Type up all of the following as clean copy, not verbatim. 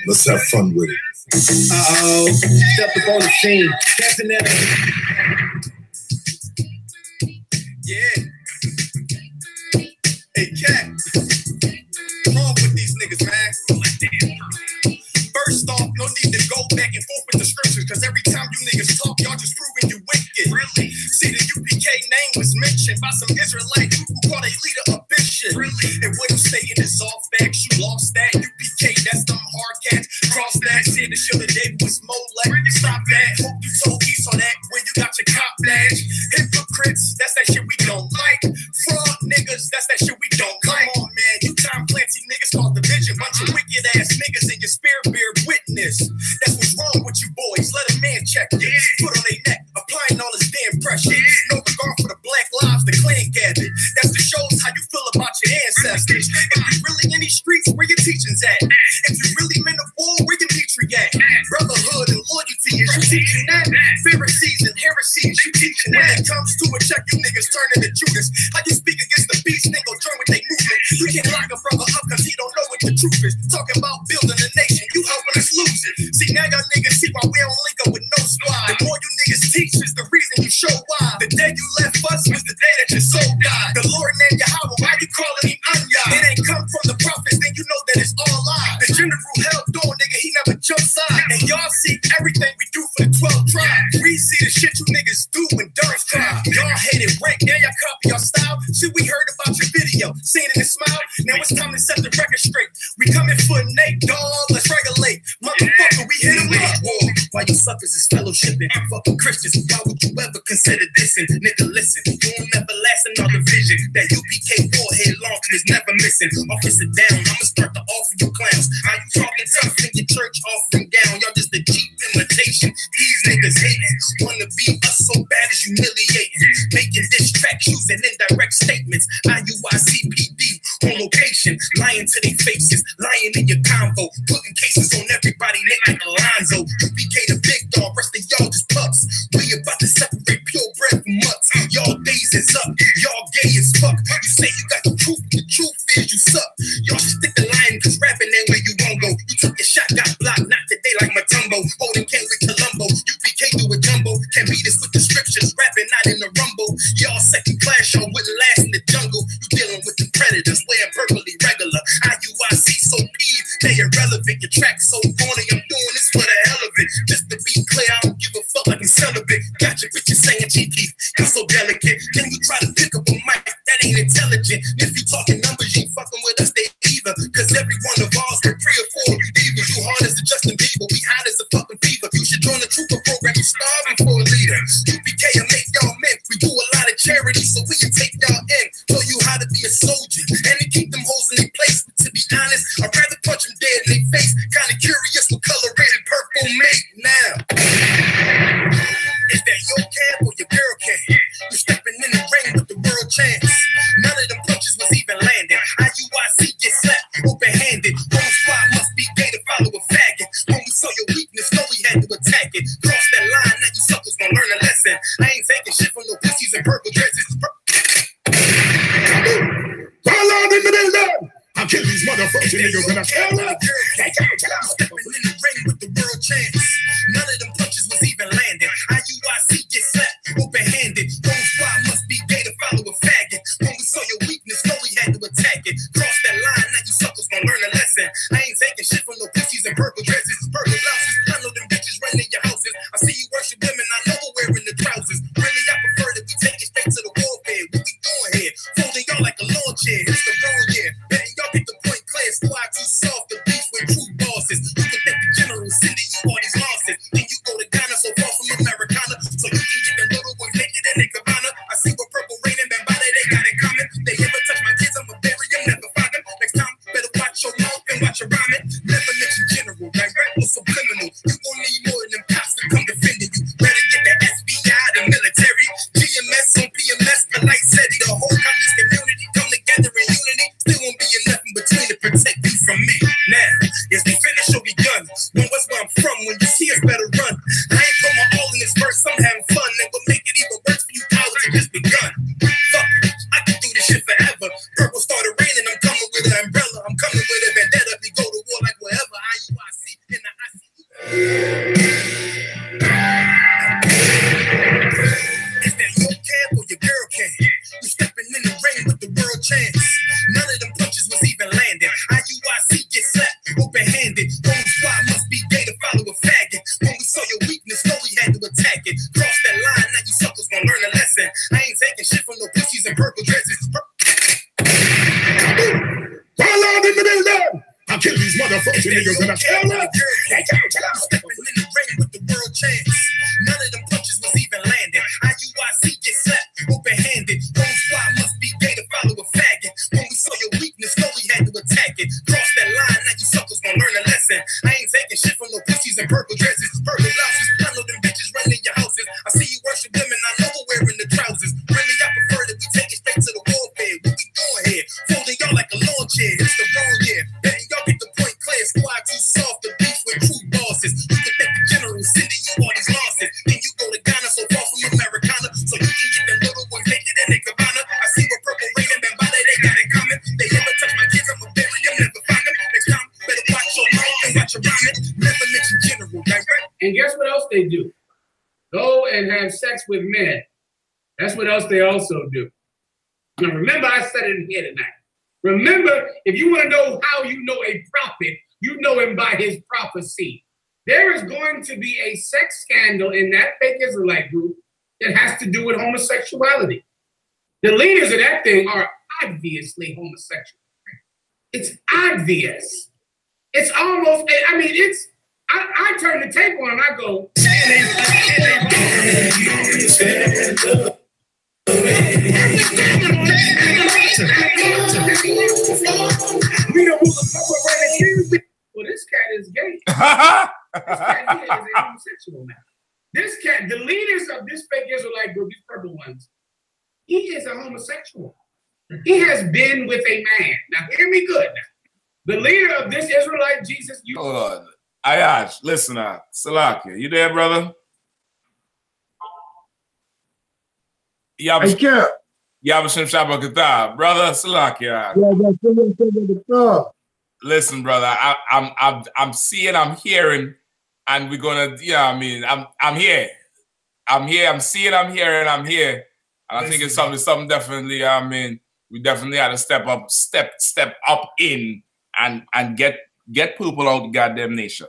Let's have fun with it. Uh-oh. Stepped up on the scene. Definitely. Yeah. Hey, Cat. What's wrong with these niggas, man? First off, no need to go back and forth with the scriptures, because every time you niggas talk, y'all just proving you wicked. Really? See, the UPK name was mentioned by some Israelite who called a leader a bishop. Really? And what I'm saying is all facts. You lost that. UPK, that's them hard cats. Cross that. Said the show today was Molech. Stop that. Hope you told Esau that when you got your cop badge. Hypocrites, that's that shit we don't like. Fraud niggas, that's that shit we don't like. Come on, man. You Tom Clancy niggas called division. Bunch of wicked ass niggas in your spirit bear witness. That's what's wrong with you boys. Let a man check it. Put on their neck, applying all this damn pressure. No regard for the black lives the clan gathered. That's the shows how you feel about your ancestors. If you really in these streets, where your teachings at? If you really meant a war, where your Mitri at? Brotherhood and loyalty, is you teaching that? Pharisees and heresies, you teaching that? When it comes to a check, you niggas turn into Judas. How you speak against the beast, nigga, join with they movement. You can't lock a brother up because he don't know what the truth is. Talking about building a nation, you helping us lose it. See, now y'all niggas see why we don't link up with no squad. The more you niggas teach is the reason you show why. The day you left us was the day that your soul died. The Lord named Yahweh, why you calling him Anya? It ain't come from the prophets, then you know that it's all lies. The general held door, nigga, he never jumped side. And y'all see everything we do for the 12 tribes. We see the shit you niggas do when Durst cry. Y'all hate it rank, now y'all copy our style. Shit, we heard about your video, seen it and smile. Now it's time to set the record straight. We coming for Nate, dog, let's regulate. Motherfucker, we hit him up. Why you suckers is fellowshipping? Fucking Christians, why would you ever consider dissing? Nigga, listen, you don't never last in our division. That UPK warhead launching is never missing. Officer down, I'ma start to offer you clowns. How you talking tough in your church offering down? Y'all just a cheap imitation. These niggas hating, wanna be us so bad as humiliating. Making diss tracks using indirect statements. I.U.I.C.P.D. on location, lying to their faces, lying in your convo, putting cases on everybody, nigga like Alonzo. UPK the big dog, rest of y'all just pups. We about to separate pure bread from mutts. Y'all days is up, y'all gay as fuck. You say you got the truth is you suck. Y'all should stick the line, cause rapping ain't where you won't go. You took your shot, got blocked, not today like Matumbo. Holding can't with Columbo, UPK do a jumbo. Can't beat us with the scriptures, rapping not in the rumble. Y'all second class, y'all wouldn't last in the jungle. You dealing with the predators, wearing purpley regular. I.U.I.C. so peeved, they irrelevant. Your track so corny, I'm doing this for the hell of it. Just to be clear, I don't give a fuck like I'm celibate. Got your bitches saying cheeky, you're so delicate. Then you try to pick up a mic, that ain't intelligent. If you talking numbers, you ain't fucking with us, they either. Cause every one of ours got 3 or 4 divas. You hard as the Justin Bieber, we hot as a fucking fever. You should join the Trooper program, you starving for a leader. UPK will make y'all men. We do a lot of charity, so we can take y'all in. Show you how to be a soldier, and to keep them hoes in their place. But to be honest, I'd rather punch them dead in their face. Kinda curious what color red and purple make now. Is that your camp or your girl camp? You stepping in the ring with the world champs. None of them punches was even landing. I.U.I.C. get slapped open-handed. Whole squad must be gay to follow a faggot. When we saw your weakness, know we had to attack it. Cross that line, now you suckers gonna learn a lesson. I ain't taking shit from no pussies and purple dresses. Call on in the building! I'll kill these motherfuckers niggas when I tell them. Stepping in the ring with the world champs. None of them punches was even landing. I.U.I.C. get slapped open-handed. Whole squad must be gay to follow a faggot. When we saw your weakness, know we had to attack it. Cross that line, now you suckers gonna learn a lesson. I ain't taking shit from no pussies and purple dresses, purple blouses. I know them bitches running your houses. I see you worship women, I know we're wearing the trousers. Really, I prefer that we take it straight to the warfare. What we doing here? Folding y'all like a lawn chair. It's the wrong year. Baby, y'all get the point clear. Squad too soft to beef with true bosses. You can thank the general sending you all these losses. Then you go to Ghana, so far from Americana, so you can get the little ones naked in their cabana. I see what purple rain and Bambada they got in common. They ever touch my kids, I'ma bury them, never find them. Next time, better watch your mouth and watch your I kill these motherfucking niggas and I tell them. Stepping in the ring with the world champs. None of them punches was even landing. I.U.I.C. get slapped open-handed. Whole squad must be gay to follow a faggot. When we saw your weakness, know we had to attack it. Cross that line, now you suckers gonna learn a lesson. I ain't taking shit from no pussies in purple dresses, purple blouses. I know them bitches running your houses. I see you worship women, I know we're wearing the trousers. Really, I prefer that we take it straight to the warfare. What we doing here? Folding y'all like a lawn chair. It's the wrong year. Betting y'all get the point clear. Squad too soft to beef with true bosses. You can thank the general sending you all these losses. Then you go to Ghana, so far from Americana, so you can get them little ones naked in their cabana. I see what purple rain and Bambada, they got it coming. They ever touch my kids, I'ma bury them, never find them. Next time, better watch your mouth and watch your rhyming. Never mention general, right? And guess what else they do? Go and have sex with men. That's what else they also do. Now remember, I said it here tonight. Remember, if you want to know how you know a prophet, you know him by his prophecy. There is going to be a sex scandal in that fake Israelite group that has to do with homosexuality. The leaders of that thing are obviously homosexual. It's obvious. It's almost, I mean, it's, I turn the tape on and I go, well, this cat is gay. This cat here is a homosexual now. This cat, the leaders of this fake Israelite group, these purple ones, he is a homosexual. He has been with a man. Now, hear me good. Now, the leader of this Israelite Jesus. Hold on. Ayash, listen up. Salakia, you there, brother? Yabashim Shabakata, brother. Salakia. Listen, brother. I'm seeing, I'm hearing, and we're gonna. Yeah, I mean, I'm here. I'm seeing, I'm hearing, I'm here. And I think it's something definitely. I mean, we definitely had to step up in and get people out of the goddamn nation.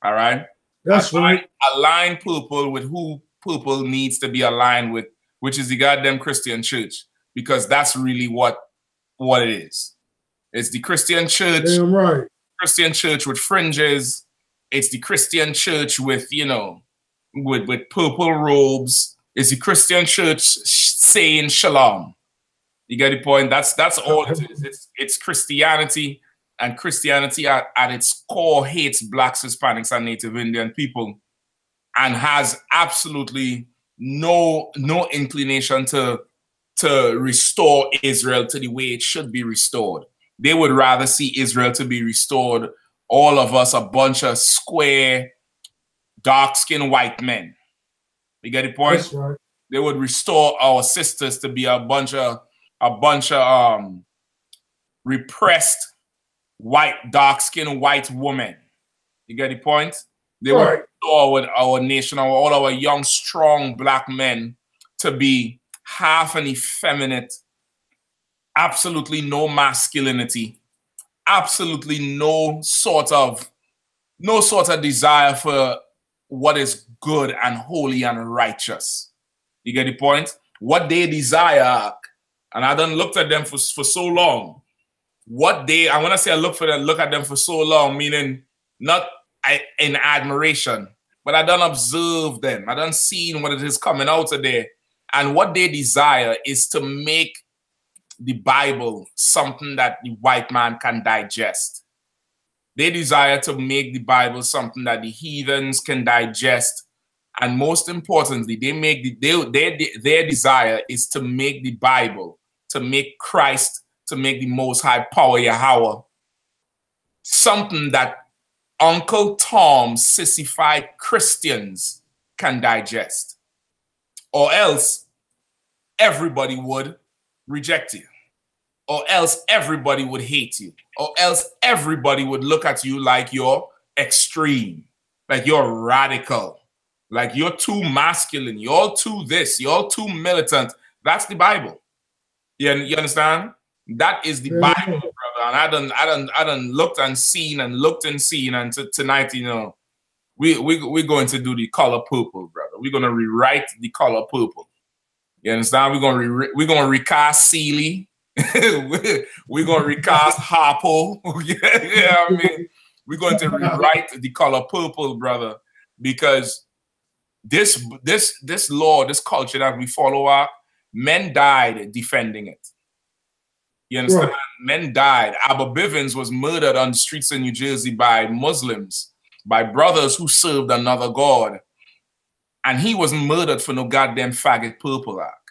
All right? That's right. Align people with who people needs to be aligned with, which is the goddamn Christian church. Because that's really what it is. It's the Christian church. Damn right. Christian church with fringes. It's the Christian church with, you know, with purple robes. It's the Christian church saying shalom. You get the point? That's all it is. It's Christianity, and Christianity at its core hates blacks, Hispanics, and Native Indian people, and has absolutely no inclination to restore Israel to the way it should be restored. They would rather see Israel to be restored, all of us, a bunch of square, dark-skinned white men. You get the point? That's right. They would restore our sisters to be a bunch of repressed white, dark-skinned white women. You get the point? They would restore our nation, all our young, strong black men to be half an effeminate, absolutely no masculinity, absolutely no sort of desire for what is good and holy and righteous. You get the point? What they desire, and I done looked at them for so long. When I say I look at them for so long, meaning not in admiration, but I done observe them. I done seen what it is coming out of there. And what they desire is to make the Bible something that the white man can digest. They desire to make the Bible something that the heathens can digest. And most importantly, their desire is to make the Bible, to make Christ, to make the Most High Power Yahweh something that Uncle Tom's sissified Christians can digest. Or else everybody would reject you. Or else everybody would hate you. Or else everybody would look at you like you're extreme, like you're radical, like you're too masculine, you're too this, you're too militant. That's the Bible. You understand? That is the Bible, brother. And I done looked and seen, and tonight, you know, we're going to do the color purple, brother. We're gonna rewrite the color purple. You understand? We're gonna recast Sealy. We're gonna recast Harpo. Yeah, I mean, we're going to rewrite the color purple, brother, because this law, this culture that we follow, men died defending it. You understand? Right. Men died. Abba Bivens was murdered on the streets in New Jersey by Muslims, by brothers who served another god. And he wasn't murdered for no goddamn faggot purple act.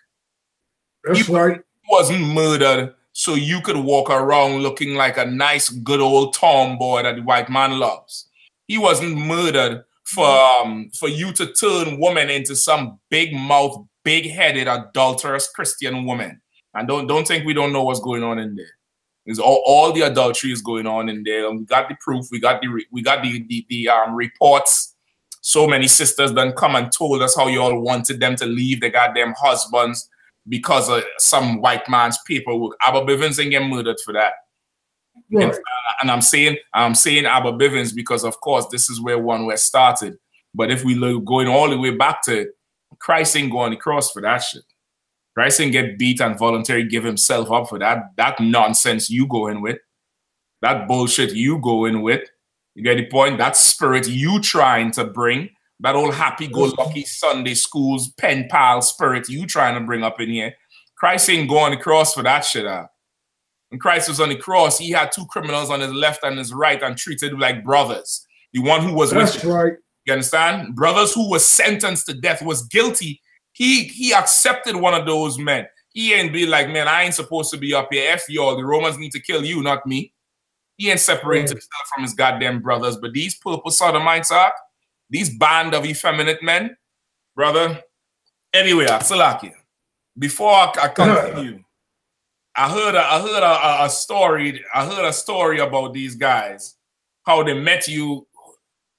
That's right. He wasn't murdered so you could walk around looking like a nice, good old tomboy that the white man loves. He wasn't murdered for you to turn woman into some big mouth, big-headed, adulterous Christian woman. And don't think we don't know what's going on in there. There's all the adultery is going on in there. And we got the proof. We got the reports. So many sisters done come and told us how you all wanted them to leave their goddamn husbands because of some white man's paperwork. Abba Bivens ain't get murdered for that. Right. And I'm saying Abba Bivens because, of course, this is where one West started. But if we look going all the way back to it, Christ ain't go on the cross for that shit. Christ ain't get beat and voluntarily give himself up for that nonsense you go in with. That bullshit you go in with. You get the point? That spirit you trying to bring, that old happy-go-lucky Sunday schools pen pal spirit you trying to bring up in here. Christ ain't go on the cross for that shit. When Christ was on the cross, he had two criminals on his left and his right and treated like brothers. The one who was with him. Right. You understand? Brothers who was sentenced to death, was guilty. He accepted one of those men. He ain't be like, man, I ain't supposed to be up here. F y'all. The Romans need to kill you, not me. He ain't separated himself from his goddamn brothers. But these purple sodomites are, these band of effeminate men, brother. Anyway, Salaki, before I continue, I heard a story. I heard a story about these guys, how they met you.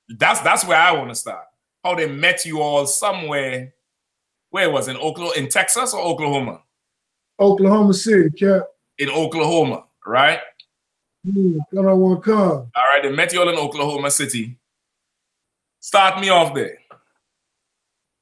That's where I want to start. How they met you all somewhere. Where was it? In Texas or Oklahoma? Oklahoma City, Cap. In Oklahoma, right? Come on, one come. All right, they met you all in Oklahoma City. Start me off there.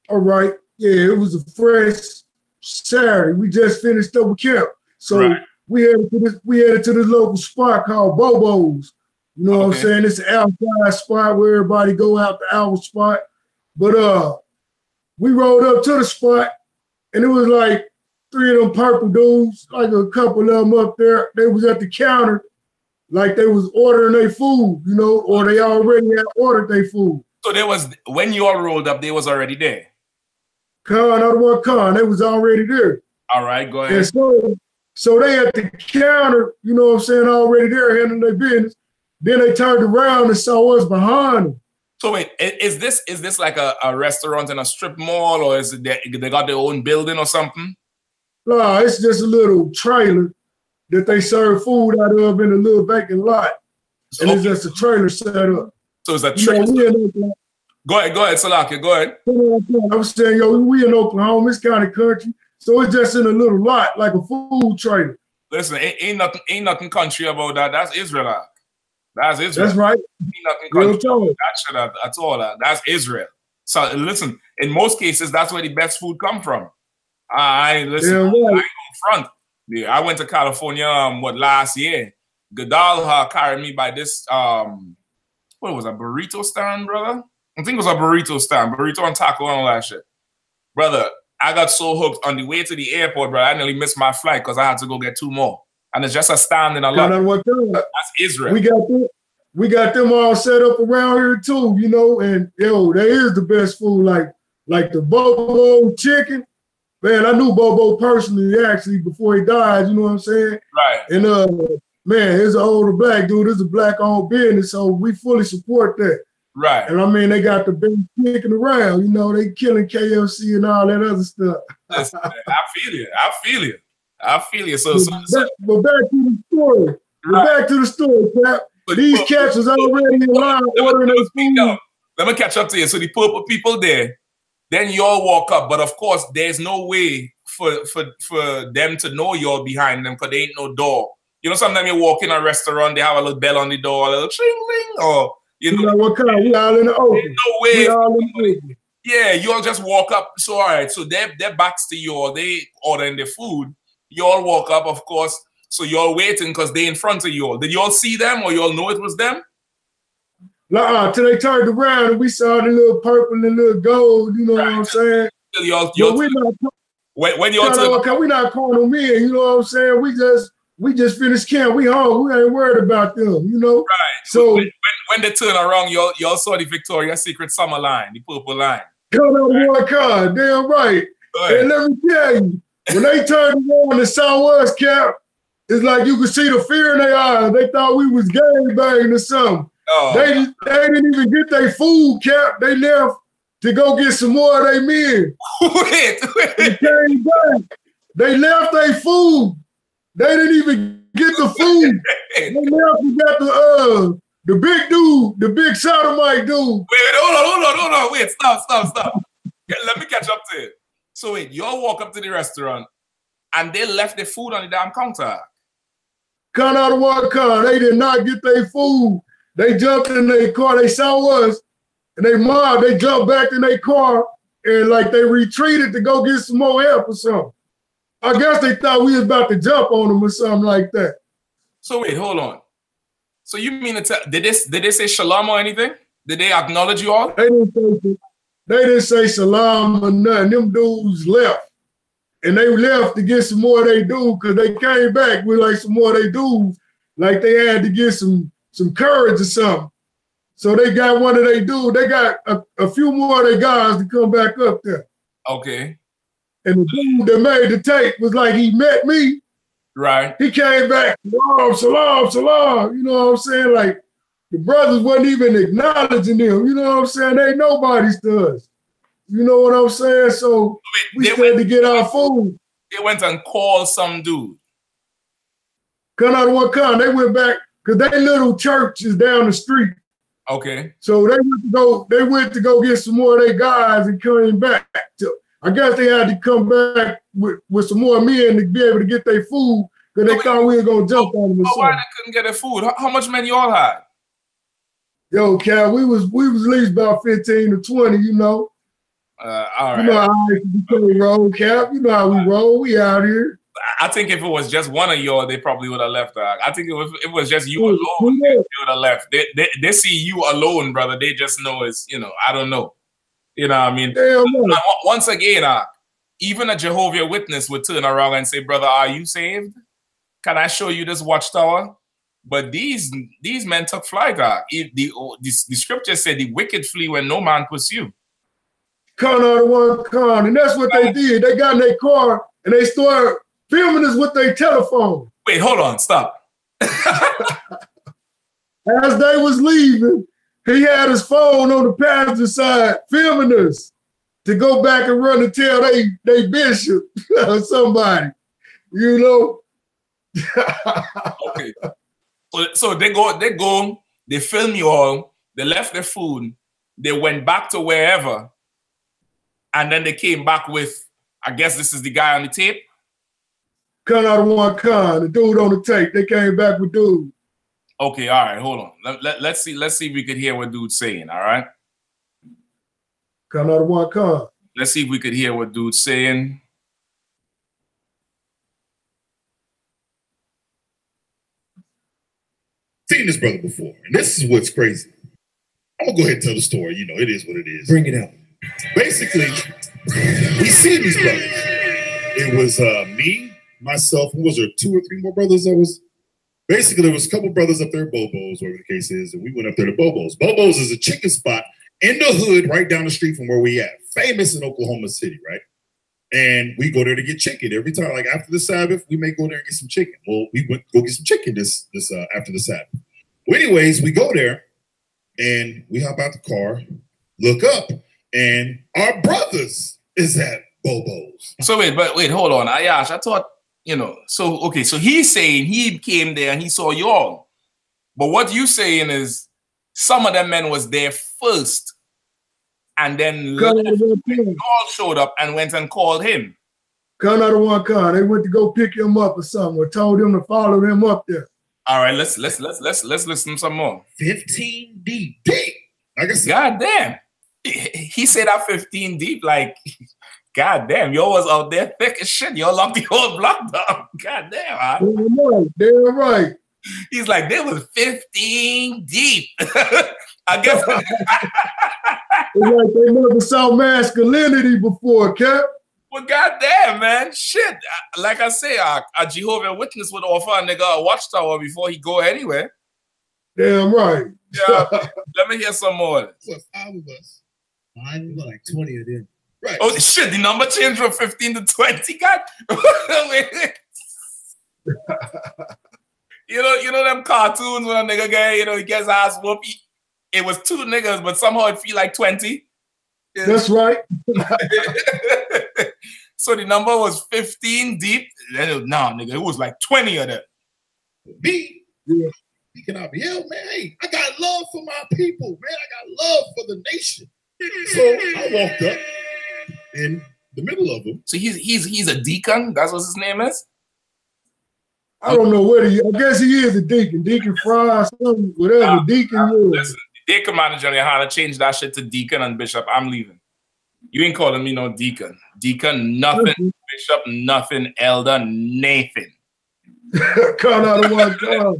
All right. Yeah, it was a fresh Saturday. We just finished up with camp. So we headed to this local spot called Bobo's. You know what I'm saying? It's an outside spot where everybody go out the hour spot. But we rolled up to the spot and it was like 3 of them purple dudes, like a couple of them up there. They was at the counter, like they was ordering their food, you know, or they already had ordered their food. So there was, when you all rolled up, they was already there? They was already there. All right, go ahead. And so they at the counter, you know what I'm saying, already there handling their business. Then they turned around and saw us behind them. So wait, is this like a restaurant in a strip mall, or is it they got their own building or something? No, it's just a little trailer that they serve food out of in a little vacant lot. So, and it's just a trailer set up. So it's a trailer. Go ahead, Salaki, go ahead. I was saying, yo, we in Oklahoma, it's kind of country. So it's just in a little lot, like a food trailer. Listen, ain't nothing country about that. That's Israelite. That's Israel. That's right. That shit at all. That's Israel. So listen, in most cases, that's where the best food come from. I ain't go front. Yeah, I went to California last year. Gadal carried me by this what was a burrito stand, brother? I think it was a burrito stand, burrito and taco and all that shit. Brother, I got so hooked on the way to the airport, brother. I nearly missed my flight because I had to go get 2 more. And it's just a stand in a lot. That's Israel. We got them all set up around here too, you know, and yo, that is the best food, like the Bobo chicken. Man, I knew Bobo personally actually before he died, you know what I'm saying? Right. And man, he's an older black dude, it's a black-owned business, so we fully support that. Right. And I mean, they got the big chicken around, you know, they killing KFC and all that other stuff. Listen, man, I feel you. So but back to the story. Back to the story, Cap. These cats was already in line ordering their food. Let me catch up to you. So the purple people there, then you all walk up. But of course, there's no way for them to know you're behind them because there ain't no door. You know, sometimes you walk in a restaurant, they have a little bell on the door, a little ching-ling, or you know what kind? We all in the open. There's no way. We all in the open. Yeah, you all just walk up. So all right, so their backs to you, or they ordering their food. You all walk up, of course. So y'all waiting because they in front of y'all. Did y'all see them or y'all know it was them? Till they turned around and we saw the little purple and little gold, you know what I'm saying? When y'all we not calling them in, you know what I'm saying? We just finished camp. We home. We ain't worried about them, you know? Right. So when they turn around, y'all saw the Victoria's Secret summer line, the purple line. Come on, one car, damn right. And let me tell you, when they turned around and saw us, Cap, it's like you could see the fear in their eyes. They thought we was gang banging or something. Oh. They didn't even get their food, Cap. They left to go get some more of their men. Wait. They came back. They left their food. They didn't even get the food. They left and got the big dude, the big sodomite dude. Wait, hold on. Wait, stop. Let me catch up to it. So wait, y'all walk up to the restaurant and they left the food on the damn counter. Come out of one car. They did not get their food. They jumped in their car. They saw us and they jumped back in their car and like they retreated to go get some more help or something. I guess they thought we was about to jump on them or something like that. So wait, hold on. So you mean did they say shalom or anything? Did they acknowledge you all? They didn't say shalom or nothing. Them dudes left. And they left to get some more of they dudes because they came back with like some more of they dudes. Like they had to get some courage or something. So they got one of they dudes. They got a few more of their guys to come back up there. Okay. And the dude that made the tape was like, he met me. Right. He came back, salam. You know what I'm saying? Like, the brothers wasn't even acknowledging them. You know what I'm saying? They ain't nobody's to us. You know what I'm saying? So we said to get our food. They went and called some dude. Come out of one car. They went back, because their little church is down the street. Okay. So they went to go get some more of their guys and came back. I guess they had to come back with some more men to be able to get their food because they thought we were going to jump on them. Why they couldn't get their food? How much men you all had? Yo, Cal, we was at least about 15 or 20, you know. All right. You know how I roll, Cap. You know how we roll. We out here. I think if it was just one of y'all, they probably would have left. I think if it was just you alone, they would have left. They see you alone, brother. They just know it's, I don't know. You know what I mean? Once again, even a Jehovah's Witness would turn around and say, brother, are you saved? Can I show you this watchtower? But these men took flight. The scripture said the wicked flee when no man pursue. Con out of one con. And that's what they did. They got in their car and they started filming us with their telephone. Wait, hold on. Stop. As they was leaving, he had his phone on the passenger side filming us to go back and run and tell they bishop or somebody, you know. Okay. So they go, they film you all, they left their food, they went back to wherever, and then they came back with, I guess this is the guy on the tape? Cut out of one con, the dude on the tape. They came back with dude. Okay, all right, hold on. Let's see if we could hear what dude's saying, all right? Cut out of one con. Let's see if we could hear what dude's saying. Seen this brother before, and this is what's crazy. I'm gonna go ahead and tell the story. You know, it is what it is. Bring it out. Basically, we seen these brothers. It was me, myself, and was there 2 or 3 more brothers that was? Basically, there was a couple brothers up there, Bobo's, whatever the case is, and we went up there to Bobo's. Bobo's is a chicken spot in the hood right down the street from where we at. Famous in Oklahoma City, right? And we go there to get chicken every time. Like after the Sabbath, we may go there and get some chicken. Well, we went to go get some chicken this after the Sabbath. Well, anyways, we go there and we hop out the car, look up, and our brothers is at Bobo's. So wait, hold on. I thought, so he's saying he came there and he saw y'all. But what you saying is some of them men was there first. And then all showed up and went and called him. Come out of one car. They went to go pick him up or something, or told him to follow them up there. All right, let's listen some more. 15 deep. Like I said, God damn. He said that 15 deep, like God damn, yo was out there thick as shit. Yo locked the whole block down. God damn, huh? Damn right. Damn right. He's like, they was 15 deep. I guess. It's like they never saw masculinity before, Cap. Well, goddamn, man, shit. Like I say, a Jehovah's Witness would offer a nigga a watchtower before he go anywhere. Damn right. Yeah, let me hear some more. So 5 of us. Mine was like 20 of them. Right. Oh shit, the number changed from 15 to 20. God. you know them cartoons when a nigga guy, he gets ass whooped. It was 2 niggas, but somehow it feel like 20. That's right. So the number was 15 deep. Nah, nigga, it was like 20 of them. Me? Yeah. Speaking out, man, hey, I got love for my people, man. I got love for the nation. So I walked up in the middle of them. So he's a deacon? That's what his name is? I don't know what I guess he is a deacon. Deacon Fry, something, whatever. Deacon. Listen, the day commander Gen.YAHANNA changed that shit to deacon and bishop. I'm leaving. You ain't calling me no deacon. Deacon, nothing. Bishop, nothing. Elder, nothing. Call out of one call.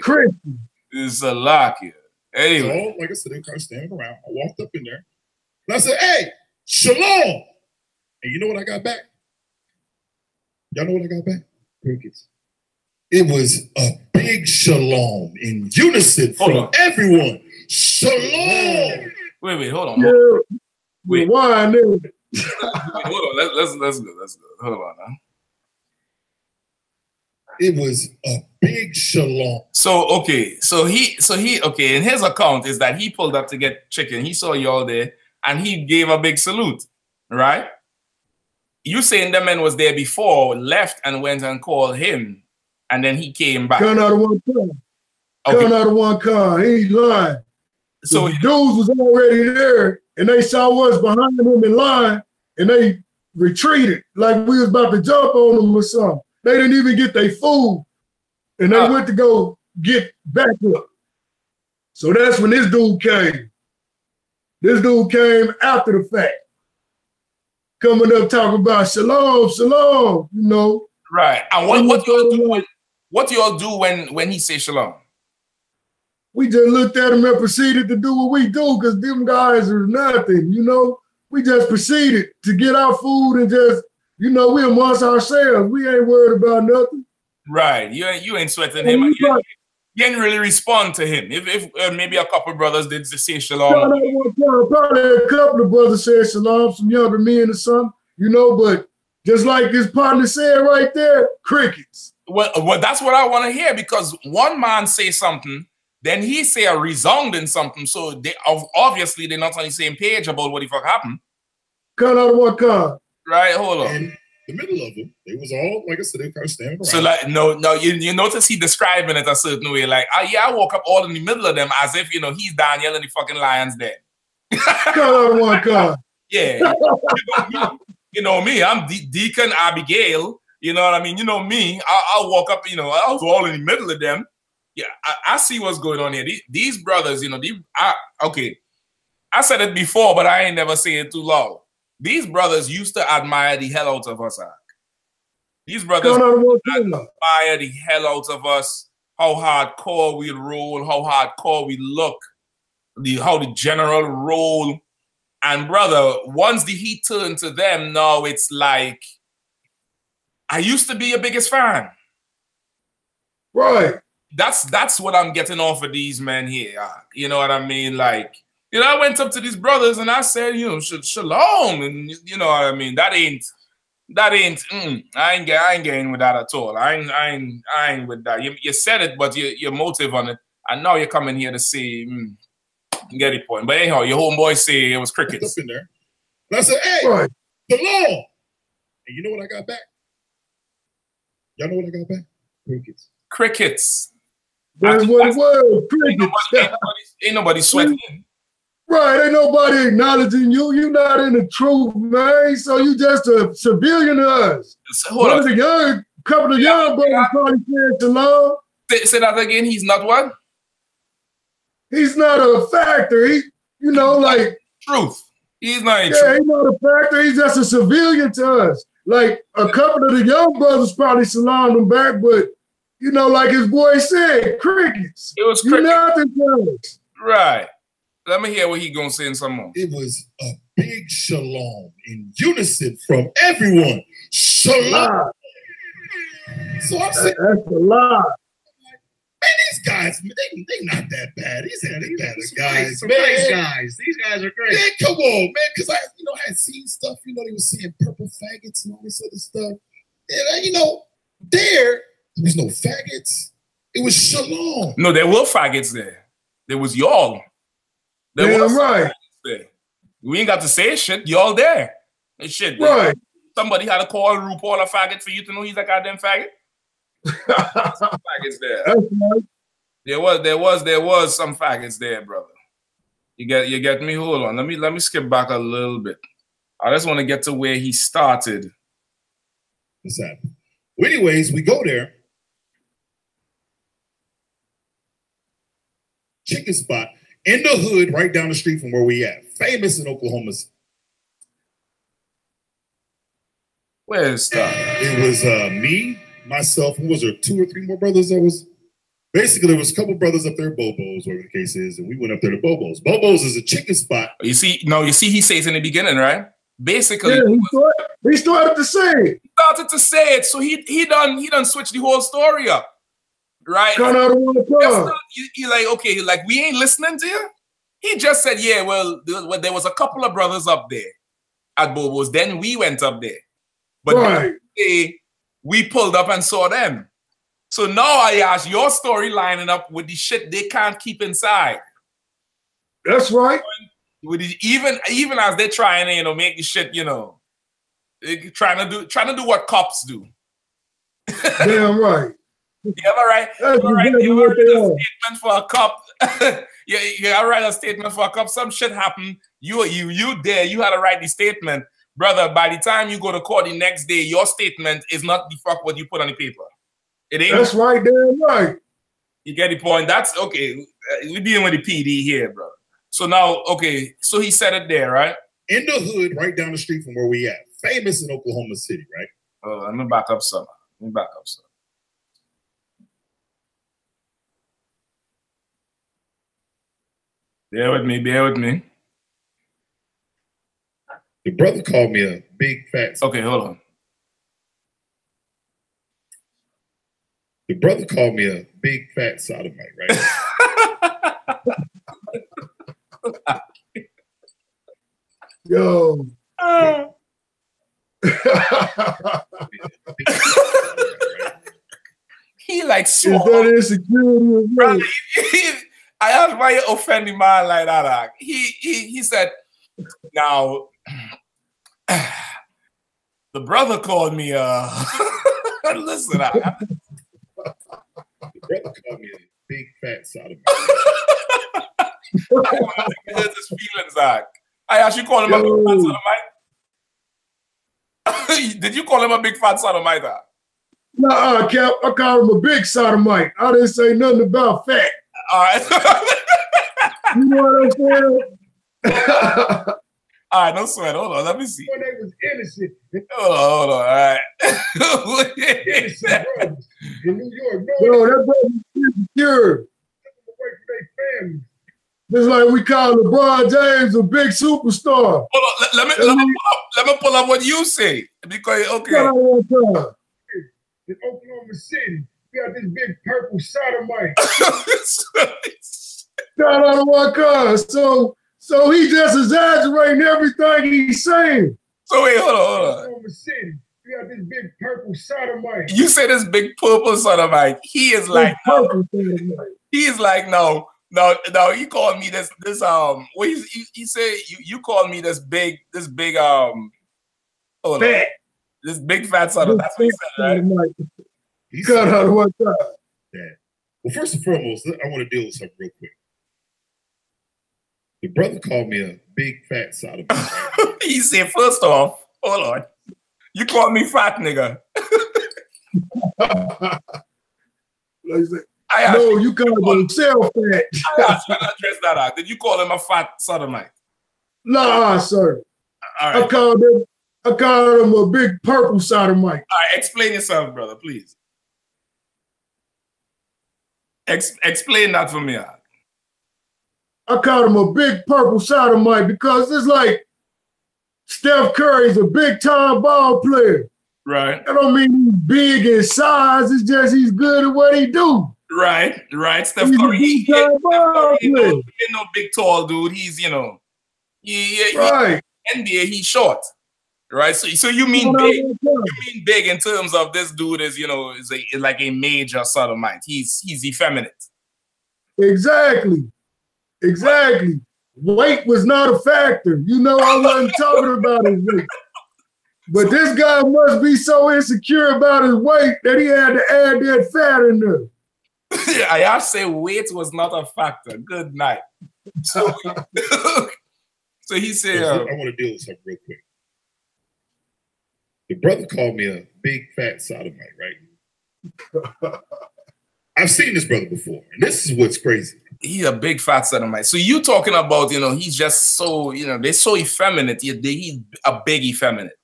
Christian. It's a lock here. Anyway. So, like I said, they kind of standing around. I walked up in there and I said, hey, shalom. And you know what I got back? Y'all know what I got back? Crickets. It was a big shalom in unison from everyone. Shalom. Wait, hold on. Wait. Why? Hold on. Let's go. Hold on now. It was a big shalom. So okay, in his account is that he pulled up to get chicken. He saw y'all there and he gave a big salute, right? You saying the man was there before, left and went and called him, and then he came back. Coming out of one car. Okay. Coming out of one car. He ain't lying. So the dudes was already there and they saw us behind him in line and they retreated like we was about to jump on them or something. They didn't even get their food, and they went to go get back up. So that's when this dude came. This dude came after the fact, coming up talking about shalom, shalom, Right. And what do y'all do when he say shalom? We just looked at him and proceeded to do what we do because them guys are nothing, We just proceeded to get our food and just. We amongst ourselves. We ain't worried about nothing. Right. You ain't sweating him. You didn't really respond to him. If maybe a couple of brothers did say shalom. Probably a couple of brothers said shalom, some younger men or something, but just like his partner said right there, crickets. Well, that's what I want to hear because one man say something, then he say a resounding something. So they obviously they're not on the same page about what the fuck happened. Cut out of what car? Right, hold on. In the middle of them, it was all, like I said, they kind of standing around. So, like, no, you notice he describing it a certain way. Like, I woke up all in the middle of them as if, he's Daniel and the fucking lion's dead. Cut out of one car. Yeah. You know me, I'm Deacon Abigail. You know what I mean? You know me, I'll walk up, I was all in the middle of them. Yeah, I see what's going on here. These brothers, okay. I said it before, but I ain't never say it too loud. These brothers used to admire the hell out of us. These brothers admire the hell out of us, how hardcore we roll, how hardcore we look, how the general roll. And brother, once the heat turned to them, now it's like, I used to be your biggest fan. Right. That's what I'm getting off of these men here. You know what I mean? Like, I went up to these brothers and I said, shalom, and you know what I mean. That ain't. I ain't getting with that at all. I ain't with that. You said it, but your motive on it, and now you're coming here to say, get the point. But anyhow, your homeboy say it was crickets. Up in there, and I said, hey, right. Shalom, and you know what I got back? Y'all know what I got back? Crickets. Crickets. That's what it was. Crickets. Ain't nobody sweating. Right, ain't nobody acknowledging you. You not in the truth, man. So you just a civilian to us. Couple of young brothers probably said shalom. Say that again. He's not what? He's not a factor. He, like truth. He's not. Yeah, he's not a factor. He's just a civilian to us. Like a couple of the young brothers probably salaamed him back, but you know, like his boy said, crickets. It was crickets. Nothing to us. Right. Let me hear what he gonna say in some more. It was a big shalom in unison from everyone. Shalom. So I'm saying, that's a lot. Man, these guys, they not that bad. These are the better guys, some man. nice guys. These guys are great. Man, come on, man. Because I had seen stuff. They was saying purple faggots and all this other stuff. And there was no faggots. It was shalom. No, there were faggots there. There was y'all. Damn right. There. We ain't got to say shit. Y'all there. And shit. Right. Somebody had to call RuPaul a faggot for you to know he's a goddamn faggot. Some faggots there. That's right. There was some faggots there, brother. You get me? Hold on. Let me skip back a little bit. I just want to get to where he started. What's that? Well, anyways, we go there. Chicken spot in the hood, right down the street from where we at. Famous in Oklahoma City. Where's that? It was me, myself, and was there 2 or 3 more brothers that was? Basically, there was a couple brothers up there, Bobo's, whatever the case is, and we went up there to Bobo's. Bobo's is a chicken spot. You see, he says in the beginning, right? Basically, yeah, he started to say it. He started to say it, so he done switch the whole story up, right? Kind of he like, okay, like we ain't listening to you. He just said, yeah, well, there was a couple of brothers up there at Bobo's. Then we went up there. But right. We pulled up and saw them. So now I ask your story lining up with the shit they can't keep inside. That's right. With the, even as they're trying to, make the shit, trying to do what cops do. Damn right. You ever write a statement for a cop? you ever write a statement for a cop? Some shit happened. You there. You had to write the statement. Brother, by the time you go to court the next day, your statement is not the fuck what you put on the paper. It ain't. That's right, damn right. You get the point? That's okay. We're dealing with the PD here, bro. So now, okay, so he said it there, right? In the hood, right down the street from where we at. Famous in Oklahoma City, right? Oh, let me back up some. Bear with me. The brother called me a big fat. Okay, hold on. The brother called me a big fat sodomite, right? Yo. He like so. Is that insecurity? Brother, I asked why you offending man like that. He said, now the brother called me listen, the brother called me a big fat sodomite. I want to get his feelings out. I actually call him a big fat sodomite. Did you call him a big fat sodomite? Nah, Cap, I called him a big sodomite. I didn't say nothing about fat. All right. You know what I'm saying? All right, no sweat. Hold on, let me see. When they was innocent. Hold on. All right. Innocent brothers in New York. No, that brother is insecure. Away from their families. Just like we call LeBron James a big superstar. Hold on, let me pull up what you say. Because, okay. In Oklahoma City, we got this big purple sodomite. Shout out to one cuz. So he just exaggerating everything he's saying. So wait, hold on. Oklahoma City, we got this big purple sodomite. You say this big purple sodomite. He is like, he is like, no. He called me this what he said you called me this big fat. This big fat sodomite. That's what he said, right? He cut out one time. Well, first and foremost, I want to deal with something real quick. The brother called me a big fat sodomite. Right? He said, first off, hold on. You called me fat, nigga. No, you called himself fat. I asked you to address that out. Did you call him a fat sodomite? Nah, sir. All right. I called him a big purple sodomite. All right, explain yourself, brother, please. Explain that for me. I called him a big purple sodomite because it's like Steph Curry's a big time ball player. Right. I don't mean he's big in size. It's just he's good at what he do. Right. Steph Curry, he ain't no big tall dude. He's, you know, right. NBA, he's short. Right. So you mean big? You mean big in terms of this dude is, you know, is like a major sodomite. He's effeminate. Exactly. Weight was not a factor. You know, I wasn't talking about his weight. But this guy must be so insecure about his weight that he had to add that fat in there. I have to say weight was not a factor. Good night. So, so he said, I want to deal with something real quick. The brother called me a big fat sodomite, right? I've seen this brother before, and this is what's crazy. He's a big fat sodomite. So you talking about, you know, he's just so, you know, they're so effeminate. He's a big effeminate.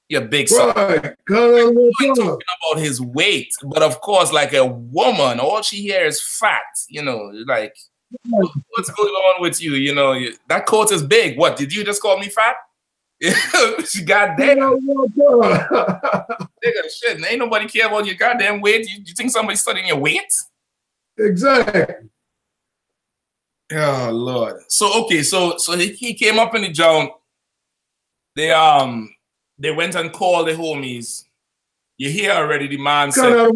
He's a big sodomite. You're talking about his weight, but of course, like a woman, all she hears is fat. You know, like, what's going on with you? You know, that coat is big. What, did you just call me fat? She goddamn. Nigga, shit, ain't nobody care about your goddamn weight. You think somebody's studying your weight? Exactly. Oh Lord. So okay, so he came up in the joint. They went and called the homies. You hear already the man said no,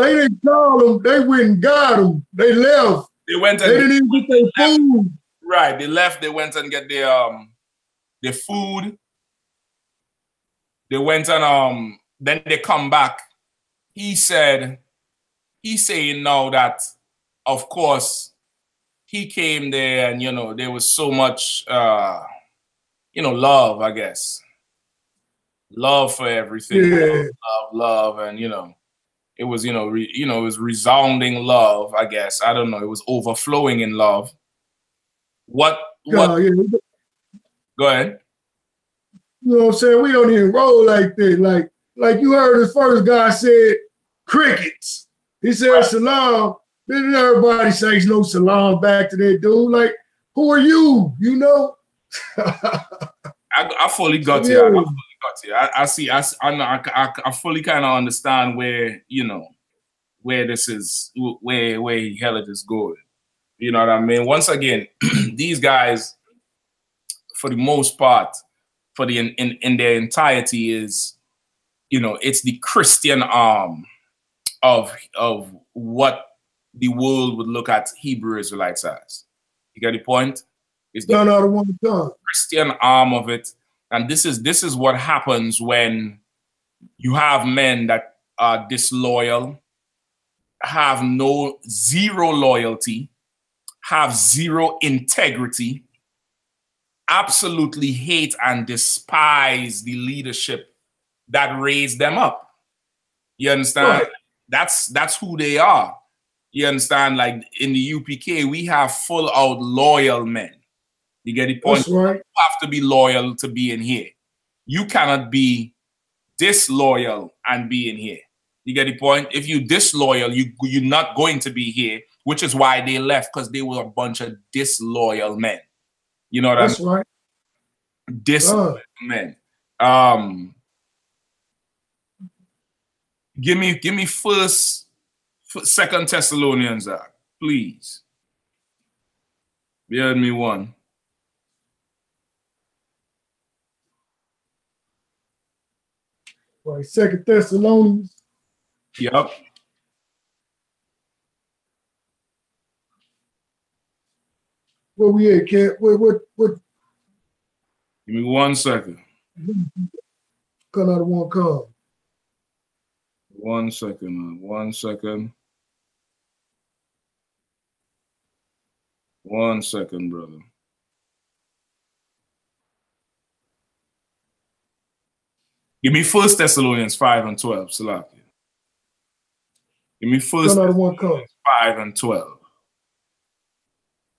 they didn't call him. They went and got him. They left. They went and they didn't even get their food. Right. They left. They went and get their food. They went and then they come back. He's saying now that of course he came there and, you know, there was so much, you know, love, I guess. Love for everything. Yeah. Love. And, you know, it was, you know, it was resounding love, I guess. I don't know. It was overflowing in love. What? Yeah. Go ahead. You know what I'm saying? We don't even roll like that. Like you heard the first guy said, crickets. He said, right. Salam. Then everybody says no salam back to that dude. Like, who are you? You know? I fully got you. I fully got you. I see. I fully kind of understand where, you know, where this is, where hell it is going. You know what I mean? Once again, these guys, for the most part, for the in their entirety, is, you know, it's the Christian arm of what the world would look at Hebrew Israelites as. You get the point? It's the Christian arm of it. And this is what happens when you have men that are disloyal, have zero loyalty, have zero integrity, absolutely hate and despise the leadership that raised them up. You understand? Right. That's who they are. You understand? Like in the UPK, we have full out loyal men. You get the point? That's right. You have to be loyal to be in here. You cannot be disloyal and be in here. You get the point? If you disloyal, you're not going to be here, which is why they left, because they were a bunch of disloyal men. You know what I mean? That's right. Disloyal men. Give me Second Thessalonians, please. Bear with me one. Right, Second Thessalonians. Yep. Where we at, Cat? What? Give me 1 second. Come out of one call. 1 second. 1 second. 1 second, brother. Give me 1 Thessalonians 5 and 12, Salaki. Give me 1 Thessalonians 5 and 12.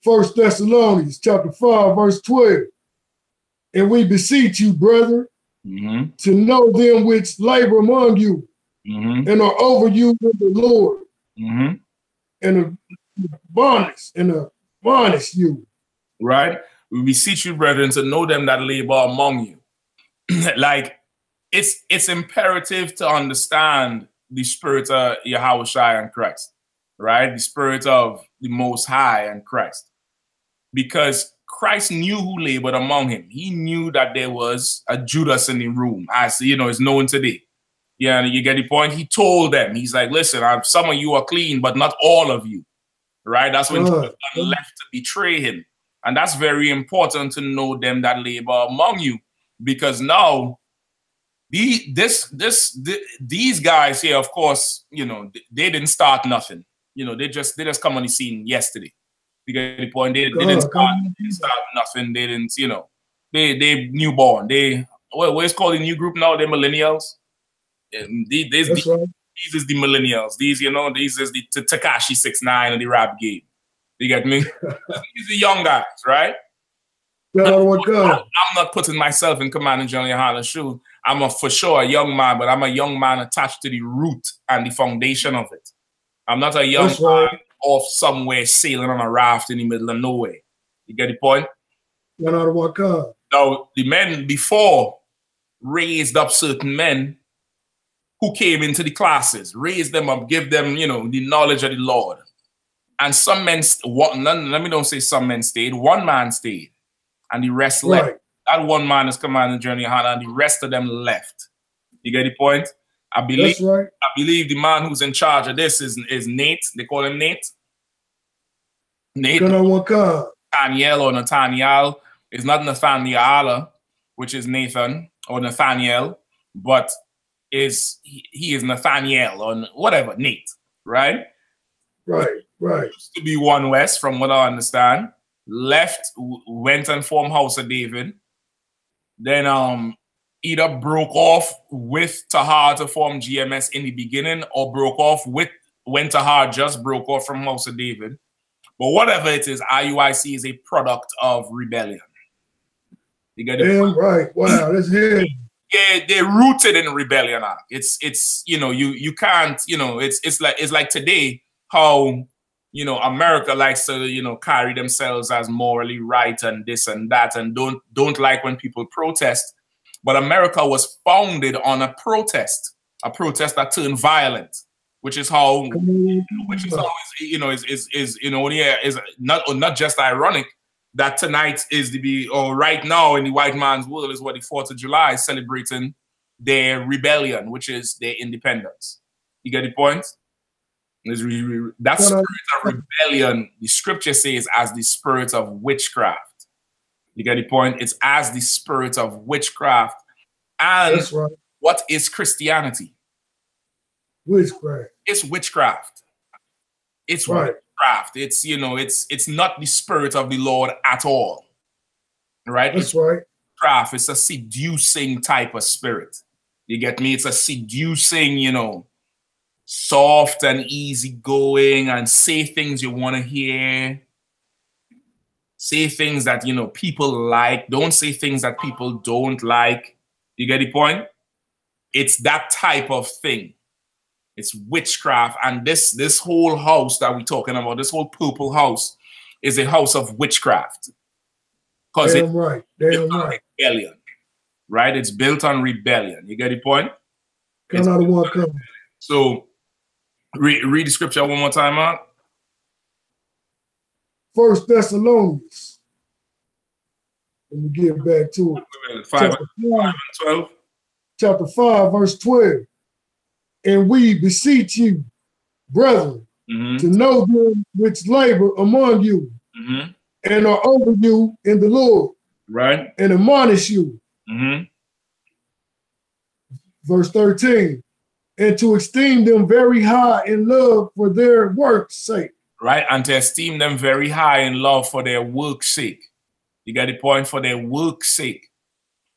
1 Thessalonians chapter 5, verse 12. And we beseech you, brethren, to know them which labor among you and are over you in the Lord, and admonish you. Right? We beseech you, brethren, to know them that labor among you. Like, it's imperative to understand the spirit of Yahushua and Christ, right? The spirit of the Most High and Christ. Because Christ knew who labored among him. He knew that there was a Judas in the room, as you know, is known today. Yeah, you get the point? He told them, he's like, listen, some of you are clean, but not all of you, right? That's when Judas left to betray him. And that's very important to know them that labor among you, because now these guys here, of course, you know, they didn't start nothing. You know, they just come on the scene yesterday. You get the point? They didn't start nothing. They didn't, you know, they newborn. What is called a new group now? They're millennials. These is the millennials. These, you know, these is the Tekashi 6ix9ine of the rap game. You get me? These are young guys, right? I'm not putting myself in Commander GEN.YAHANNA's shoes. I'm for sure a young man, but I'm a young man attached to the root and the foundation of it. I'm not a young man off somewhere sailing on a raft in the middle of nowhere. You get the point? Now, the men before raised up certain men who came into the classes, raised them up, give them, you know, the knowledge of the Lord. And some men, let me don't say some men stayed, one man stayed, and the rest left. That one man is Commander GEN.YAHANNA, and the rest of them left. You get the point? I believe the man who's in charge of this is Nate. They call him Nate. Nathaniel or Nathaniel. It's not Nathaniel, which is Nathan or Nathaniel, but he is Nathaniel or whatever, Nate, right? Used to be One West, from what I understand. Left, went and formed House of David. Then either broke off with Tahar to form GMS in the beginning, or broke off when Tahar just broke off from House of David. But whatever it is, IUIC is a product of rebellion. You get it? Damn right. Wow, that's it. Yeah, they're rooted in rebellion. It's you know, you can't, you know, it's like today how, you know, America likes to, you know, carry themselves as morally right and this and that, and don't like when people protest. But America was founded on a protest that turned violent, which is how you know, is not just ironic that tonight is right now in the white man's world is what the 4th of July is celebrating their rebellion, which is their independence. You get the point? That spirit of rebellion, the scripture says, as the spirit of witchcraft. You get the point? It's as the spirit of witchcraft. And what is Christianity? Witchcraft. It's witchcraft. It's witchcraft. It's, you know, it's not the spirit of the Lord at all. Right? That's right. Witchcraft. It's a seducing type of spirit. You get me? It's a seducing, you know, soft and easygoing, and say things you want to hear. Say things that, you know, people like. Don't say things that people don't like. You get the point? It's that type of thing. It's witchcraft. And this whole house that we're talking about, this whole purple house, is a house of witchcraft. Because it's built on rebellion. Right? It's built on rebellion. You get the point? So read the scripture one more time, Mark. 1 Thessalonians. Let me get back to it. 5 and 12. Chapter 5, verse 12. And we beseech you, brethren, to know them which labor among you and are over you in the Lord. Right. And admonish you. Verse 13. And to esteem them very high in love for their work's sake. Right, and to esteem them very high in love for their work's sake. You get the point? For their work's sake.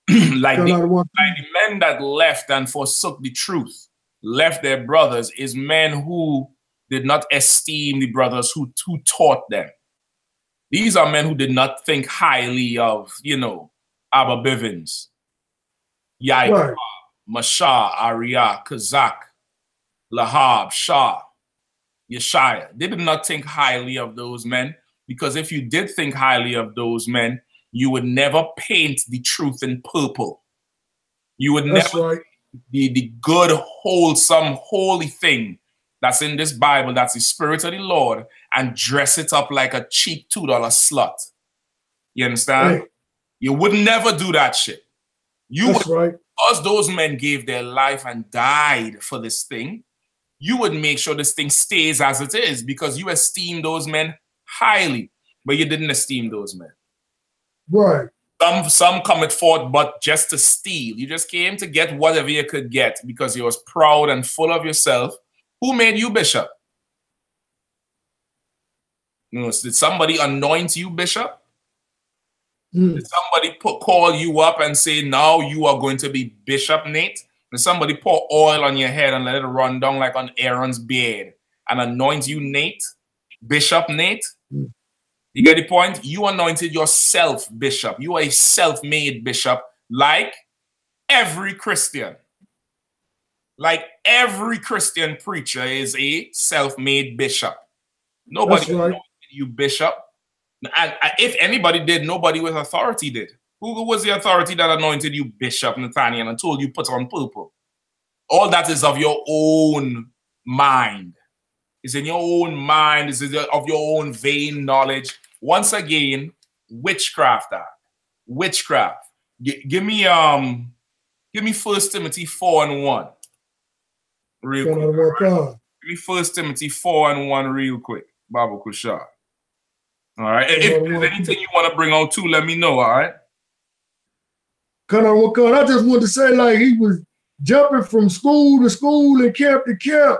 like the men that left and forsook the truth, left their brothers, is men who did not esteem the brothers who taught them. These are men who did not think highly of, you know, Abba Bivens, Yaik, Right. Mashah, Ariyah, Kazak, Lahab, Shah, Yeshaya. They did not think highly of those men, because if you did think highly of those men, you would never paint the truth in purple. You would That's never right. the good, wholesome, holy thing that's in this Bible, that's the Spirit of the Lord, and dress it up like a cheap $2 slut. You understand? Hey. You would never do that shit. That's right. Because those men gave their life and died for this thing, you would make sure this thing stays as it is, because you esteem those men highly, but you didn't esteem those men. Right. Some cometh forth but just to steal. You just came to get whatever you could get because you was proud and full of yourself. Who made you bishop? You know, did somebody anoint you bishop? Did somebody call you up and say, now you are going to be Bishop Nate? Did somebody pour oil on your head and let it run down like on Aaron's beard and anoint you Nate? Bishop Nate? You get the point? You anointed yourself bishop. You are a self-made bishop, like every Christian. Like every Christian preacher is a self-made bishop. Nobody anointed you bishop. And if anybody did, nobody with authority did. Who was the authority that anointed you bishop, Nathaniel, and told you put on purple? All that is of your own mind. It's in your own mind. It's of your own vain knowledge. Once again, witchcraft. Witchcraft. Give me 1 Timothy 4:1. Real quick. Right? Give me 1 Timothy 4:1 real quick. Baba Kushar. All right. If there's anything you want to bring on too, let me know. All right. I just wanted to say, like, he was jumping from school to school and camp to camp.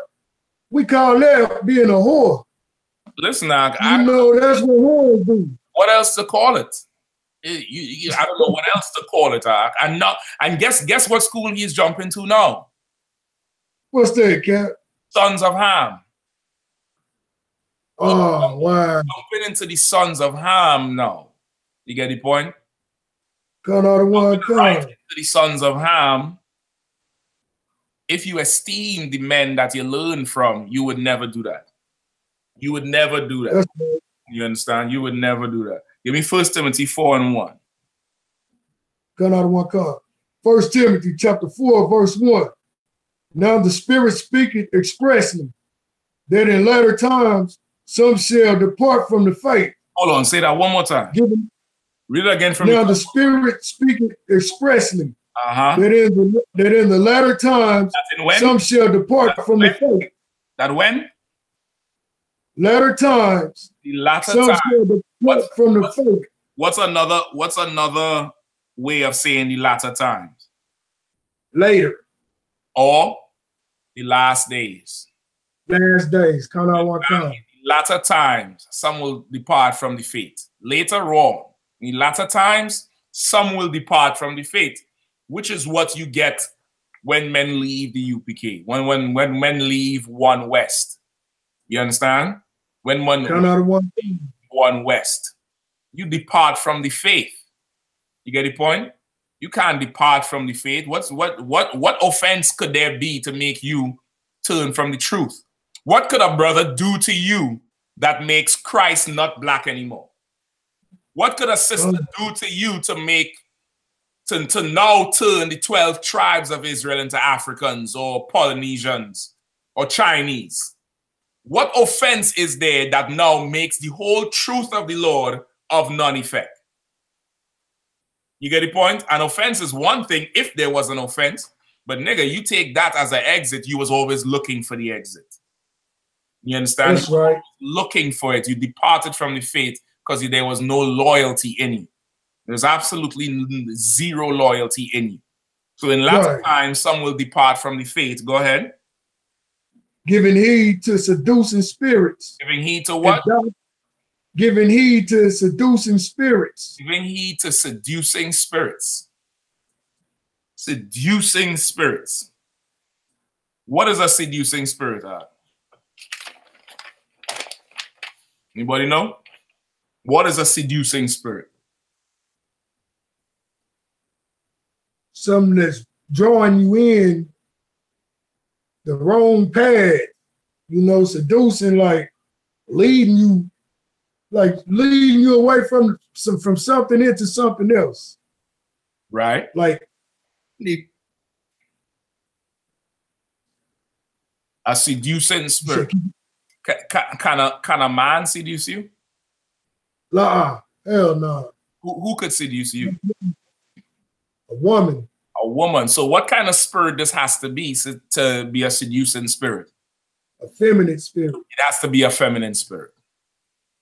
We call that being a whore. Listen, now, you know that's what whores do. What else to call it? I don't know what else to call it. And guess what school he's jumping to now? What's that, Cap? Sons of Ham. Oh, wow. Jumping into the Sons of Ham now. You get the point? Right into the Sons of Ham. If you esteem the men that you learn from, you would never do that. You would never do that. You understand? You would never do that. Give me 1 Timothy 4:1. 1 Timothy chapter 4, verse 1. Now the Spirit speaketh expressly that in latter times some shall depart from the faith. Hold on, say that one more time. Read it again from now the Spirit speaketh expressly that in the latter times some shall depart from the faith. That when? Latter times. The latter some time. shall depart from the faith. What's another way of saying the latter times? Later. Or the last days. Last days. Latter times, some will depart from the faith. Later on, in latter times, some will depart from the faith, which is what you get when men leave the UPK, when men leave One West. You understand? When One West, you depart from the faith. You get the point? You can't depart from the faith. What offense could there be to make you turn from the truth? What could a brother do to you that makes Christ not black anymore? What could a sister do to you to now turn the 12 tribes of Israel into Africans or Polynesians or Chinese? What offense is there that now makes the whole truth of the Lord of none effect? You get the point? An offense is one thing if there was an offense, but nigga, you take that as an exit, you was always looking for the exit. You understand? That's right. Looking for it. You departed from the faith because there was no loyalty in you. There's absolutely zero loyalty in you. So in latter times, some will depart from the faith. Go ahead. Giving heed to seducing spirits. Giving heed to what? Giving heed to seducing spirits. Giving heed to seducing spirits. Seducing spirits. What is a seducing spirit? Anybody know? What is a seducing spirit? something that's drawing you in the wrong path, you know, seducing, like leading you away from something into something else. Right. Like a seducing spirit. Can a man seduce you? Hell no. Who could seduce you? A woman. A woman. So what kind of spirit this has to be to be a seducing spirit? A feminine spirit. It has to be a feminine spirit.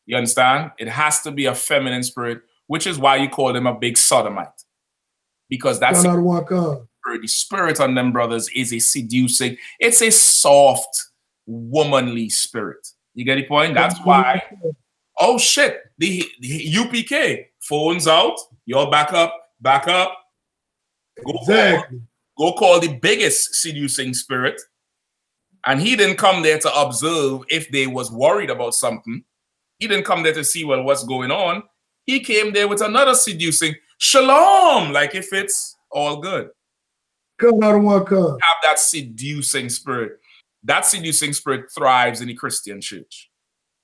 You understand? It has to be a feminine spirit, which is why you call them a big sodomite. Because that's the spirit on them, brothers, is a seducing. It's a soft, womanly spirit. You get the point? That's why. Oh shit! The UPK phones out. You're back up. Go call the biggest seducing spirit, and he didn't come there to observe if they was worried about something. He didn't come there to see, well, what's going on. He came there with another seducing shalom, like if it's all good. Come out of one cup. Have that seducing spirit. That seducing spirit thrives in the Christian church.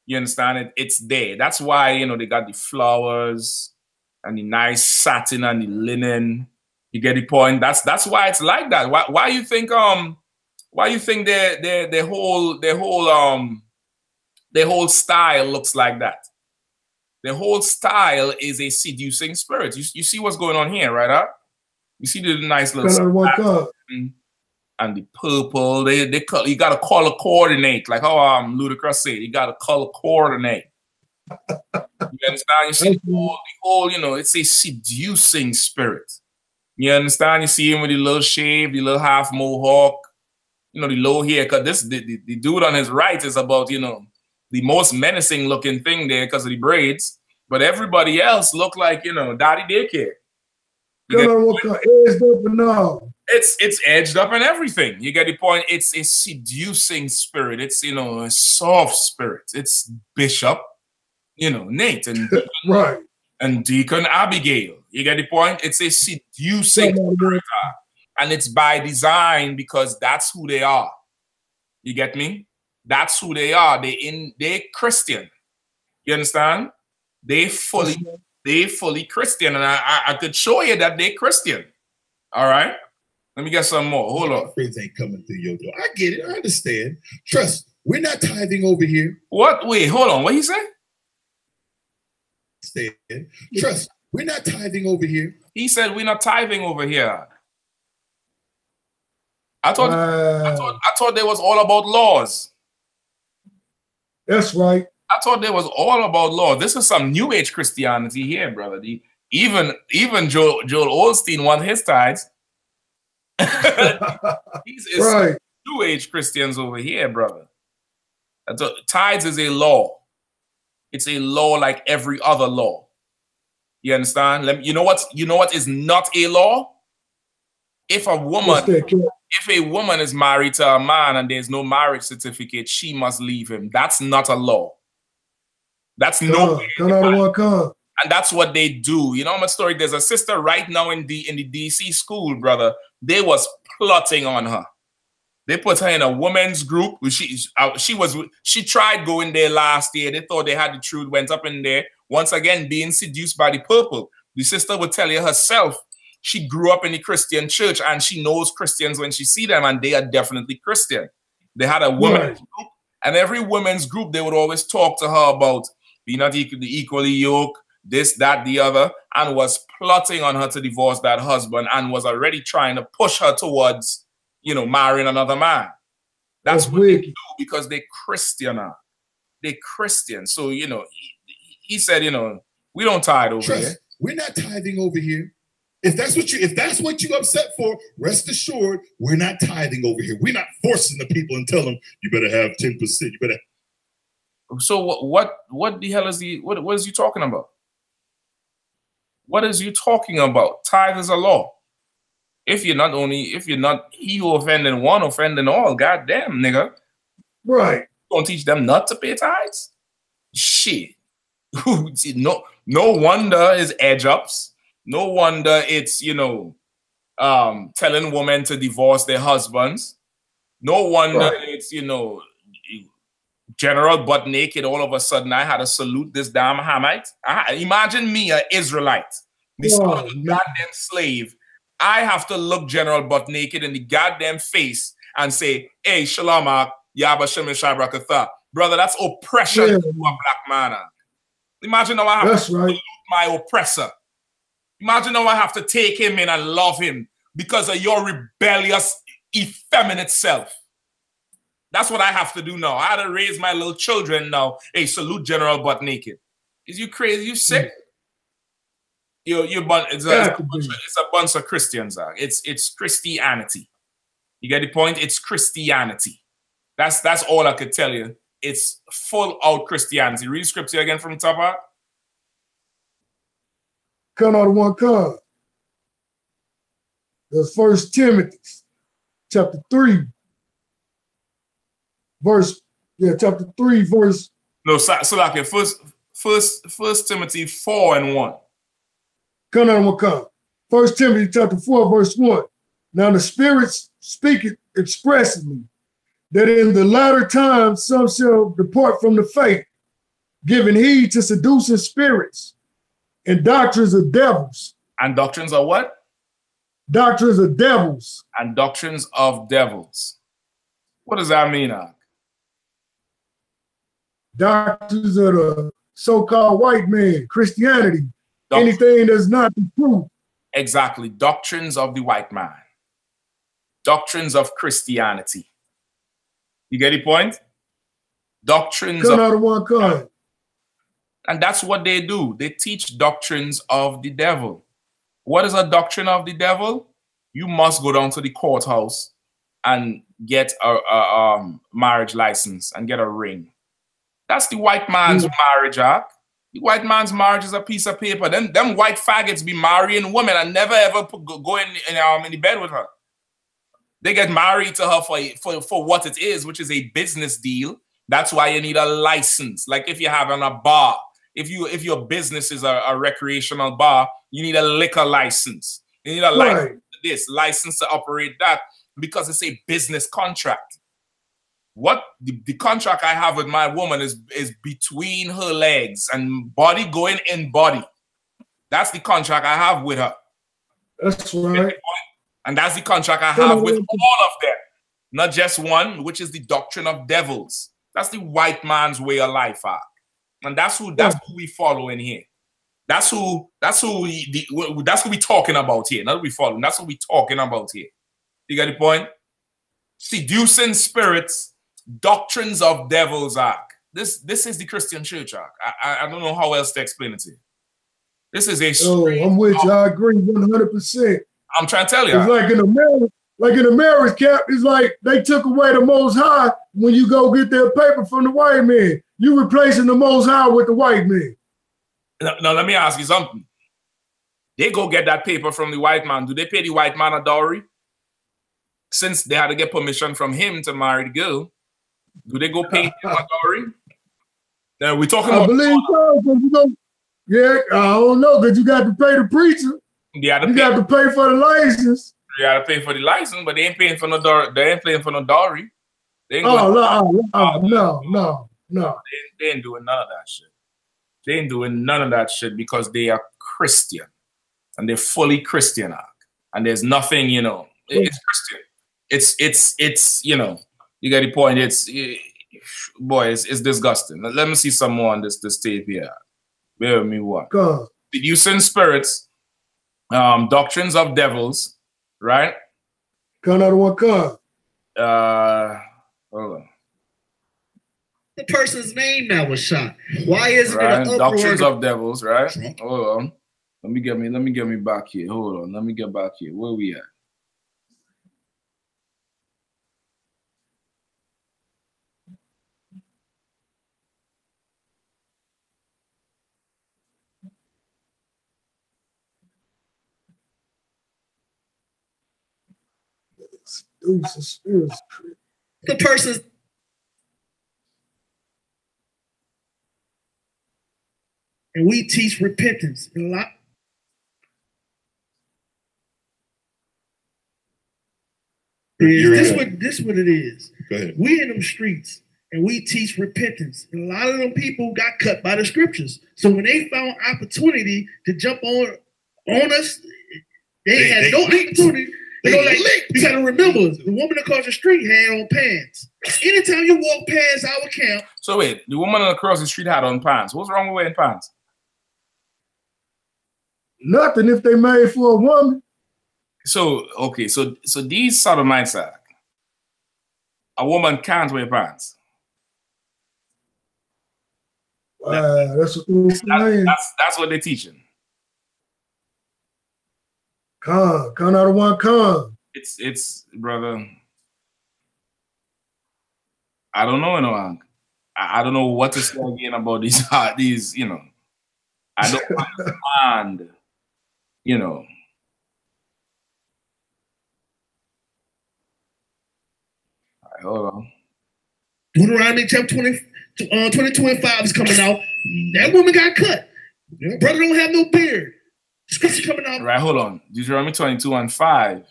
You understand it? It's there. That's why, you know, they got the flowers and the nice satin and the linen. You get the point? That's why it's like that. Why you think their whole style looks like that? The whole style is a seducing spirit. You see what's going on here, right? Huh? You see the nice little and the purple. They you got to color coordinate, like how Ludacris said. You got to color coordinate. You understand? You see the whole, you know, it's a seducing spirit. You understand? You see him with the little shave, the little half mohawk, you know, the low haircut. The dude on his right is about, you know, the most menacing looking thing there because of the braids, but everybody else look like, you know, daddy daycare. It's edged up and everything. You get the point? It's a seducing spirit. It's, you know, a soft spirit. It's Bishop, you know, Nate and right, and Deacon Abigail. You get the point? It's a seducing spirit, and it's by design because that's who they are. You get me? That's who they are. They're Christian. You understand? They fully Christian, and I could show you that they're Christian. All right. Let me get some more. Hold on. Friends ain't coming through your door. I get it. I understand. Trust. We're not tithing over here. What? Wait, hold on. What he say? Trust. We're not tithing over here. He said we're not tithing over here. I thought they was all about laws. That's right. I thought they was all about laws. This is some New Age Christianity here, brother. Even Joel Osteen won his tithes. These is right. New Age Christians over here, brother. Tithes is a law. It's a law like every other law. You understand? You know what is not a law? If a woman is married to a man and there's no marriage certificate, she must leave him. That's not a law. That's no. And that's what they do. You know my story? There's a sister right now in the DC school, brother. They was plotting on her. They put her in a women's group. She tried going there last year. They thought they had the truth, went up in there. Once again, being seduced by the purple. The sister would tell you herself, she grew up in the Christian church and she knows Christians when she see them, and they are definitely Christian. They had a women's group, and every women's group, they would always talk to her about be not equally yoked, this, that, the other, and was plotting on her to divorce that husband and was already trying to push her towards, you know, marrying another man. That's what they do because they're Christian. They're Christian. So, you know, he said, you know, we don't tithe over here. We're not tithing over here. If that's what you upset for, rest assured, we're not tithing over here. We're not forcing the people and telling them you better have 10%. You better. So what the hell is what is you talking about? What is you talking about? Tithe is a law. If you're not he who offending one, offending all, goddamn nigga. Right. Don't teach them not to pay tithes? Shit. No wonder it's edge ups. No wonder it's, you know, telling women to divorce their husbands. No wonder it's, you know, general butt naked. All of a sudden, I had to salute this damn Hamite. Imagine me, an Israelite, the son of a goddamn slave. I have to look general butt naked in the goddamn face and say, "Hey, Shalom, Yaba Shem Shabrakatha." Brother, that's oppression to a black man. Imagine how I have to salute my oppressor. Imagine how I have to take him in and love him because of your rebellious, effeminate self. That's what I have to do now. I had to raise my little children now. Hey, salute General Butt Naked. Is you crazy? You sick? It's a bunch of Christians. It's Christianity. You get the point? It's Christianity. That's all I could tell you. It's full out Christianity. Read scripture again from the top out. Come out of one card. That's 1 Timothy chapter 3. Chapter 3, verse. No, so like First Timothy 4:1. Come on, one come. 1 Timothy chapter 4, verse 1. Now the Spirit speaketh expressly that in the latter times some shall depart from the faith, giving heed to seducing spirits and doctrines of devils. And doctrines of what? Doctrines of devils. And doctrines of devils. What does that mean, Ak? Doctrines of the so-called white man, Christianity, anything that's not the truth. Exactly. Doctrines of the white man. Doctrines of Christianity. You get the point? Doctrines of one kind. And that's what they do. They teach doctrines of the devil. What is a doctrine of the devil? You must go down to the courthouse and get a marriage license and get a ring. That's the white man's marriage, Ak. The white man's marriage is a piece of paper. Them white faggots be marrying women and never ever go in the bed with her. They get married to her for what it is, which is a business deal. That's why you need a license. Like if you're having a bar, if your business is a recreational bar, you need a liquor license. You need a license to this, license to operate that, because it's a business contract. What the contract I have with my woman is between her legs and body going in body. That's the contract I have with her. That's right. And that's the contract I have with all of them. Not just one, which is the doctrine of devils. That's the white man's way of life, Ak. And that's who we follow in here. That's who we talking about here. Not we following. That's what we talking about here. You get the point? Seducing spirits, doctrines of devils, Ak. This is the Christian church, Ak. I don't know how else to explain it to you. This is a I'm with you. I agree 100%. I'm trying to tell you. It's like in America, Cap, it's like they took away the Most High when you go get their paper from the white man. You replacing the Most High with the white man. Now, let me ask you something. They go get that paper from the white man. Do they pay the white man a dowry? Since they had to get permission from him to marry the girl, do they go pay him a dowry? Now, we're talking about... I believe so. I don't know, because you got to pay the preacher. You got to pay for the license. You got to pay for the license, but they ain't paying for no dowry. They ain't paying for no dowry. They ain't no. They ain't doing none of that shit. They ain't doing none of that shit because they are Christian. And they're fully Christian. And there's nothing, it's Christian. It's you get the point. It's disgusting. Let me see some more on this tape here. Bear with me one. Seducing spirits, doctrines of devils, right? Come out of one card. Hold on. The person's name that was shot. Why isn't it an doctrines of devils, right? Hold on. Let me get me back here. Hold on. Let me get back here. Where we at? The person's and we teach repentance a lot. This what it is. Go ahead. We in them streets and we teach repentance. And a lot of them people got cut by the scriptures. So when they found opportunity to jump on us, they had no opportunity. You gotta remember, the woman across the street had on pants. Anytime you walk past our camp. So wait, the woman across the street had on pants. What's wrong with wearing pants? Nothing if they made for a woman. So okay, so these sodomites are a woman can't wear pants. That's what they're teaching. Con out of one con. It's brother. I don't know, I don't know what to say again about these, you know. I don't understand, you know. All right, hold on. Deuteronomy chapter 22 and 5 is coming out. That woman got cut. Brother don't have no beard. Scripture coming out. Right, hold on. Deuteronomy 22 and 5.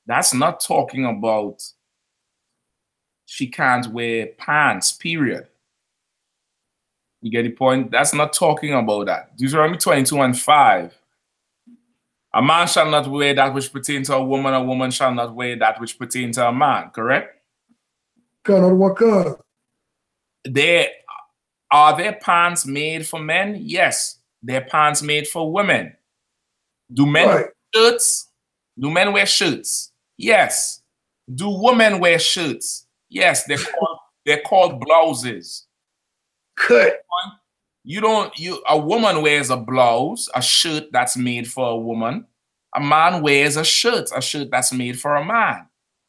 That's not talking about she can't wear pants, period. You get the point? That's not talking about that. Deuteronomy 22 and 5. A man shall not wear that which pertains to a woman shall not wear that which pertains to a man, correct? Are there pants made for men? Yes. They're pants made for women. Do men wear shirts? Do men wear shirts? Yes. Do women wear shirts? Yes. They're called blouses. Cut. A woman wears a blouse, a shirt that's made for a woman. A man wears a shirt that's made for a man.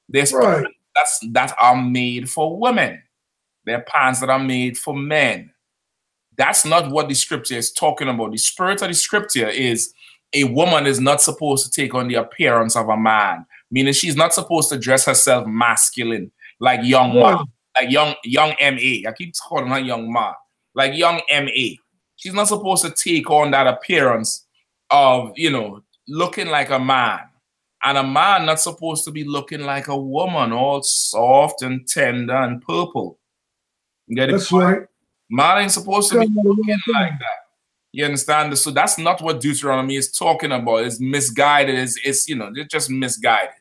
There's pants that are made for women. There are pants that are made for men. That's not what the scripture is talking about. The spirit of the scripture is a woman is not supposed to take on the appearance of a man, meaning she's not supposed to dress herself masculine like young Ma, like young M.A. I keep calling her young Ma, like young M.A. She's not supposed to take on that appearance of, you know, looking like a man. And a man not supposed to be looking like a woman, all soft and tender and purple. You get it? That's right. Man ain't supposed to be looking like that. You understand? So that's not what Deuteronomy is talking about. It's misguided. It's you know, they're just misguided.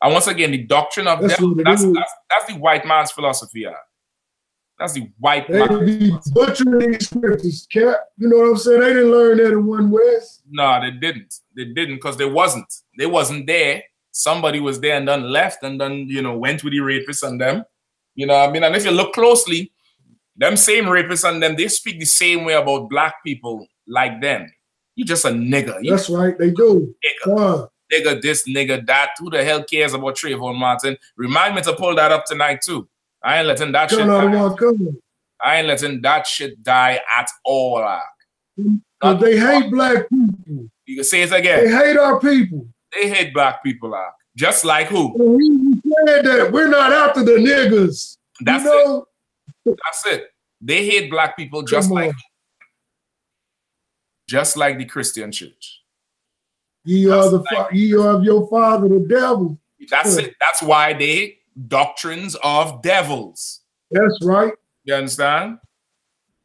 And once again, the doctrine of that's the white man's philosophy. That's the white man. They be butchering these scriptures, Cap. You know what I'm saying? They didn't learn that in one West. No, they didn't. They didn't because they wasn't there. Somebody was there and then left and then, you know, went with the rapists and them. You know what I mean? And if you look closely, them same rapists and them, they speak the same way about black people like them. You just a nigga. That's right, they do. Nigga this, nigga that. Who the hell cares about Trayvon Martin? Remind me to pull that up tonight too. I ain't letting that shit die. I ain't letting that shit die at all. Because they hate black people. You can say it again. They hate our people. They hate black people. Just like who? We said that we're not after the niggas. That's it. That's it. They hate black people just like the Christian church. Ye are of your father, the devil. That's it. That's why they doctrines of devils. That's right. You understand?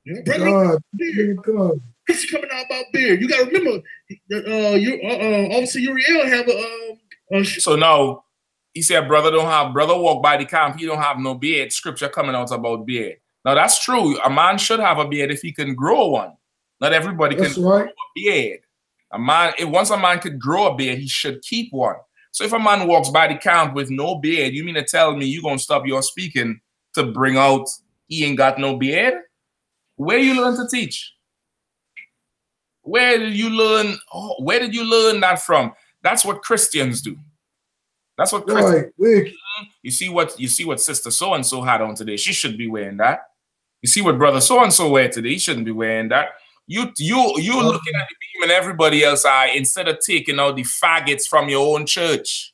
Yeah, brother. It's coming out about beard. You gotta remember, Officer Uriel have a. So now he said, brother walk by the camp. He don't have no beard. Scripture coming out about beard. Now that's true. A man should have a beard if he can grow one. Not everybody can grow a beard. Once a man could grow a beard, he should keep one. So if a man walks by the camp with no beard, you mean to tell me you gonna stop your speaking to bring out he ain't got no beard? Where you learn to teach? Where did you learn? Where did you learn that from? That's what Christians do. That's what Christians do. You see what sister so and so had on today. She should be wearing that. You see what brother so and so wear today. He shouldn't be wearing that. You looking at the beam and everybody else eye instead of taking out the faggots from your own church.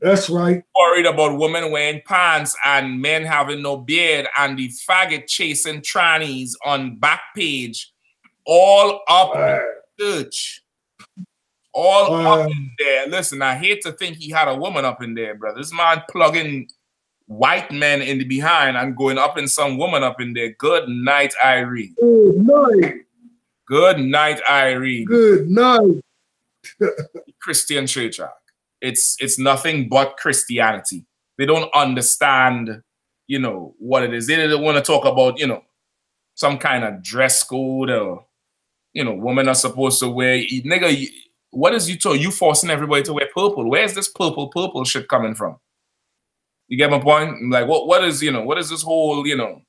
That's right. Worried about women wearing pants and men having no beard and the faggot chasing trannies on back page all up in church. All up in there. Listen, I hate to think he had a woman up in there, brother. This man plugging white men in the behind and going up in some woman up in there. Good night, Irene. Good night. Good night, Irene. Good night. Christian church. It's nothing but Christianity. They don't understand, you know, what it is. They don't want to talk about, you know, some kind of dress code or, you know, women are supposed to wear. Nigga, what is you forcing everybody to wear purple? Where's this purple shit coming from? You get my point? Like, what is, you know, what is this whole, you know,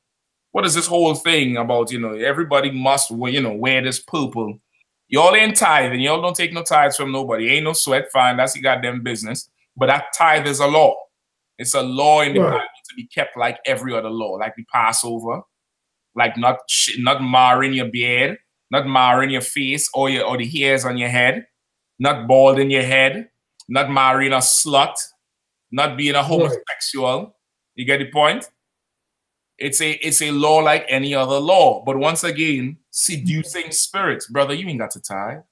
what is this whole thing about, you know, everybody must, you know, wear this purple. Y'all ain't tithing. Y'all don't take no tithes from nobody. Ain't no sweat. Fine, that's your goddamn business. But that tithe is a law. It's a law in the Bible to be kept like every other law, like the Passover, like not marring your beard, not marring your face or the hairs on your head, not balding your head, not marrying a slut, not being a homosexual. You get the point? It's a law like any other law. But once again, seducing spirits. Brother, you ain't got to tithe.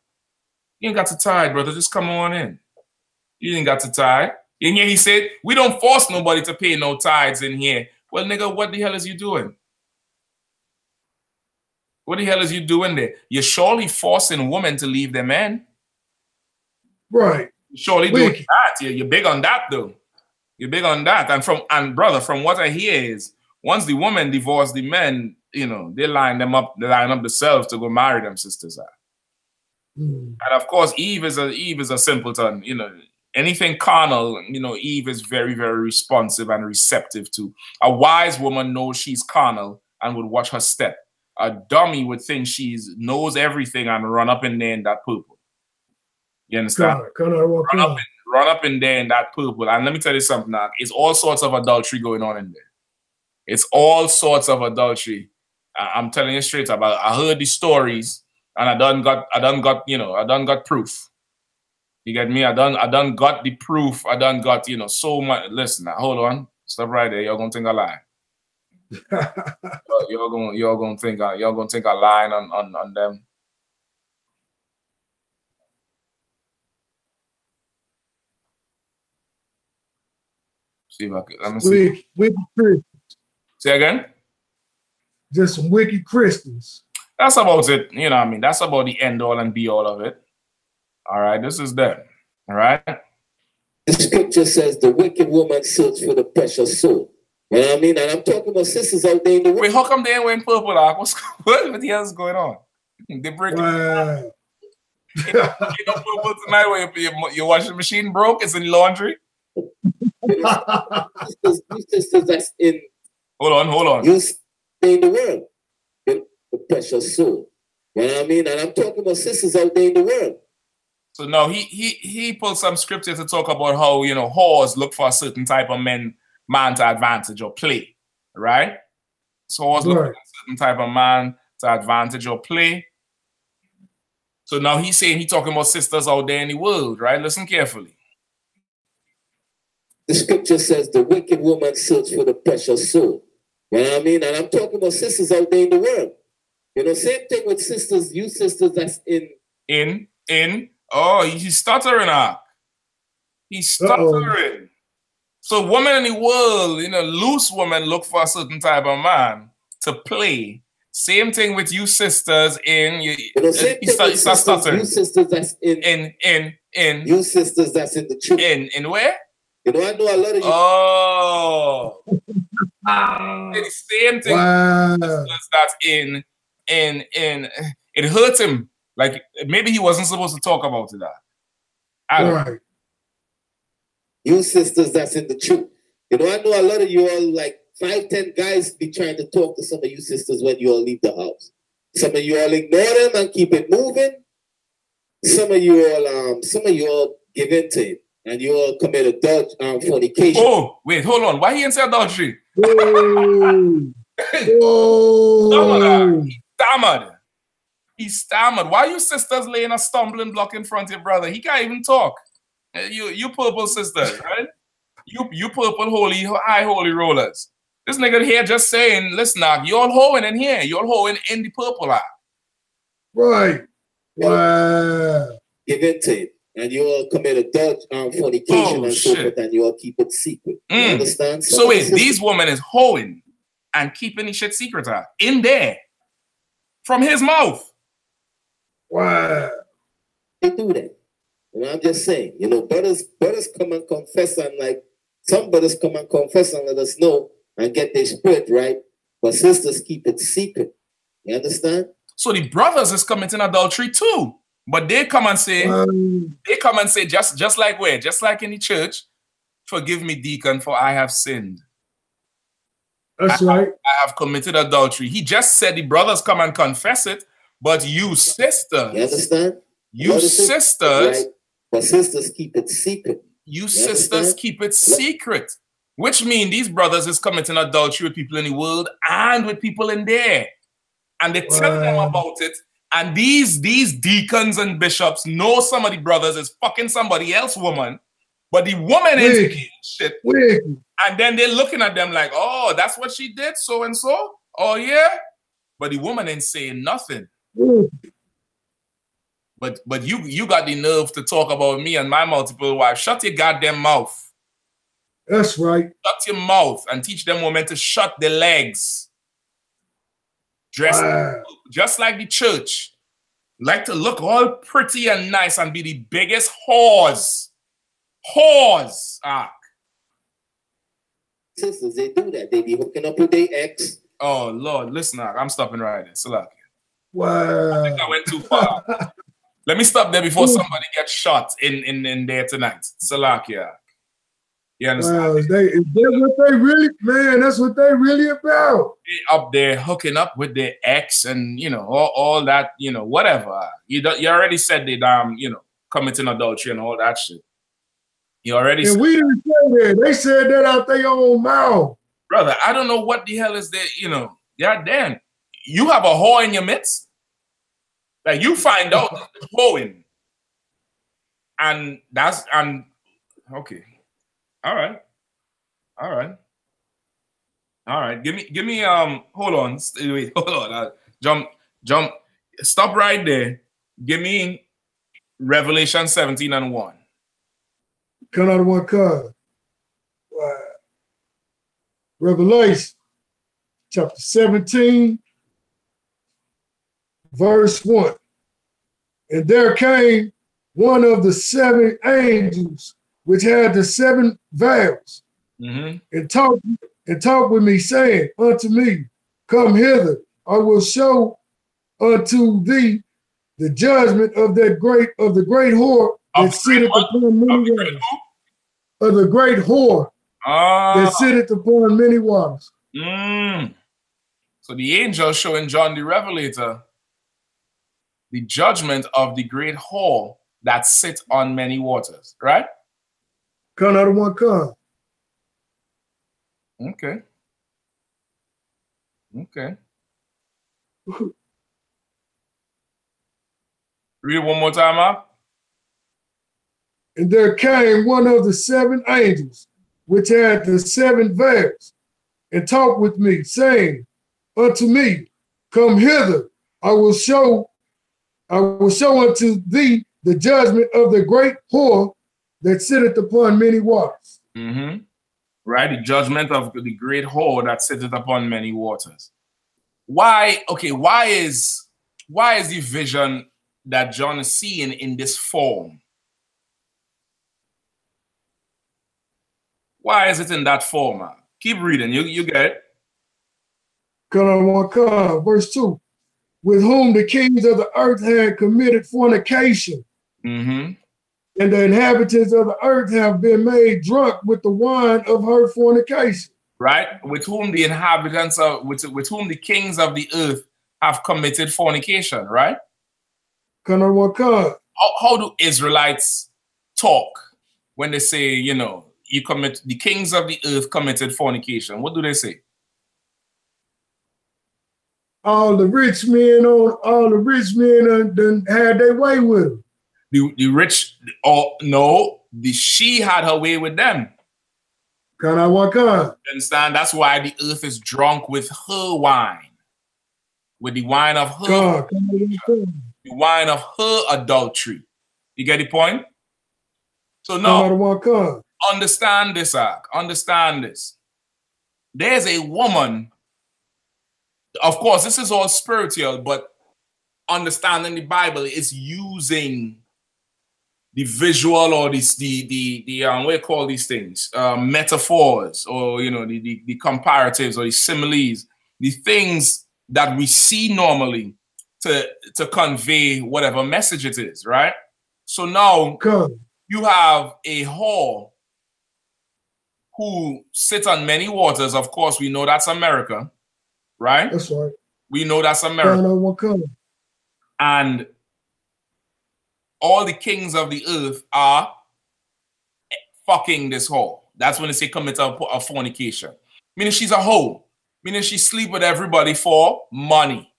You ain't got to tithe, brother. Just come on in. You ain't got to tithe. And here he said, we don't force nobody to pay no tithes in here. Well, nigga, what the hell is you doing? What the hell is you doing there? You're surely forcing women to leave their men. Right. You're surely doing that. You're big on that, though. You're big on that. And brother, from what I hear is, once the woman divorce the men, you know, they line up themselves to go marry them sisters. And of course, Eve is a simpleton, you know. Anything carnal, you know, Eve is very, very responsive and receptive to. A wise woman knows she's carnal and would watch her step. A dummy would think knows everything and run up in there in that purple. You understand? Run up in there in that purple. And let me tell you something now. It's all sorts of adultery going on in there. It's all sorts of adultery. I'm telling you straight up. I heard the stories and I done got proof. You get me? I done got the proof. I done got, you know, so much. Listen, now, hold on. Stop right there. You're gonna think I lie. you're gonna think I lying on them. See if I can. Let me see. Wicked Christians. Say again? Just some wicked Christians. That's about it. You know what I mean? That's about the end all and be all of it. All right, this is them. All right. The scripture says the wicked woman searches for the precious soul. You know what I mean? And I'm talking about sisters out there in the world. Wait, how come they ain't wearing purple? What the hell is going on? They break it. You know purple tonight where your washing machine broke? It's in laundry? sisters that's in. Hold on. You stay in the world. The precious soul. You know what I mean? And I'm talking about sisters out there in the world. So now he pulled some scripture to talk about how, you know, whores look for a certain type of man to advantage or play, right? So whores look for a certain type of man to advantage or play. So now he's saying he's talking about sisters out there in the world, right? Listen carefully. The scripture says the wicked woman searches for the precious soul. You know what I mean? And I'm talking about sisters out there in the world. You know, same thing with sisters, you sisters that's in. Oh, he's stuttering now. He's stuttering. So women in the world, you know, loose women look for a certain type of man to play. Same thing with you sisters in you know, start stuttering. You sisters that's in. You sisters that's in the truth. In where? You know, I know a lot of you. Oh. The same thing that's in. It hurts him. Like, maybe he wasn't supposed to talk about it. Right. You sisters that's in the truth. You know, I know a lot of you all, like 5-10 guys be trying to talk to some of you sisters when you all leave the house. Some of you all ignore them and keep it moving. Some of you all give in to it. And you all commit fornication. Oh, wait, hold on. Why he didn't say adultery? He stammered. Why you sisters laying a stumbling block in front of your brother? He can't even talk. You purple sisters, right? You purple high holy rollers. This nigga here just saying, listen now, you all hoeing in here. You all hoeing in the purple eye. Right. Wow. Give in to it. and you all commit adult fornication and so forth, and you all keep it secret. You understand? So wait, these women is hoeing and keeping the shit secret in there from his mouth. Wow. They do that. And I'm just saying, you know, brothers come and confess, and like some brothers come and confess and let us know and get their spirit right, but sisters keep it secret. You understand? So the brothers is committing adultery too, but they come and say, just like where, just like in the church, forgive me, deacon, for I have sinned. That's right. I have committed adultery. He just said the brothers come and confess it, but you sisters, you understand? You sisters, right? But sisters keep it secret. You sisters keep it secret, which means these brothers is committing adultery with people in the world and with people in there. And they tell them about it. And these deacons and bishops know some of the brothers is fucking somebody else woman, but the woman is shit. And then they're looking at them like, oh, that's what she did, so and so. Oh yeah. But the woman ain't saying nothing. But you got the nerve to talk about me and my multiple wives. Shut your goddamn mouth. That's right. Shut your mouth and teach them women to shut their legs. Dress just like the church. Like to look all pretty and nice and be the biggest whores. Whores. Sisters, they do that. They be hooking up with their ex. Oh, Lord. Listen, I'm stopping right there. Salaki. Wow. I think I went too far. Let me stop there before somebody gets shot in there tonight. Salakia. You understand? Wow, is that what they really, man, that's what they really about. They up there hooking up with their ex and, you know, all that, you know, whatever. You already said they, you know, committing adultery and all that shit. You already said we didn't say that. They said that out their own mouth. Brother, I don't know what the hell is there, you know. God damn. You have a whore in your midst? Like you find out the whoring. And okay. All right. Give me hold on. Wait, hold on. Jump. Stop right there. Give me Revelation 17:1. Come out of one card. Wow. Revelation chapter 17, verse 1. And there came one of the 7 angels which had the 7 vials, and talked with me, saying unto me, come hither, I will show unto thee the judgment of the great whore that sitteth upon many waters. Of the great whore that sitteth upon many waters. So the angel showing John the Revelator the judgment of the great whore that sits on many waters, right? Come out of one car. Okay. Read it one more time, up. And there came one of the 7 angels, which had the 7 vials, and talked with me, saying unto me, come hither, I will show unto thee the judgment of the great whore that sitteth upon many waters. Right, the judgment of the great whore that sitteth upon many waters. Why is the vision that John is seeing in this form? Why is it in that form? Keep reading, you get it. Verse 2. With whom the kings of the earth had committed fornication, and the inhabitants of the earth have been made drunk with the wine of her fornication. Right? With whom the inhabitants of, with whom the kings of the earth have committed fornication, right? How do Israelites talk when they say, you know, the kings of the earth committed fornication? What do they say? All the rich men done had their way with them. The rich, she had her way with them. You understand? That's why the earth is drunk with her wine. With the wine of her, the wine of her adultery. You get the point? So now, understand this, Ak. Understand this. There's a woman, of course, this is all spiritual, but understanding the Bible is using the visual or what do you call these things? Metaphors, or the comparatives or the similes, the things that we see normally to convey whatever message it is, right? So now you have a whore who sits on many waters. Of course, we know that's America, right? That's right. We know that's America. And all the kings of the earth are fucking this whore. That's when they say commit a fornication. Meaning she's a hoe. Meaning she sleep with everybody for money,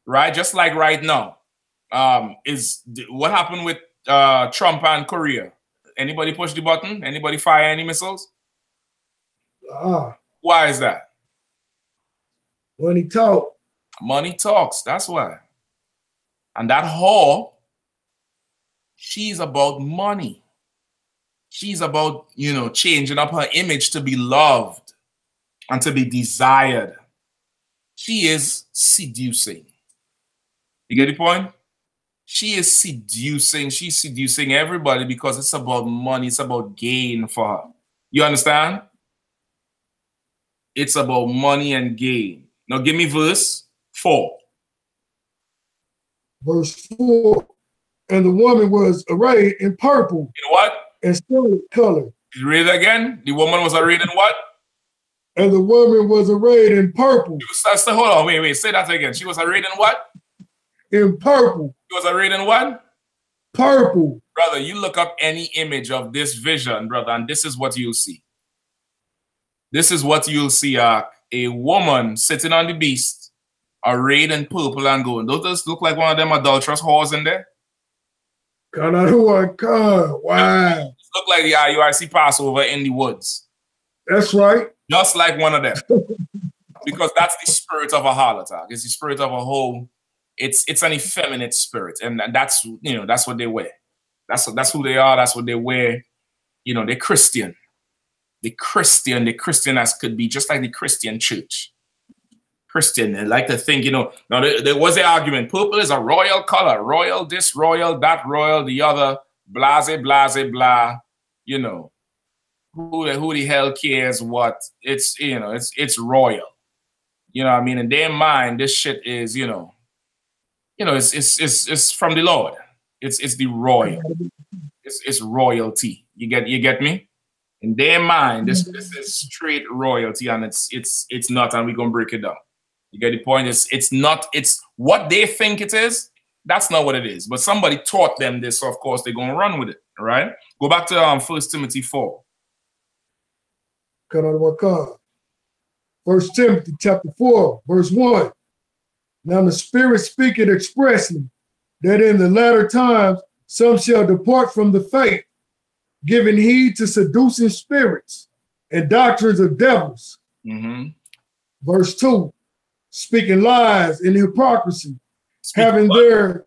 right? Just like right now. Is what happened with Trump and Korea? Anybody push the button? Anybody fire any missiles? Why is that? Money talk. Money talks. That's why. And that whore, she's about money. She's about, changing up her image to be loved and to be desired. She is seducing. You get the point? She is seducing. She's seducing everybody because it's about money. It's about gain for her. You understand? It's about money and gain. Now give me verse 4. Verse 4. And the woman was arrayed in purple. In what? And scarlet color. Read it again. The woman was arrayed in what? And the woman was arrayed in purple. Hold on, wait. Say that again. She was arrayed in what? In purple. She was arrayed in what? Purple. Brother, you look up any image of this vision, brother, and this is what you'll see. This is what you'll see, a woman sitting on the beast, arrayed in purple and gold. Don't those look like one of them adulterous whores in there? Wow. Look like the I.U.P.K Passover in the woods. That's right. Just like one of them. Because that's the spirit of a harlot. It's the spirit of a whole. It's an effeminate spirit, and that's that's what they wear. That's who they are. That's what they wear. They're Christian. The Christian as could be, just like the Christian church. Christian, they like to think, now there was an argument. Purple is a royal color. Royal this, royal that, royal the other. Blase, blase, blah. Who the hell cares what? It's, it's royal. You know what I mean? In their mind, this shit is, it's from the Lord. It's the royal. It's royalty. You get me? In their mind, this is straight royalty, and it's not, and we're gonna break it down. You get the point? It's not, it's what they think it is, that's not what it is. But somebody taught them this, so of course they're gonna run with it. All right? Go back to 1 Timothy 4. 1 Timothy chapter 4, verse 1. Now the Spirit speaketh expressly that in the latter times some shall depart from the faith, giving heed to seducing spirits and doctrines of devils. Verse 2, speaking lies and hypocrisy, having their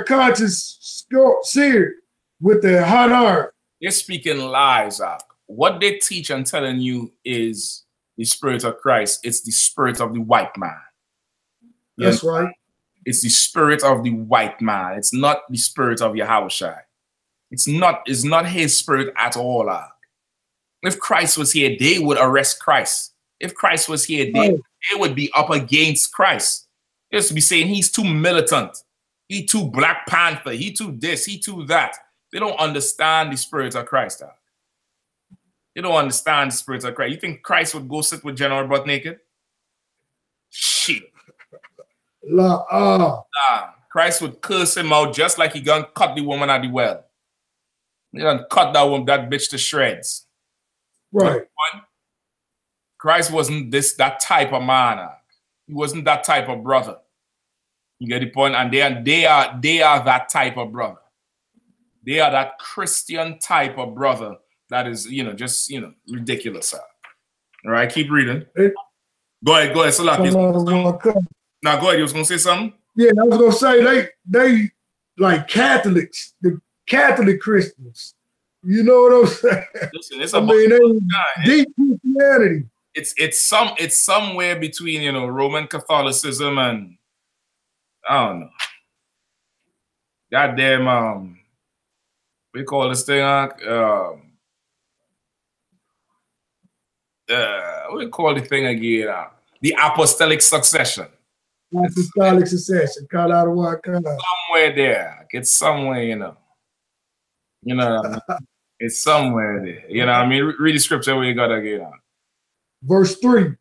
conscience seared with their hot iron. They're speaking lies, Ak. What they teach and telling you is the spirit of Christ. It's the spirit of the white man. That's right. It's the spirit of the white man. It's not the spirit of Yahushua. It's not his spirit at all. If Christ was here, they would arrest Christ. If Christ was here, they would be up against Christ. They would be saying he's too militant. He too Black Panther. He too this. He too that. They don't understand the spirit of Christ. They don't understand the spirit of Christ. You think Christ would go sit with General butt naked? Shit. Nah, Christ would curse him out just like he gonna cut the woman at the well. He gonna cut that bitch to shreds. Right. Christ wasn't that type of man. He wasn't that type of brother. You get the point? And they are that type of brother. They are that Christian type of brother that is, just ridiculous. All right, keep reading. Go ahead, Salak. Now go ahead, you was gonna say something? Yeah, I was gonna say they like Catholics, the Catholic Christians. You know what I'm saying? Listen, it's deep Christianity. It's somewhere between, you know, Roman Catholicism and I don't know. Goddamn, we call this thing what do you call the thing again? The apostolic succession. Apostolic succession. Somewhere there. It's somewhere, you know. You know what I mean? It's somewhere there. You know what I mean? Read the scripture where you gotta get on. Verse 3.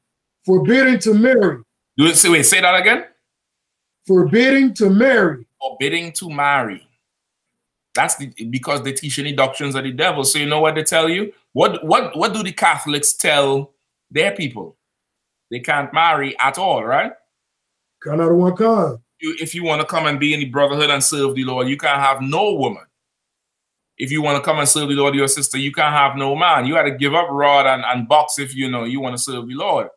Forbidding to marry. Wait, say that again. Forbidding to marry. Forbidding to marry. That's because they teach any doctrines of the devil. So you know what they tell you? What do the Catholics tell their people? They can't marry at all, right? If you want to come and be in the brotherhood and serve the Lord, you can't have no woman. If you want to come and serve the Lord, your sister, you can't have no man. You got to give up rod and box if you know you want to serve the Lord.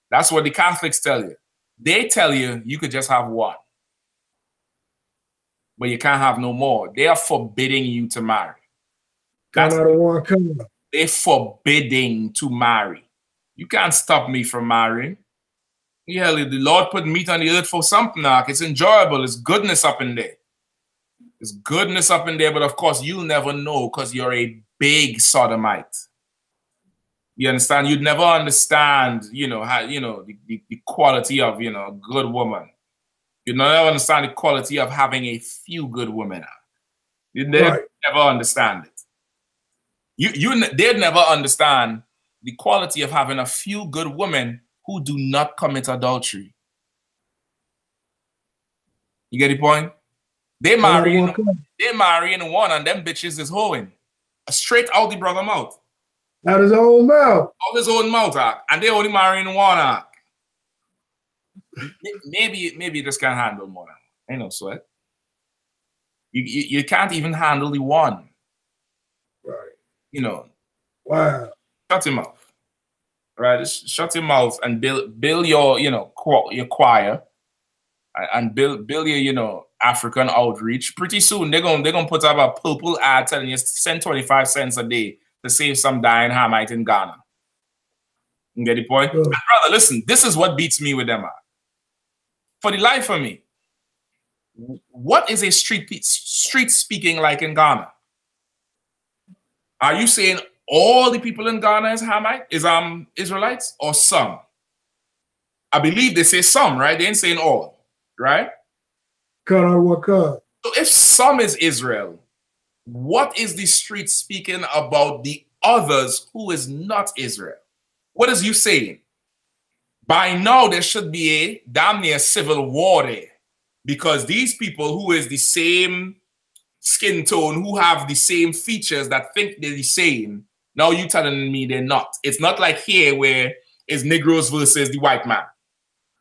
That's what the Catholics tell you. They tell you you could just have one. But you can't have no more. They are forbidding you to marry. They're forbidding to marry. You can't stop me from marrying. Yeah, the Lord put meat on the earth for something. It's enjoyable. It's goodness up in there. There's goodness up in there, but of course you'll never know because you're a big sodomite. You understand? You'd never understand, you know, how, you know, the quality of, you know, a good woman. You'd never understand the quality of having a few good women. You'd never understand it. They'd never understand the quality of having a few good women who do not commit adultery. You get the point? They marrying one and them bitches is hoeing. Straight out the brother mouth. Out his own mouth. Out his own mouth, and they only marrying one. Maybe you just can't handle more. Ain't no sweat. You can't even handle the one. Right. You know. Wow. Shut him mouth. Right? Just shut your mouth and build your, you know, your choir and build your, you know, African outreach. Pretty soon they're gonna put up a purple ad telling you send 25 cents a day to save some dying Hamite in Ghana. You get the point? And brother, listen, this is what beats me with them. For the life of me, what is a street speaking like in Ghana? Are you saying all the people in Ghana is Hamite, is Israelites, or some? I believe they say some, right? They ain't saying all, right? So if some is Israel, what is the street speaking about the others who is not Israel? What is you saying? By now, there should be a damn near civil war there because these people who is the same skin tone, who have the same features that think they're the same, now you telling me they're not. It's not like here where it's Negroes versus the white man.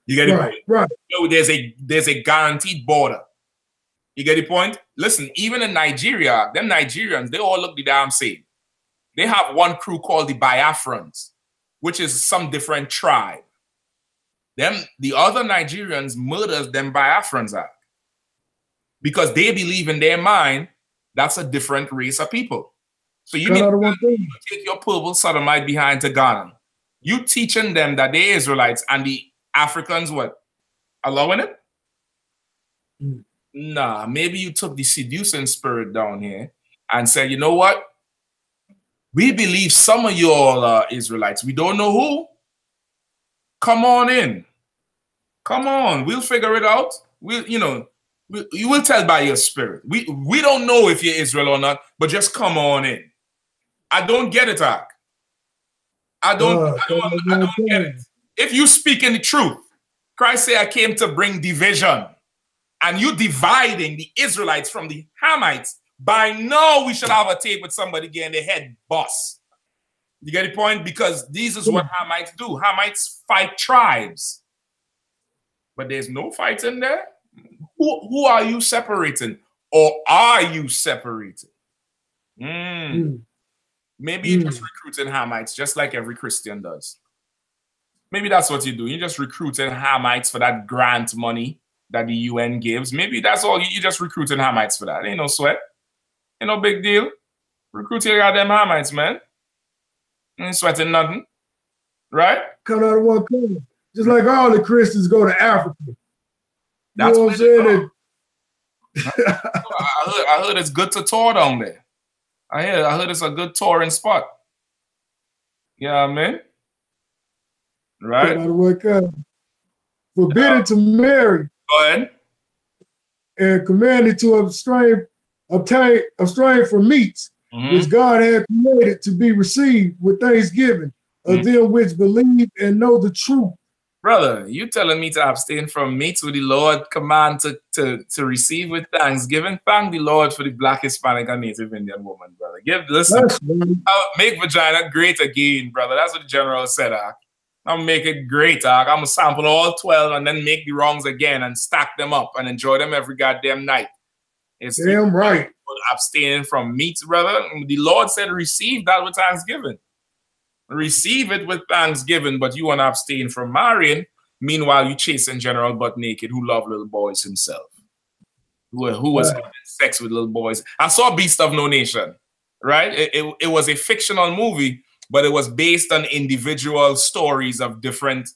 You get the point? Right. So there's a guaranteed border. You get the point? Listen, even in Nigeria, them Nigerians, they all look the damn same. They have one crew called the Biafrans, which is some different tribe. The other Nigerians murders them Biafrans are because they believe in their mind that's a different race of people. So you take your purple sodomite behind to Ghana. You teaching them that they're Israelites and the Africans what? Allowing it? Nah, maybe you took the seducing spirit down here and said, you know what? We believe some of you all are Israelites. We don't know who. Come on in. Come on. We'll figure it out. You will tell by your spirit. We don't know if you're Israel or not, but just come on in. I don't get it, Ak. I don't get it. If you speak in the truth, Christ said, I came to bring division. And you dividing the Israelites from the Hamites, by now we should have a tape with somebody getting their head boss. You get the point? Because this is what Hamites do. Hamites fight tribes. But there's no fighting there. Who are you separating? Or are you separating? Maybe you're just recruiting Hamites, just like every Christian does. Maybe that's what you do. You're just recruiting Hamites for that grant money. that the UN gives. Maybe that's all. You just recruiting Hamites for that. Ain't no sweat. Ain't no big deal. Recruiting goddamn Hamites, man. Ain't sweating nothing. Right? Come out of one corner. Just like all the Christians go to Africa. That's what I'm saying? I heard it's good to tour down there. I heard it's a good touring spot. Yeah, man. Right? Come out of one corner. Forbidden to marry. Go ahead. And commanded to abstain from meats, which God had created to be received with thanksgiving of them which believe and know the truth. Brother, you telling me to abstain from meats with the Lord command to receive with thanksgiving? Thank the Lord for the Black, Hispanic, and Native Indian woman, brother. Make vagina great again, brother. That's what the general said. I'm gonna make it great. I'm gonna sample all 12 and then make the wrongs again and stack them up and enjoy them every goddamn night. It's damn right. Abstaining from meats, brother. The Lord said, receive that with thanksgiving. Receive it with thanksgiving, but you want to abstain from marrying. Meanwhile, you chasing General Butt Naked, who loved little boys himself, who was having sex with little boys. I saw Beast of No Nation, right? It was a fictional movie, but it was based on individual stories of different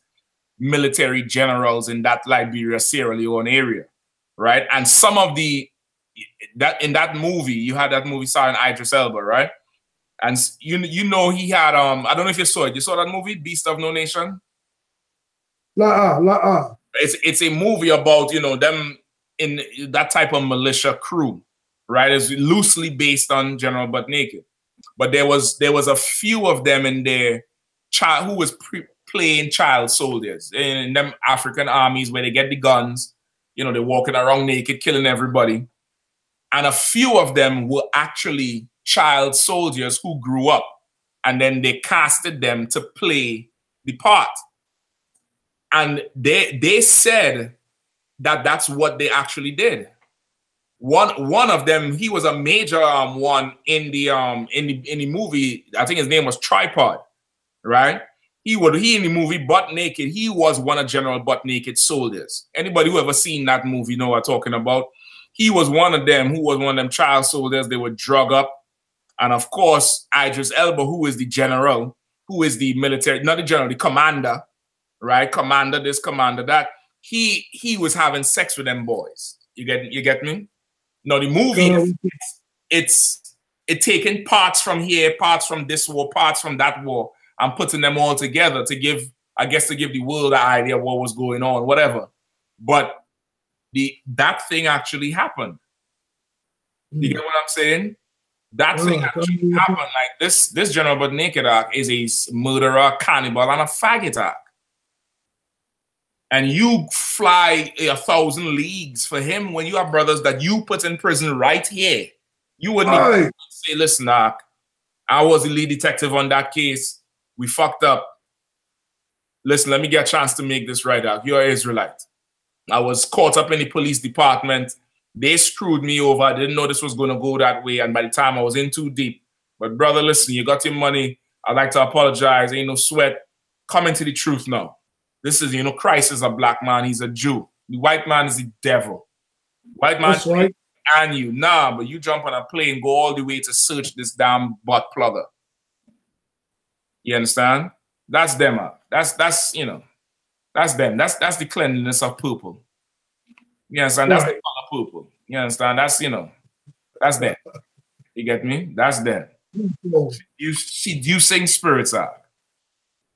military generals in that Liberia, Sierra Leone area, right? And some of in that movie, you had that movie starring Idris Elba, right? And you know he had I don't know if you saw it. You saw that movie, Beast of No Nation? It's a movie about, you know, them in that type of militia crew, right? It's loosely based on General Butt Naked. But there was a few of them in there who was playing child soldiers in them African armies where they get the guns, you know, they're walking around naked, killing everybody. And a few of them were actually child soldiers who grew up, and then they casted them to play the part. And they said that that's what they actually did. One of them, he was a major one in the movie. I think his name was Tripod, right? He in the movie Butt Naked. He was one of General Butt Naked's soldiers. Anybody who ever seen that movie know what I'm talking about. He was one of them who was one of them child soldiers. They were drug up. And of course, Idris Elba, who is the general, who is the military, not the general, the commander, right? Commander this, commander that. He was having sex with them boys. You get me? Now the movie, it's taking parts from here, parts from this war, parts from that war, and putting them all together to give the world an idea of what was going on, whatever. But that thing actually happened. You get what I'm saying? That thing actually happened. Like this General Butt Naked is a murderer, cannibal, and a faggot act. And you fly 1,000 leagues for him when you have brothers that you put in prison right here. You wouldn't even say, listen, I was the lead detective on that case. We fucked up. Listen, let me get a chance to make this right out. You're an Israelite. I was caught up in the police department. They screwed me over. I didn't know this was going to go that way. And by the time I was in too deep. But brother, listen, you got your money. I'd like to apologize. Ain't no sweat. Come into the truth now. This is, you know, Christ is a black man. He's a Jew. The white man is the devil. White man and you. Nah, but you jump on a plane, go all the way to search this damn butt plugger. You understand? That's them. That's you know, that's them. That's the cleanliness of purple. You understand? That's the color purple. You understand? That's, you know, that's them. You get me? That's them. You seducing spirits out.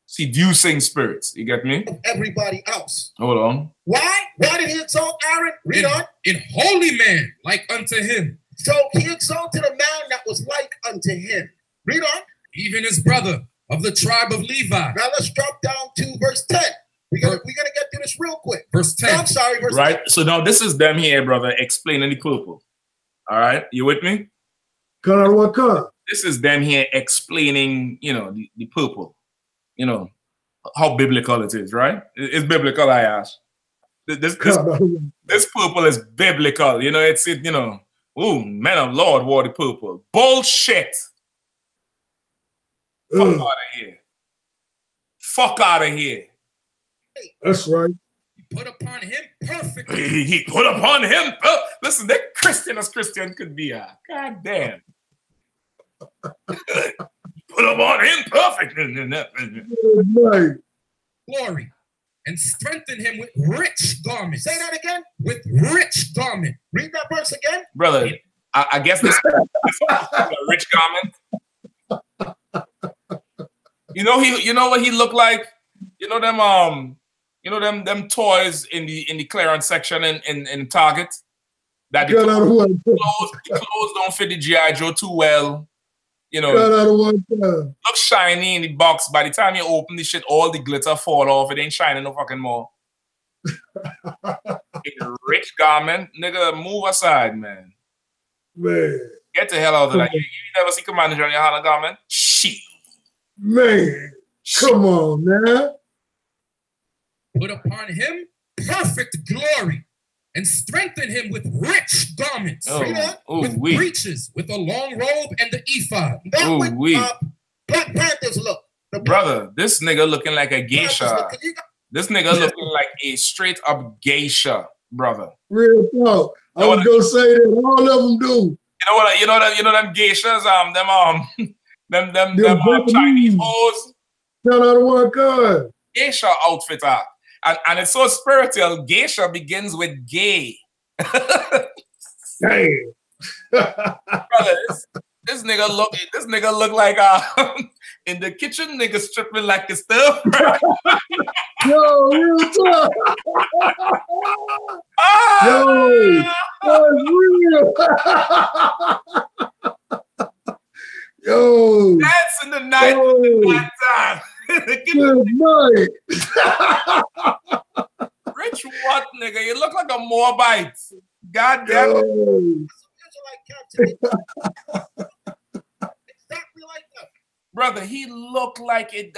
Seducing spirits. You get me? Everybody else. Hold on. Why? Why did he exalt Aaron? Read on. In holy man, like unto him. So he exalted a man that was like unto him. Read on. Even his brother of the tribe of Levi. Now let's drop down to verse 10. We're gonna get through this real quick. Verse 10. No, I'm sorry, verse 10. Right. So now this is them here, brother, explaining the purple. All right. You with me? This is them here explaining, you know, the purple. You know, how biblical it is, right? It's biblical, I ask. This purple is biblical. You know, you know, ooh, men of Lord wore the purple. Bullshit. Fuck out of here. Fuck out of here. That's right. Put upon him perfect. He put upon him. Listen, that Christian as Christian could be. God damn. Put upon him perfect. Glory. And strengthen him with rich garments. Say that again. With rich garment. Read that verse again. Brother, I guess this is a rich garment. You know what he looked like? You know them toys in the clearance section in Target? That the clothes don't fit the G.I. Joe too well. You know, look shiny in the box. By the time you open the shit, all the glitter fall off. It ain't shining no fucking more. In a rich garment, nigga, move aside, man. Man. Get the hell out of that. You never see Commander Gen.YAHANNA garment? Shit. Man, come on, man. Put upon him perfect glory and strengthen him with rich garments. With breeches, with a long robe and the ephod. Black Panthers look. Brother, this nigga looking like a geisha. This nigga looking like a straight up geisha, brother. Real talk. I was gonna say that all of them do. You know them geishas, them Chinese hoes. Tell her to work good. Geisha outfit and it's so spiritual. Geisha begins with gay. Damn. Brother, this nigga look like in the kitchen, nigga stripping like his stuff. Yo, real talk. Yo, that's real. Yo. That's in the night with the black time. Good night. Rich what, nigga? You look like a Moabite. God damn it. Exactly like that. Brother, he looked like it.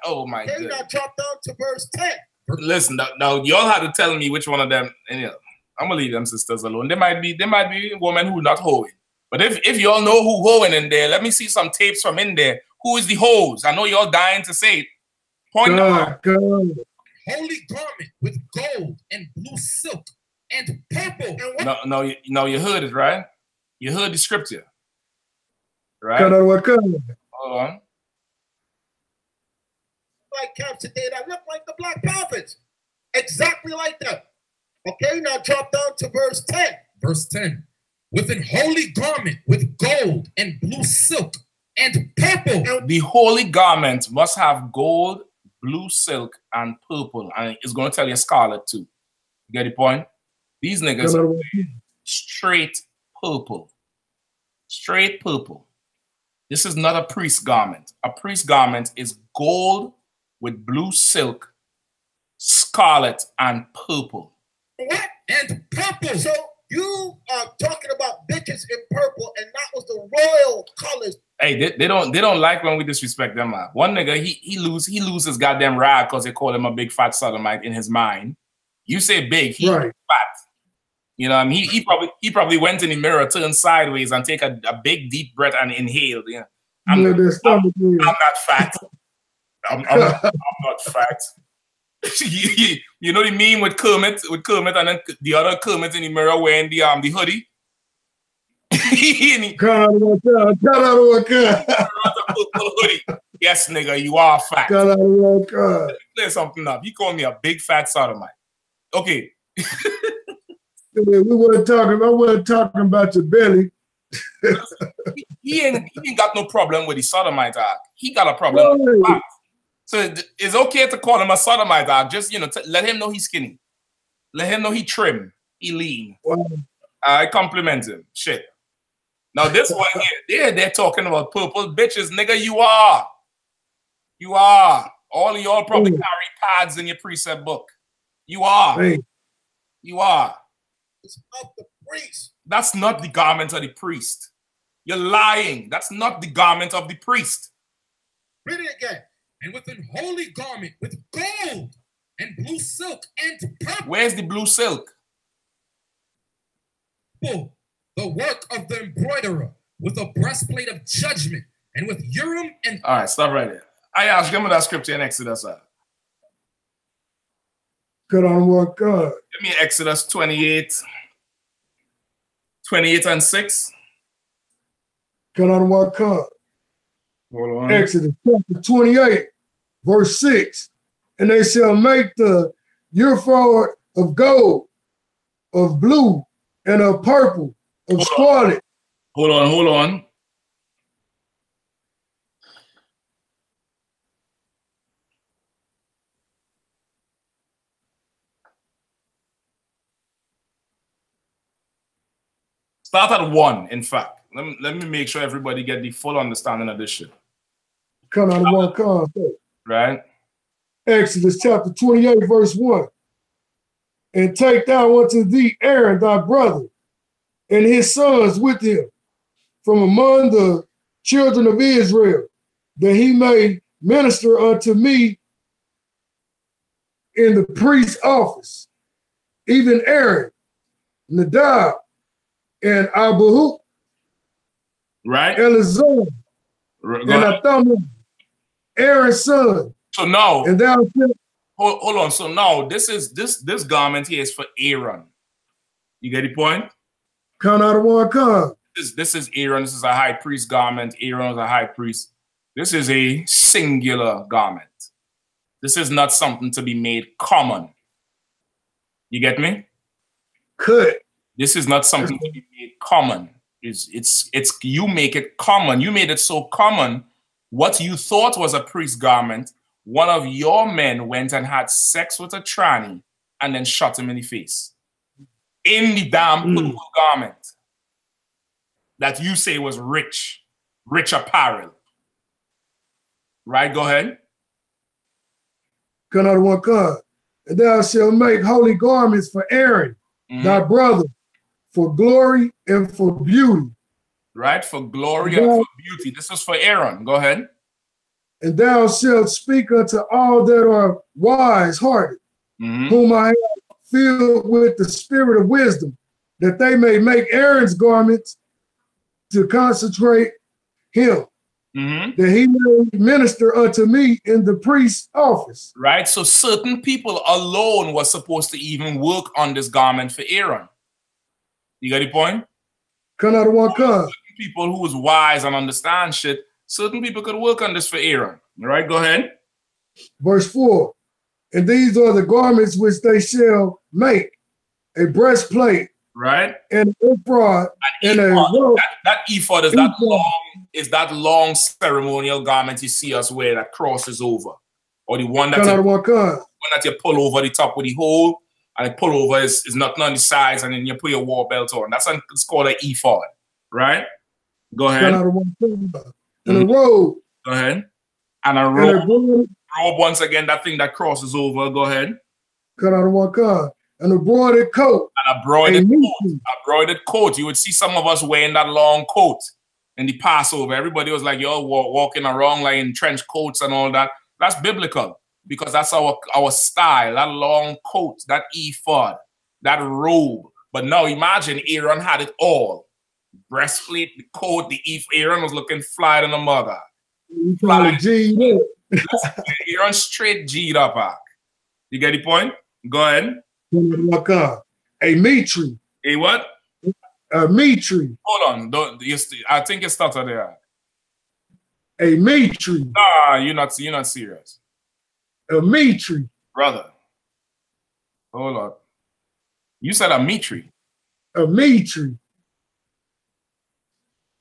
Oh my god. Then I dropped down to verse 10. Listen, now y'all had to tell me which one of them. And, I'm gonna leave them sisters alone. There might be women who not hoeing. But if y'all know who hoeing in there, let me see some tapes from in there. Who is the hoes? I know y'all dying to say it. Point out. Holy garment with gold and blue silk and purple. And no, you heard it, right? You heard the scripture, right? Hold on. Like caps today that look like the Black Prophets. Exactly like that. Okay, now drop down to verse 10. Verse 10. With an holy garment with gold and blue silk and purple. The holy garment must have gold, blue silk, and purple. And it's going to tell you scarlet too. You get the point? These niggas are straight purple. Straight purple. This is not a priest garment. A priest garment is gold with blue silk, scarlet, and purple. What? And purple. So you are talking about bitches in purple, and that was the royal colors. Hey, they don't like when we disrespect them. One nigga, he loses goddamn rag because they call him a big fat sodomite in his mind. You say big, he fat. You know, I mean, he probably went in the mirror, turned sideways, and take a big deep breath and inhaled. Yeah, I'm not fat. I'm not fat. You know the meme with Kermit, and then the other Kermit in the mirror wearing the hoodie. Yes, nigga, you are fat. Let me clear something up. You call me a big fat sodomite. Okay. I wasn't talking about your belly. he ain't got no problem with the sodomite dog. He got a problem with the fat. So it's okay to call him a sodomite dog. Just, let him know he's skinny. Let him know he trim. He lean. Wow. I compliment him. Shit. Now this one here, they're talking about purple bitches. Nigga, you are. You are. All of y'all probably carry pads in your precept book. You are. Hey. You are. It's of the priest. That's not the garment of the priest. You're lying. That's not the garment of the priest. Read it again. And with an holy garment with gold and blue silk and purple. Where's the blue silk? The work of the embroiderer with a breastplate of judgment and with Urim and... All right, stop right there. I asked, give me that scripture in Exodus. Cut on what God. Give me Exodus 28 and 6. Cut on what God. Hold on. Exodus chapter 28, verse 6. And they shall make the ephod of gold, of blue, and of purple, of scarlet. Hold on. Start at 1, in fact. Let me make sure everybody get the full understanding of this shit. Come out of one concept. Right? Exodus chapter 28, verse 1. And take thou unto thee Aaron thy brother, and his sons with him, from among the children of Israel, that he may minister unto me in the priest's office, even Aaron, Nadab, and Abihu, right? Eleazar, and Athamah, Aaron's son. So now, and thou hold on. So now this garment here is for Aaron. You get the point? Come out of one come. This is Aaron. This is a high priest garment. Aaron is a high priest. This is a singular garment. This is not something to be made common. You get me? Could. This is not something to be made common. It's you make it common. You made it so common. What you thought was a priest garment, one of your men went and had sex with a tranny and then shot him in the face. In the damn purple garment that you say was rich apparel. Right? Go ahead. Come out of one come. And thou shalt make holy garments for Aaron, thy brother, for glory and for beauty. Right? For glory and for beauty. This is for Aaron. Go ahead. And thou shalt speak unto all that are wise-hearted, whom I have filled with the spirit of wisdom, that they may make Aaron's garments to concentrate him, that he may minister unto me in the priest's office. Right? So certain people alone were supposed to even work on this garment for Aaron. You got the point? Come out of one come. People who was wise and understand shit, certain people could work on this for Aaron. All right, go ahead. Verse 4. And these are the garments which they shall make: a breastplate, right, and an ephod, and a robe. That ephod is that long ceremonial garment you see us wear that crosses over, or the one that you pull over the top with the hole, and the pull over is nothing on the sides, and then you put your war belt on. It's called an ephod, right? Go ahead. And a robe. Go ahead. And a robe. Robe, once again, that thing that crosses over. Go ahead. Cut out of one car. And a broidered coat. And a broidered coat. You would see some of us wearing that long coat in the Passover. Everybody was like, yo, walking around like in trench coats and all that. That's biblical because that's our style. That long coat, that ephod, that robe. But now imagine Aaron had it all. Breastplate, the coat, the ephod. Aaron was looking fly than a mother. Aaron straight G'd up. You get the point? Go ahead. A mitri. A what? A mitri. Hold on. I think you started there. A mitri. Nah, you're not serious. A mitri. Brother. Hold on. You said a mitri. A mitri.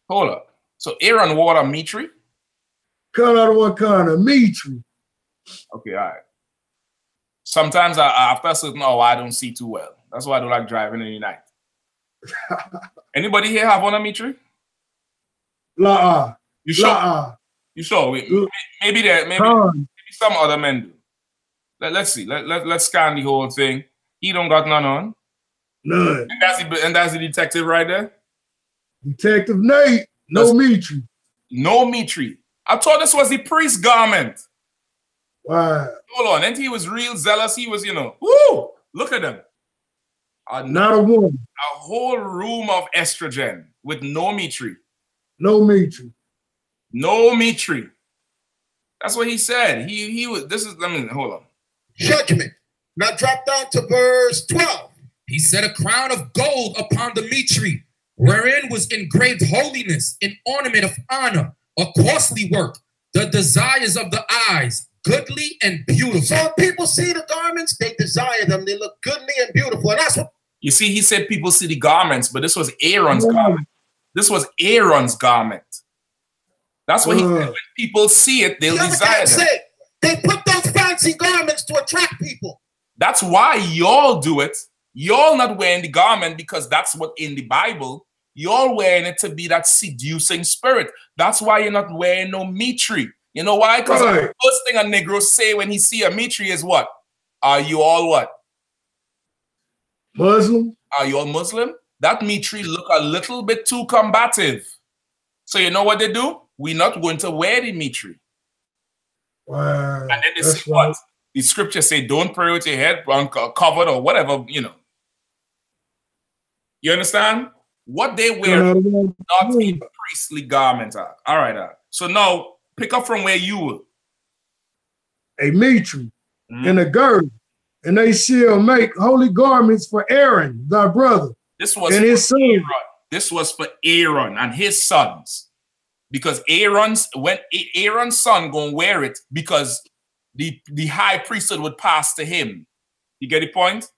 Hold up. So Aaron wore a mitri? Cut out of one kind of mitri. Okay, all right. Sometimes after a certain hour, I don't see too well. That's why I don't like driving in the night. Anybody here have one of mitri? La. You sure? You sure? Maybe some other men do. Let's see. Let's scan the whole thing. He don't got none on. None. And that's the detective right there? Detective Nate. No mitri. No mitri. I thought this was the priest garment. Wow. Hold on. And he was real zealous. He was, woo! Look at them. Not a woman. A whole room of estrogen with no mitri. No mitri. No mitri. That's what he said. He was, hold on. Judgment. Now drop down to verse 12. He set a crown of gold upon the meat tree, wherein was engraved holiness, an ornament of honor, a costly work, the desires of the eyes, goodly and beautiful. So if people see the garments, they desire them. They look goodly and beautiful. And that's what. You see, he said people see the garments, but this was Aaron's garment. This was Aaron's garment. That's what he said. When people see it, they'll desire them. They put those fancy garments to attract people. That's why y'all do it. Y'all not wearing the garment because that's what in the Bible. Y'all wearing it to be that seducing spirit. That's why you're not wearing no meat tree. You know why? Because the first thing a Negro say when he see a meat tree is what? Are you all what? Muslim? Are you all Muslim? That meat tree look a little bit too combative. So you know what they do? We're not going to wear the meat tree. Wow. And then they say what? The scripture say, don't pray with your head covered or whatever, you know. You understand? What they wear not a priestly garment. All right. So now, pick up from where you were. A meat tree and a girdle, and they shall make holy garments for Aaron, thy brother, this was and his son. This was for Aaron and his sons. Because Aaron's son gonna wear it because the high priesthood would pass to him. You get the point?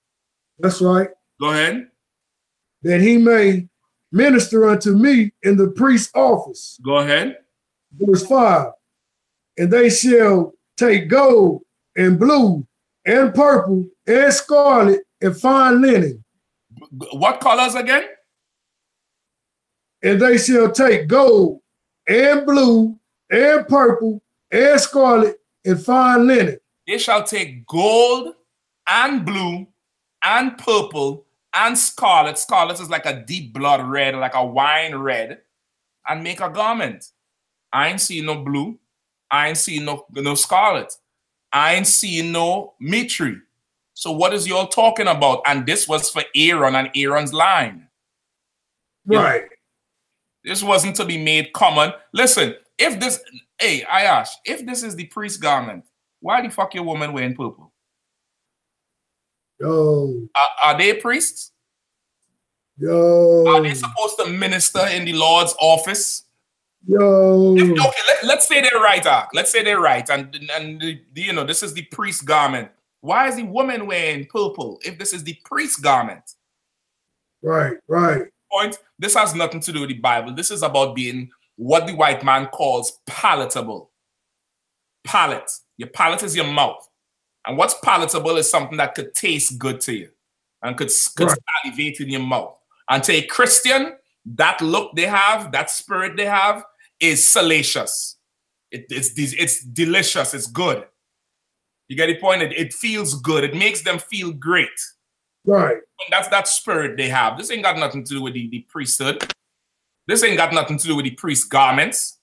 That's right. Go ahead. That he may minister unto me in the priest's office. Go ahead. Verse 5. And they shall take gold and blue and purple and scarlet and fine linen. What colors again? And they shall take gold and blue and purple and scarlet and fine linen. They shall take gold and blue and purple and scarlet. Scarlet is like a deep blood red, like a wine red, and make a garment. I ain't seeing no blue. I ain't seeing no scarlet. I ain't seeing no meat tree. So what is y'all talking about? And this was for Aaron and Aaron's line. Right. This wasn't to be made common. Listen, if this, hey, I ask, if this is the priest garment, why the fuck your woman wearing purple? Yo. Are they priests? Yo. Are they supposed to minister in the Lord's office? Yo. Okay, let's say they're right, Ark. Let's say they're right, and you know, this is the priest garment. Why is the woman wearing purple if this is the priest garment? Right, right. Point. This has nothing to do with the Bible. This is about being what the white man calls palatable. Palate. Your palate is your mouth. And what's palatable is something that could taste good to you and could salivate in your mouth. And to a Christian, that look they have, that spirit they have, is salacious. It's delicious. It's good. You get the point? It feels good. It makes them feel great. Right. And that's that spirit they have. This ain't got nothing to do with the priesthood. This ain't got nothing to do with the priest garments.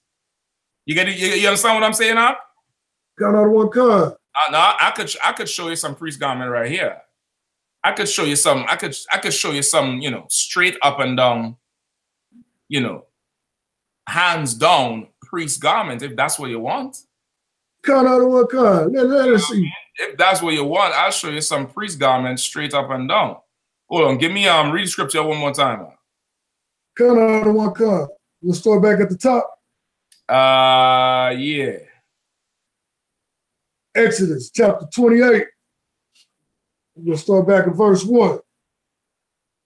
You get it? You understand what I'm saying now? Got out of one card. No, I could show you some priest garment right here. I could show you some. I could show you some. You know, straight up and down. You know, hands down priest garment if that's what you want. Cut out of one card. Let us see. If that's what you want, I'll show you some priest garments straight up and down. Hold on, give me read scripture one more time. Cut out of one card. We'll start back at the top. Yeah. Exodus chapter 28. We'll start back at verse 1.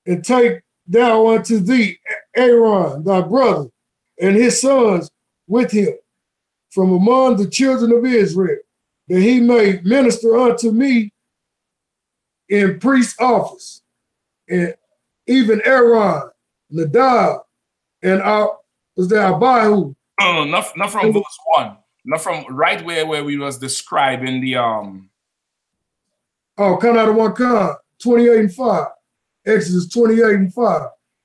And take thou unto thee Aaron, thy brother, and his sons with him, from among the children of Israel, that he may minister unto me in priest's office, and even Aaron, Nadab, and Abihu. No, not from verse 1. Not from right where we was describing the Oh, come out of one card, 28 and 5. Exodus 28 and 5.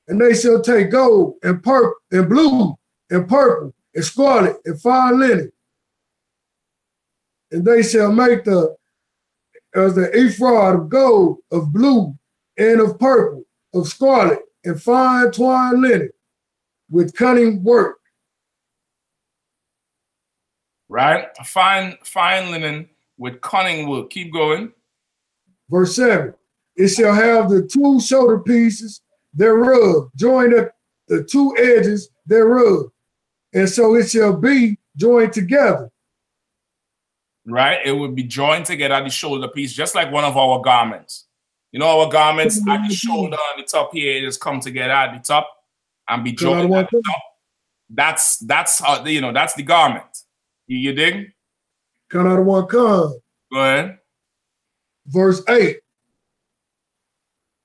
And they shall take gold and purple and blue and purple and scarlet and fine linen. And they shall make the ephod of gold, of blue, and of purple, of scarlet, and fine twined linen, with cunning work. Right? Fine linen with cunning work. Keep going. Verse 7, it shall have the two shoulder pieces thereof, joined at the two edges thereof, and so it shall be joined together. Right? It would be joined together at the shoulder piece, just like one of our garments. You know, our garments at the shoulder on the top here, it just come together at the top and be joined at the top. That's how, you know, that's the garment. You dig? Come out of one con. Go ahead. Verse 8.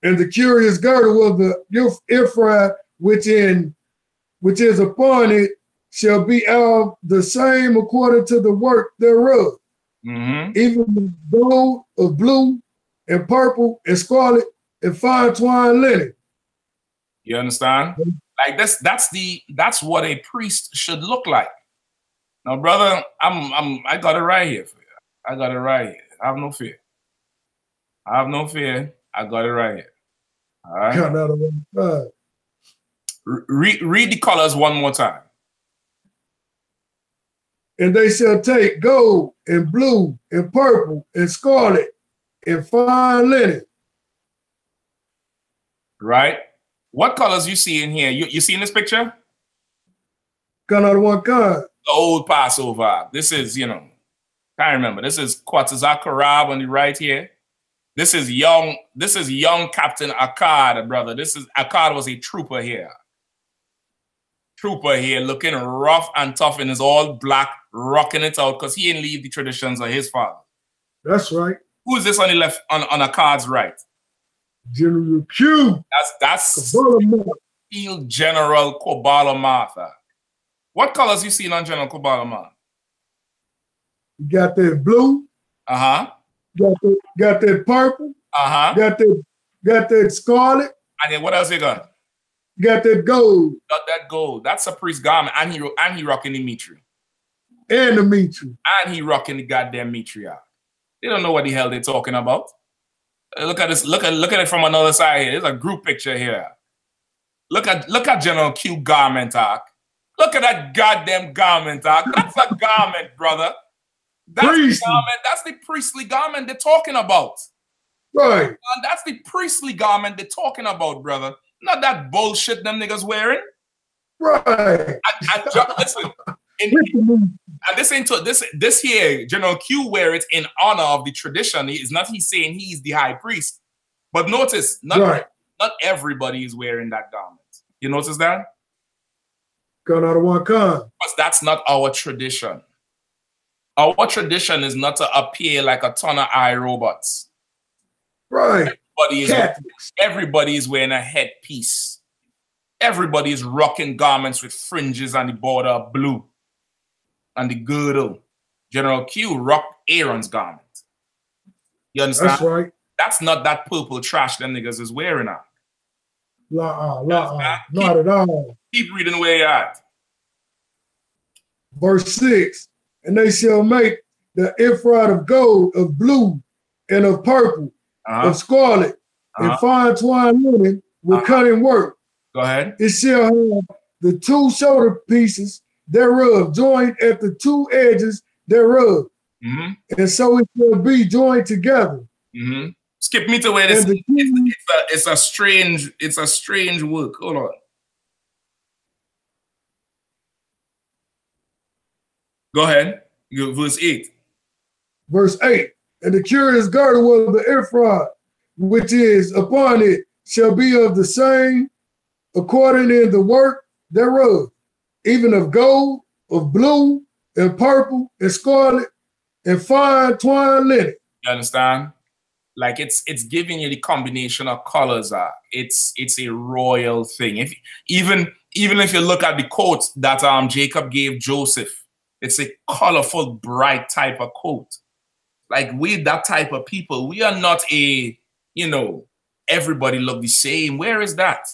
And the curious girdle of the ephod which is upon it shall be of the same according to the work thereof. Even gold of blue and purple and scarlet and fine twined linen. You understand? Like that's what a priest should look like. Now, brother, I got it right here for you. I got it right here. I have no fear. I have no fear. I got it right here. All right. Read the colors one more time. And they shall take gold and blue and purple and scarlet and fine linen. Right? What colors you see in here? You see in this picture? Kind of one kind. The old Passover. This is, you know, can't remember. This is Quetzalcoatl on the right here. This is young Captain Akkad, brother. Akkad was a trooper here. Trooper here, looking rough and tough in his all black, rocking it out because he didn't leave the traditions of his father. That's right. Who is this on the left, on Akkad's right? General Q. That's Field General Kobala Martha. What colors you seen on General Kobala Martha? You got that blue. Uh-huh. Got that purple. Uh-huh. Got that scarlet. And then what else you got? Got that gold. Got that gold. That's a priest garment. And he rocking the mitri. And the mitri. And he rocking the goddamn mitri out. They don't know what the hell they're talking about. Look at this. Look at it from another side here. There's a group picture here. Look at General Q garment arc. Look at that goddamn garment arc. That's a garment, brother. That's the garment. That's the priestly garment they're talking about. Right. And that's the priestly garment they're talking about, brother. Not that bullshit them niggas wearing. Right. Listen. This here, General Q wear it in honor of the tradition. It's not he's saying he's the high priest. But notice, not everybody is wearing that garment. You notice that? Gun out of one kind. Because that's not our tradition. Our tradition is not to appear like a ton of iRobots. Right. Everybody is wearing a headpiece. Everybody is rocking garments with fringes on the border of blue and the girdle. General Q rocked Aaron's garment. You understand? That's right. That's not that purple trash them niggas is wearing out. Not at all. Keep reading where you're at. Verse 6. And they shall make the ephod of gold, of blue, and of purple, of scarlet, and fine twined linen with cunning work. Go ahead. It shall have the two shoulder pieces thereof, joined at the two edges thereof. And so it shall be joined together. Skip me to where this it's a strange work. Hold on. Go ahead. Verse 8. Verse 8. And the curious girdle of the ephod, which is upon it, shall be of the same according in the work thereof, even of gold, of blue, and purple, and scarlet, and fine twined linen. You understand? Like it's giving you the combination of colors. It's a royal thing. Even if you look at the coat that Jacob gave Joseph, it's a colorful, bright type of coat. Like we that type of people. We are not everybody look the same. Where is that?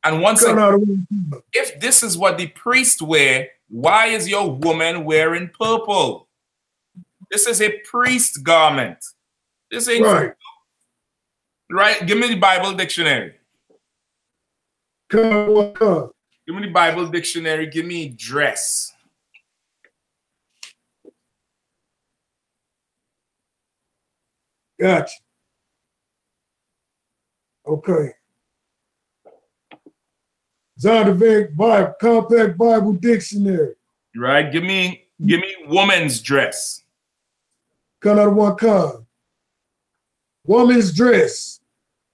And once again, if this is what the priest wear, why is your woman wearing purple? This is a priest garment. This ain't right. Give me the Bible dictionary. Give me the Bible dictionary. Give me dress. Gotcha. Okay. Zondervan Bible, Compact Bible Dictionary. Right. Give me woman's dress. Cut out one con. Woman's dress.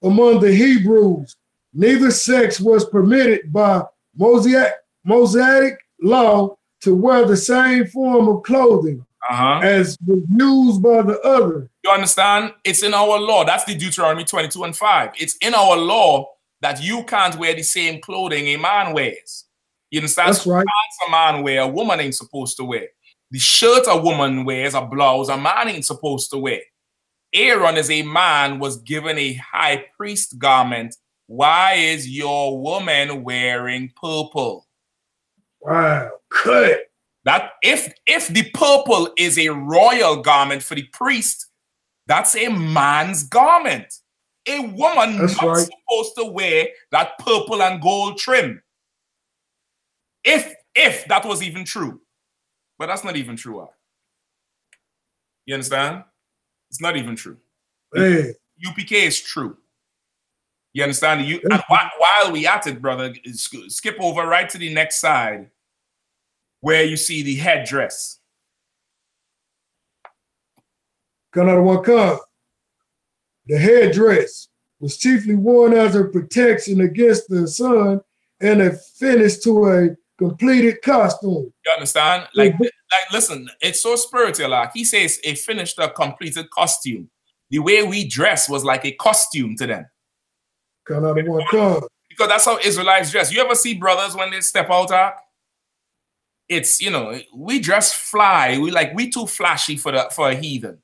Among the Hebrews, neither sex was permitted by Mosaic law to wear the same form of clothing as was used by the other. You understand? It's in our law. That's the Deuteronomy 22:5. It's in our law that you can't wear the same clothing a man wears. You understand? That's right. Pants a man wear, a woman ain't supposed to wear. The shirt a woman wears, a blouse, a man ain't supposed to wear. Aaron, as a man, was given a high priest garment. Why is your woman wearing purple? Wow, cut. That if the purple is a royal garment for the priest, that's a man's garment. A woman not supposed to wear that purple and gold trim. If that was even true. But that's not even true. You understand? It's not even true. Hey. UPK is true. You understand? And while we at it, brother, skip over right to the next side where you see the headdress. Come out of one cup. The headdress was chiefly worn as a protection against the sun and a finish to a completed costume. You understand? Like listen, it's so spiritual. Like he says, it finished a completed costume. The way we dress was like a costume to them. Come out of one cup. Because that's how Israelites dress. You ever see brothers when they step out? It's, you know, we dress fly. We too flashy for a heathen.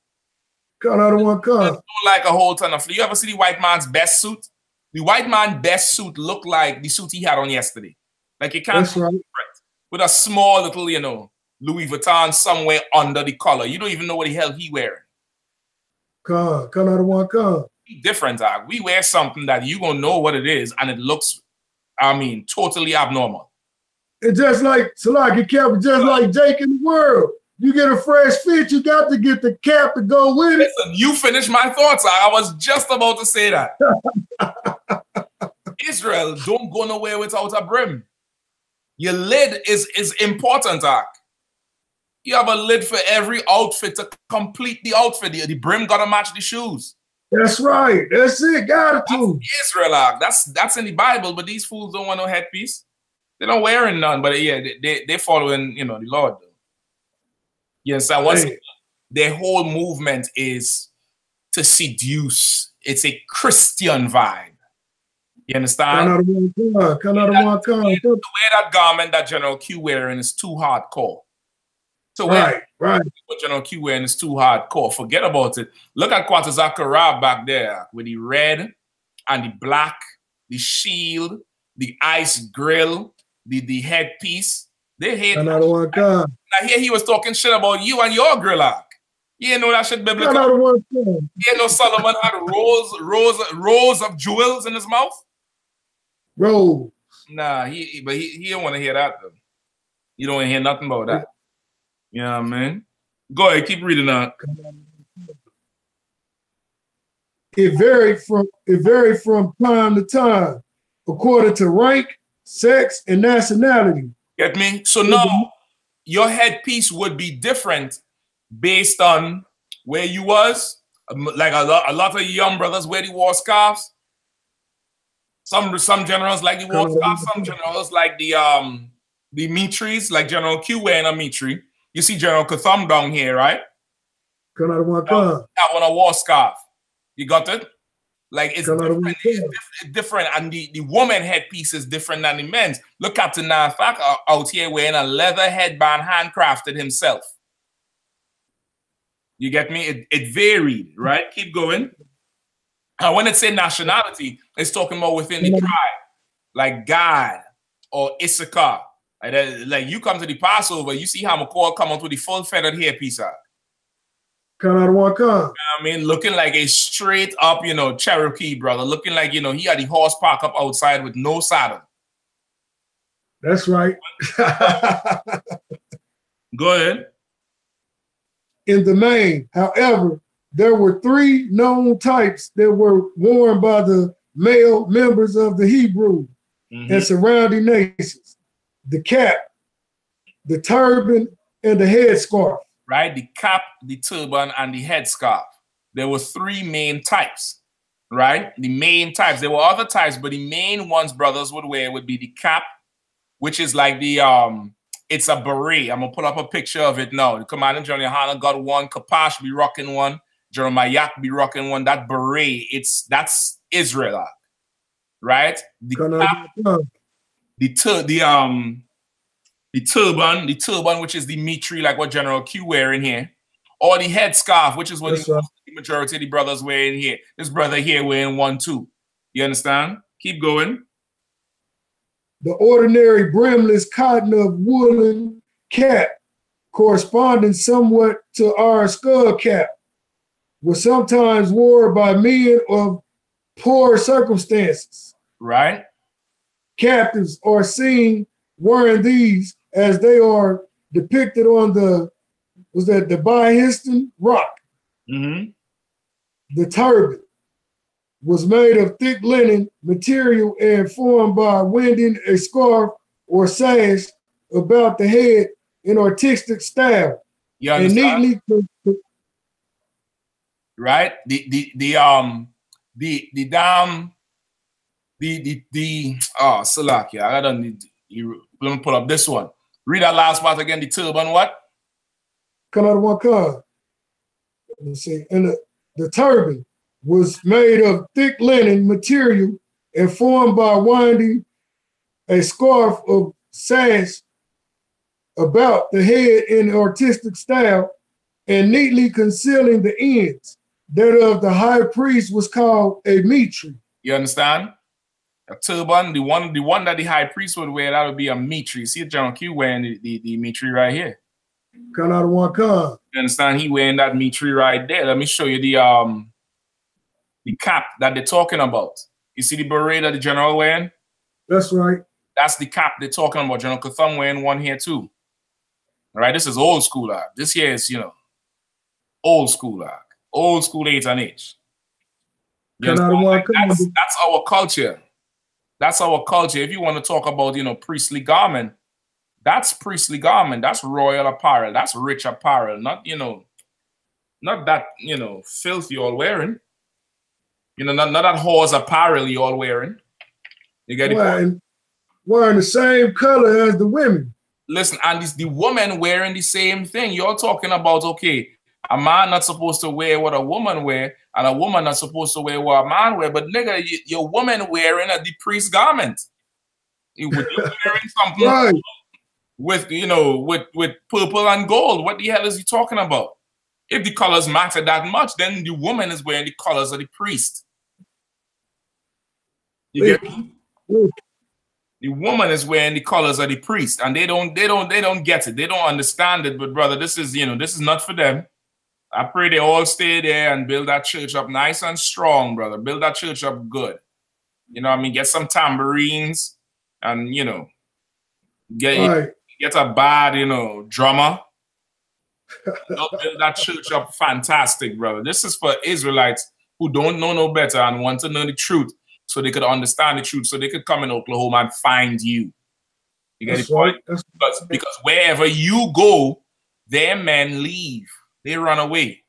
Come out of one cup. Like a whole ton of. You ever see the white man's best suit? The white man's best suit looked like the suit he had on yesterday. Like you can't with a small little, you know, Louis Vuitton somewhere under the collar. You don't even know what the hell he wearing. Come out of one cup. Different, we wear something that you gonna know what it is, and it looks, I mean, totally abnormal. It's just like Salaki cap, just like Jake in the world. You get a fresh fit, you got to get the cap to go with it. Listen, you finished my thoughts. I was just about to say that. Israel don't go nowhere without a brim. Your lid is important, You have a lid for every outfit to complete the outfit. The brim gotta match the shoes. That's right. That's it. Got to. Israel, that's in the Bible, but these fools don't want no headpiece. They don't wear none, but yeah, they following, you know, the Lord. Yes, and once their whole movement is to seduce. It's a Christian vibe. You understand? The way that garment that General Q wearing is too hardcore. So right. What General Q wearing is too hardcore. Forget about it. Look at Quatazakara back there with the red and the black, the shield, the ice grill, the headpiece. They hate. Now here he was talking shit about you and your grill. You ain't know that shit biblical. You ain't know Solomon had rows of jewels in his mouth. Rose. Nah, he don't want to hear that though. You don't want to hear nothing about that. You know what I mean? Go ahead, keep reading that. It varied from time to time, according to rank, sex, and nationality. Get me? So now your headpiece would be different based on where you was. Like a lot of young brothers wear the war scarves. Some generals like the war scarf. Some generals like the mitris, like General Q wearing a mitri. You see General Katham down here, right? That one a war scarf. You got it? Like it's different, and the woman headpiece is different than the men's. Look, Captain Nafak out here wearing a leather headband handcrafted himself. You get me? It varied, right? Keep going. And when it say nationality, it's talking about within the tribe, like Gad or Issachar. Like you come to the Passover, you see how McCall come out with the full feathered hairpiece out. You know what I mean, looking like a straight up, you know, Cherokee brother. Looking like, you know, he had the horse park up outside with no saddle. That's right. Go ahead. In the main, however, there were three known types that were worn by the male members of the Hebrew and surrounding nations, the cap, the turban, and the headscarf. Right, the cap, the turban, and the headscarf. There were three main types, right? The main types. There were other types, but the main ones brothers would wear would be the cap, which is like the it's a beret. I'm gonna pull up a picture of it now. The Commander Gen.YAHANNA got one. Kapash be rocking one. Jeremiah be rocking one. That beret, that's Israelite, right? The cap, the turban, which is the mitri, like what General Q wearing here, or the headscarf, which is what the majority of the brothers wearing here. This brother here wearing one too. You understand? Keep going. The ordinary brimless cotton of woolen cap, corresponding somewhat to our skull cap, was sometimes worn by men of poor circumstances. Right. Captives are seen wearing these as they are depicted on the Bahistan rock. The turban was made of thick linen material and formed by winding a scarf or sash about the head in artistic style. You understand? And neatly, right? Salakia, I don't need you. Let me pull up this one. Read that last part again. The turban, what? Come out of one card. Let's see. And the turban was made of thick linen material and formed by winding a scarf of sash about the head in artistic style and neatly concealing the ends. That of the high priest was called a mitri. You understand? A turban, the one that the high priest would wear, that would be a mitri. See General Q wearing the mitri right here. Come out of one card. You understand? He wearing that mitri right there. Let me show you the cap that they're talking about. You see the beret that the general wearing? That's right. That's the cap they're talking about. General Katham wearing one here too. All right, this is old school art. This here is, old school art. Old school 8 and H. That's our culture. That's our culture. If you want to talk about, priestly garment, that's priestly garment. That's royal apparel. That's rich apparel. Not, not that, filth you all wearing. Not that horse apparel you all wearing. You get it? Wearing the same color as the women. Listen, and it's the woman wearing the same thing. You're talking about, okay, a man not supposed to wear what a woman wear, and a woman not supposed to wear what a man wear. But nigga, your woman wearing the priest garment. You're wearing something right. with purple and gold. What the hell is he talking about? If the colors matter that much, then the woman is wearing the colors of the priest. You get me? The woman is wearing the colors of the priest, and they don't get it. They don't understand it. But brother, this is not for them. I pray they all stay there and build that church up nice and strong, brother. Build that church up good. Get some tambourines and, get a bad, drummer. Build that church up fantastic, brother. This is for Israelites who don't know no better and want to know the truth so they could understand the truth, so they could come in Oklahoma and find you. You get the point? Because wherever you go, their men leave. They run away.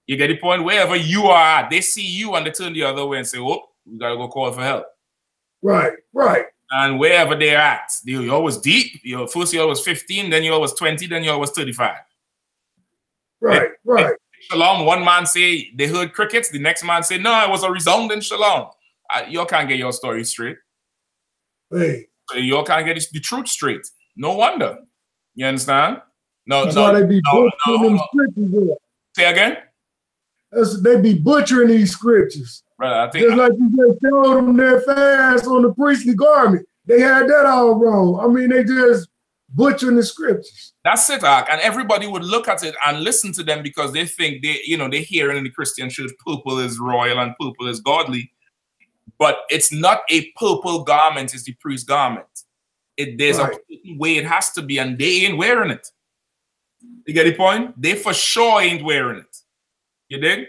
You get the point? Wherever you are at, they see you and they turn the other way and say, oh, we got to go call for help. Right. And wherever they're at, you always deep. First you was 15, then you was 20, then you was 35. Right. Shalom, one man say they heard crickets, the next man say, no, it was a resounding shalom. You can't get your story straight. Hey. So you can't get the truth straight. No wonder. You understand? That's why they be butchering them scriptures. Say again? They be butchering these scriptures. Brother, I think just like you just showed them their fast on the priestly garment. They had that all wrong. I mean, they just butchering the scriptures. That's it, Ak. And everybody would look at it and listen to them because they think they hear in the Christian church purple is royal and purple is godly. But it's not a purple garment, it's the priest garment. There's a way it has to be, and they ain't wearing it. You get the point? They for sure ain't wearing it. You dig?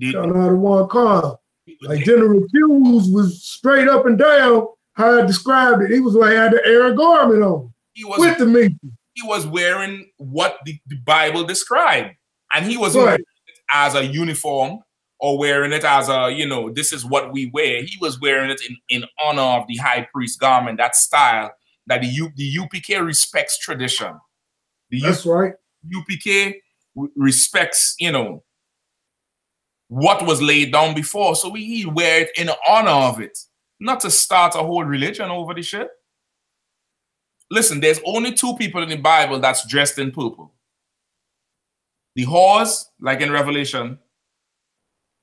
Coming out of one car. Like General Hughes was straight up and down how I described it. He was like had the air garment on. With the meat. He was wearing what the Bible described. And he wasn't wearing it as a uniform or wearing it as a, you know, this is what we wear. He was wearing it in honor of the high priest garment, that style that the UPK respects tradition. That's right. UPK respects, you know, what was laid down before. So we wear it in honor of it, not to start a whole religion over the shit. Listen, there's only two people in the Bible that's dressed in purple. The whores, like in Revelation,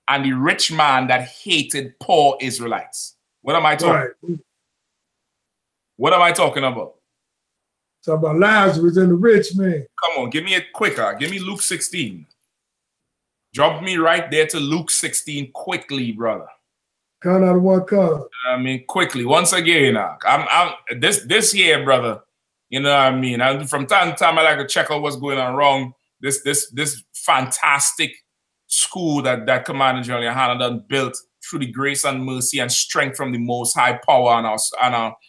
and the rich man that hated poor Israelites. What am I talking about? What am I talking about? Talking about Lazarus and the rich man. Come on, give me it quicker. Give me Luke 16. Jump me right there to Luke 16 quickly, brother. Count out of one car. I mean, quickly. Once again, I'm this here, brother. You know what I mean? From time to time, I like to check out what's going on wrong. This fantastic school that Commander Gen.YAHANNA done built through the grace and mercy and strength from the Most High power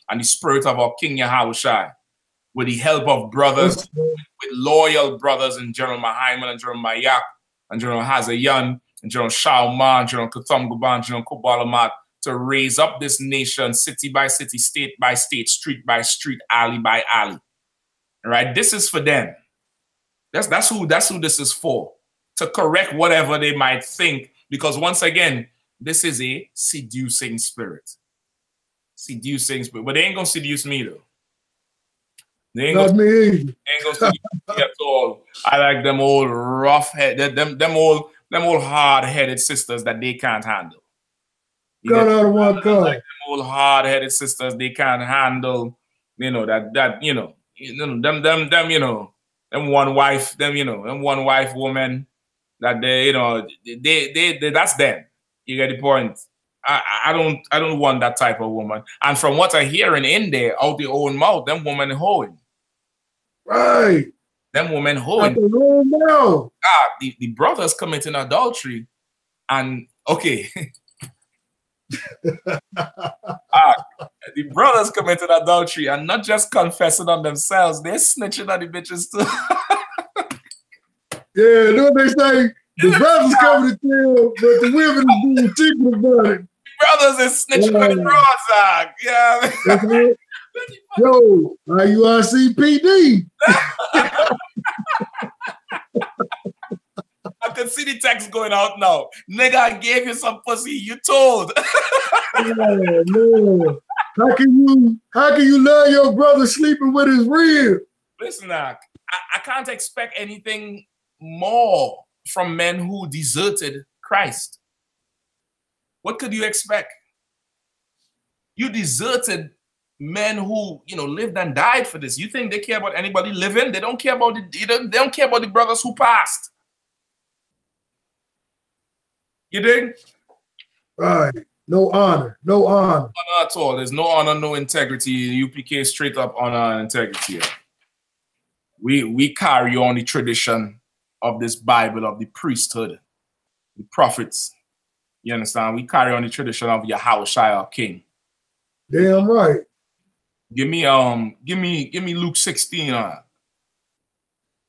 and the spirit of our King Yahushua, with the help of brothers, with loyal brothers in General Mahaiman and General Mayak and General Hazayan and General Shalman, General Katamguban, General Kubalamat, to raise up this nation city by city, state by state, street by street, alley by alley. All right, this is for them. That's who this is for. To correct whatever they might think, because once again, this is a seducing spirit. Seducing spirit. But they ain't gonna seduce me though. They ain't gonna seduce me at all. I like them old rough head, them old hard-headed sisters that they can't handle. Got out of one car. Like them old hard-headed sisters they can't handle, you know, them one wife woman that they, you know, they that's them. You get the point. I don't want that type of woman. And from what I'm hearing in there, out the own mouth, them women hoeing. Right. Them women hoeing. The brothers committing adultery. And okay. The brothers committed adultery and not just confessing on themselves, they're snitching on the bitches too. Yeah, you know what they say? The brothers come to tell, but the women is being secret about it. The brothers is snitching on the broadside. Yeah. Yo, I.S.U.P.K. I can see the text going out now. Nigga, I gave you some pussy. You told. Oh, no. How can you love your brother sleeping with his rib? Listen, I can't expect anything more from men who deserted Christ. What could you expect? You deserted men who, you know, lived and died for this. You think they care about anybody living? They don't care about they don't care about the brothers who passed. You dig? Right. No honor. No honor. Honor at all. There's no honor, no integrity. UPK straight up honor and integrity. We carry on the tradition of this Bible, of the priesthood, the prophets. You understand? We carry on the tradition of Yahushua, our King. Damn right. Give me Luke 16 on.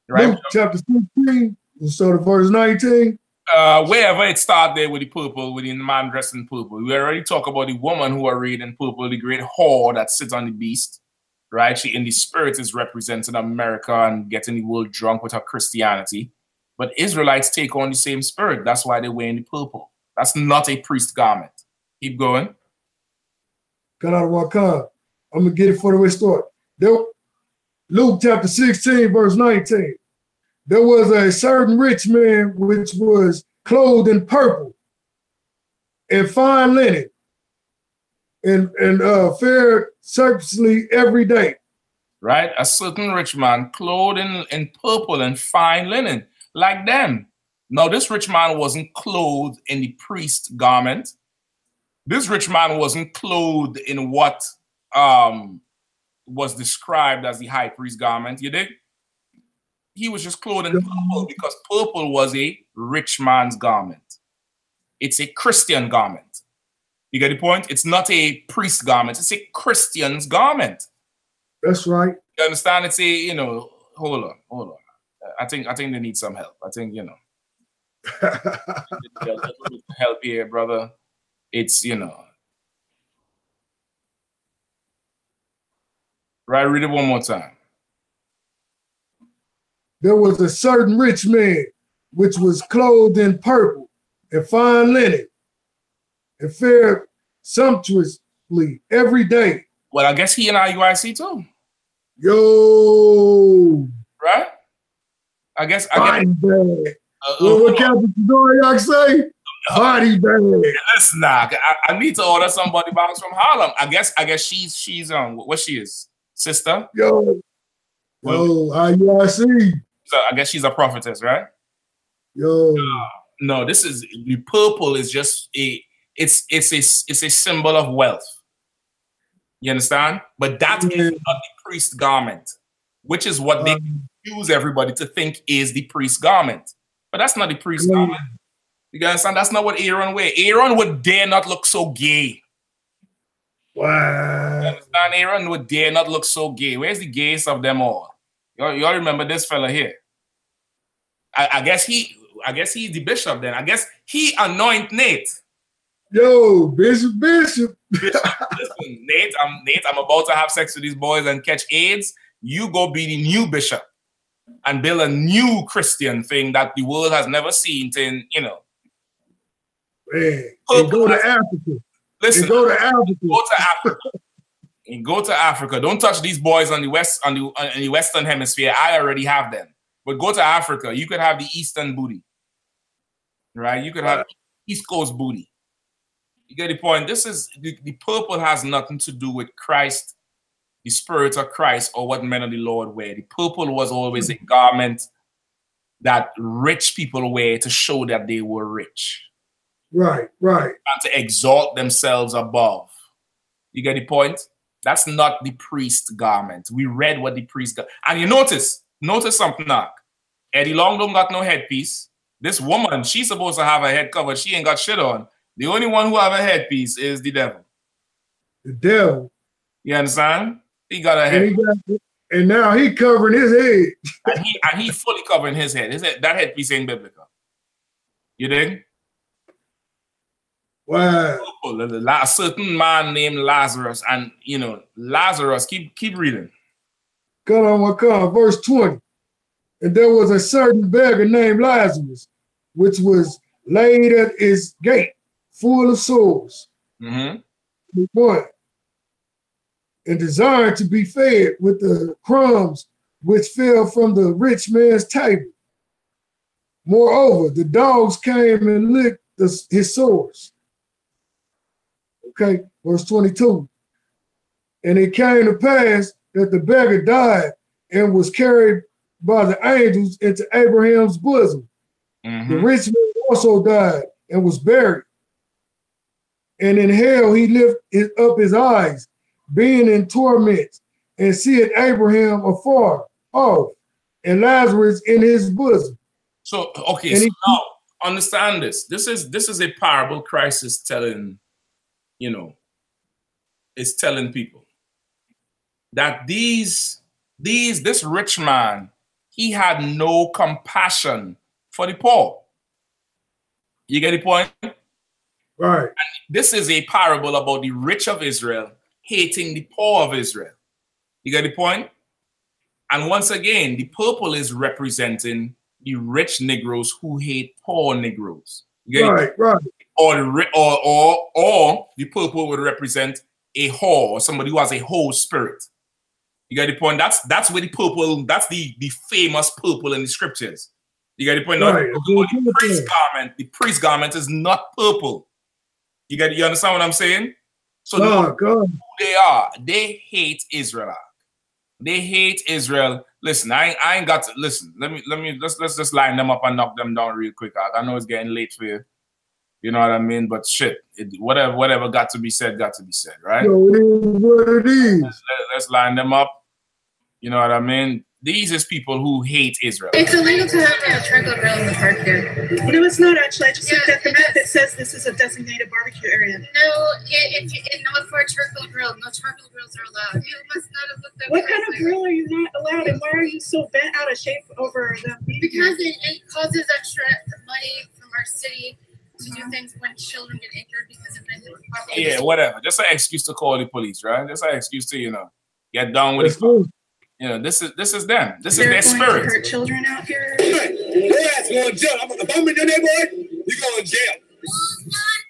Right? Luke chapter 16, so the verse 19. Wherever it started there with the purple, with the man dressed in purple. We already talked about the woman who arrayed in purple, the great whore that sits on the beast. Right? She in the spirit is representing America and getting the world drunk with her Christianity. But Israelites take on the same spirit. That's why they're wearing the purple. That's not a priest garment. Keep going. Got out of one car. I'm going to get it for the restore. Luke chapter 16, verse 19. There was a certain rich man which was clothed in purple and fine linen and fared sumptuously every day. Right? A certain rich man clothed in purple and fine linen, like them. Now, this rich man wasn't clothed in the priest garment. This rich man wasn't clothed in what was described as the high priest garment. You dig? He was just clothed in purple because purple was a rich man's garment. it's a Christian garment. You get the point? It's not a priest garment. It's a Christian's garment. That's right. You understand? It's a, you know, hold on. I think they need some help. I think, you know, help here, brother. It's, you know. Right, read it one more time. There was a certain rich man which was clothed in purple and fine linen and fared sumptuously every day. Well, I guess he in IUIC too. Yo. Right? I guess. What Captain Doriak say? Body bag. Listen, I need to order somebody box from Harlem. I guess she's what she is? Sister? Yo, I.U.I.C. So I guess she's a prophetess, right? Yo. No, this is the purple is just it's a symbol of wealth. You understand? But that is not the priest garment, which is what they confuse everybody to think is the priest garment. But that's not the priest garment. You understand? That's not what Aaron wear. Aaron would dare not look so gay. Wow. You understand? Aaron would dare not look so gay. Where's the gayest of them all? Y'all remember this fella here? I guess he's the bishop then. I guess he anoint Nate. Yo, Bishop. Listen, Nate, I'm about to have sex with these boys and catch AIDS. You go be the new bishop and build a new Christian thing that the world has never seen. You know. Man, and go to Africa. Listen, and go to Africa. Go to Africa. And go to Africa. Don't touch these boys on the Western Hemisphere. I already have them. But go to Africa. You could have the Eastern booty. Right? You could have East Coast booty. You get the point? This is the purple has nothing to do with Christ, the Spirit of Christ, or what men of the Lord wear. The purple was always a garment that rich people wear to show that they were rich. Right. And to exalt themselves above. You get the point? That's not the priest garment. We read what the priest got. And you notice something now. Eddie Long don't got no headpiece. This woman, she's supposed to have a head covered. She ain't got shit on. The only one who have a headpiece is the devil. The devil. You understand? He got a head. And now he covering his head. and he fully covering his head. That headpiece ain't biblical. You dig? Wow. A certain man named Lazarus, and you know, Lazarus, keep reading. Come on, verse 20. And there was a certain beggar named Lazarus, which was laid at his gate, full of sores. And desired to be fed with the crumbs which fell from the rich man's table. Moreover, the dogs came and licked his sores. Okay, verse 22. And it came to pass that the beggar died and was carried by the angels into Abraham's bosom. The rich man also died and was buried. And in hell he lifted up his eyes, being in torment, and seeing Abraham afar off, and Lazarus in his bosom. So, okay, so now understand this. This is a parable Christ is telling, you know, is telling people that this rich man, he had no compassion for the poor. You get the point? Right. And this is a parable about the rich of Israel hating the poor of Israel. You get the point? And once again, the purple is representing the rich Negroes who hate poor Negroes. You get it? Right. Or the purple would represent a whore, or somebody who has a whole spirit. You get the point? That's where the purple, that's the famous purple in the scriptures. You get the point? Right. The priest garment is not purple. You understand what I'm saying? So who they are, they hate Israel. They hate Israel. Listen, I ain't got to listen. Let's just line them up and knock them down real quick. I know it's getting late for you. You know what I mean? But shit, whatever got to be said, right? Yo, it is what it is. Let's line them up. You know what I mean? These is people who hate Israel. It's illegal to have a charcoal grill in the park here. You know, it's not actually. I just looked at the map that says this is a designated barbecue area. No, not for a charcoal grill. No charcoal grills are allowed. You must not have looked at what kind of grill are you not allowed, and why are you so bent out of shape over them? Because it causes extra money from our city to do things when children get injured because of mental problems. Yeah, whatever. Just an excuse to call the police, right? Just an excuse to, you know, get down with it. You know, this is them. This is their spirit. To hurt children out here. Your ass going to jail. If I'm in your neighborhood, you going to jail.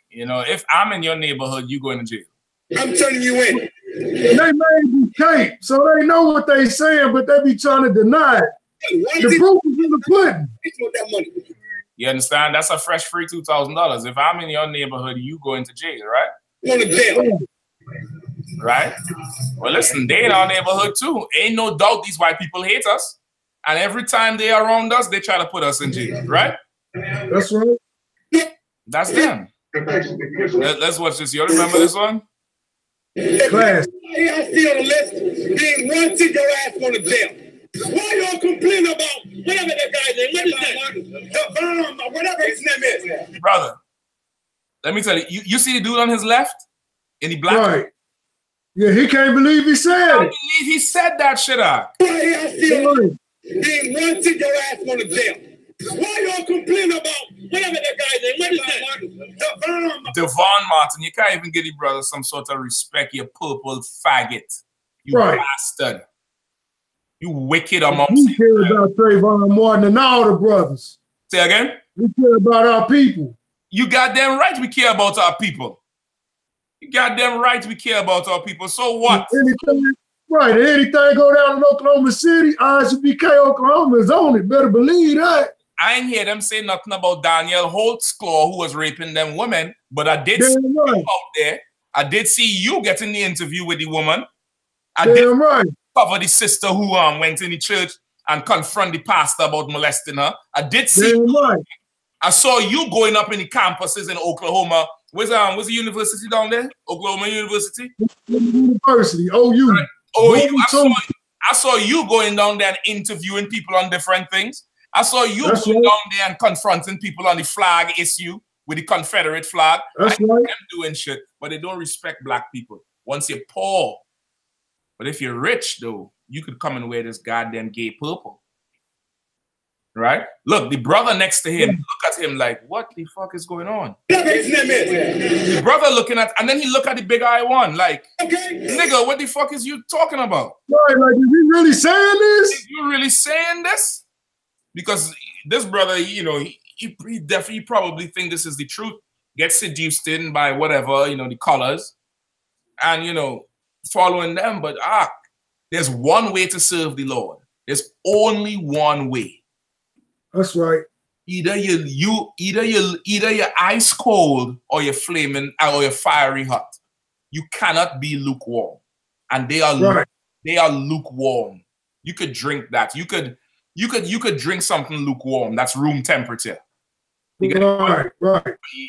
You know, if I'm in your neighborhood, you going to jail. I'm turning you in. They made Cape, so they know what they saying, but they be trying to deny it. The proof is in the pudding. That money. You understand? That's a fresh free $2,000. If I'm in your neighborhood, you go into jail, right? Going to jail. Right? Well, listen, they in our neighborhood too. Ain't no doubt these white people hate us. And every time they are around us, they try to put us in jail, right? That's right. That's them. Let's watch this. You remember this one? Class. I see on the list being wanted, your ass going to jail. Why y'all complaining about whatever that guy's name? What is that? Whatever his name is. Brother, let me tell you, you see the dude on his left? In the black? Right. Yeah, he can't believe he said it. I can't believe he said that shit out. Why I see on being wanted, your ass going to jail. Why y'all complaining about whatever that guy's name? What is that? Devon Martin. You can't even give your brother some sort of respect, you purple faggot. You bastard. You wicked amongst we care about Trayvon Martin and all the brothers. Say again? We care about our people. You goddamn right we care about our people. You goddamn right we care about our people. So what? Anything go down in Oklahoma City, I.S.U.P.K. Oklahoma is on it. Better believe that. I ain't hear them say nothing about Daniel Holtzclaw who was raping them women, but I did see you out there. I did see you getting the interview with the woman. I did cover the sister who went in the church and confront the pastor about molesting her. I did see you. I saw you going up in the campuses in Oklahoma. Where's the university down there? Oklahoma University? University, OU. Right. OU. I saw you going down there and interviewing people on different things. I saw you going down there and confronting people on the flag issue with the Confederate flag. That's them doing shit, but they don't respect black people. Once you're poor. But if you're rich, though, you could come and wear this goddamn gay purple. Right? Look, the brother next to him, look at him like, what the fuck is going on? The brother looking at, and then he look at the big eye one, like, nigga, what the fuck is you talking about? Right, like, is he really saying this? Is you really saying this? Because this brother, you know, he definitely probably think this is the truth. Gets seduced in by whatever, you know, the colors. And, you know, following them. But there's one way to serve the Lord. There's only one way. That's right. Either you're ice cold or you're flaming or you're fiery hot. You cannot be lukewarm. And they are lukewarm. You could drink that. You could drink something lukewarm. That's room temperature. Right.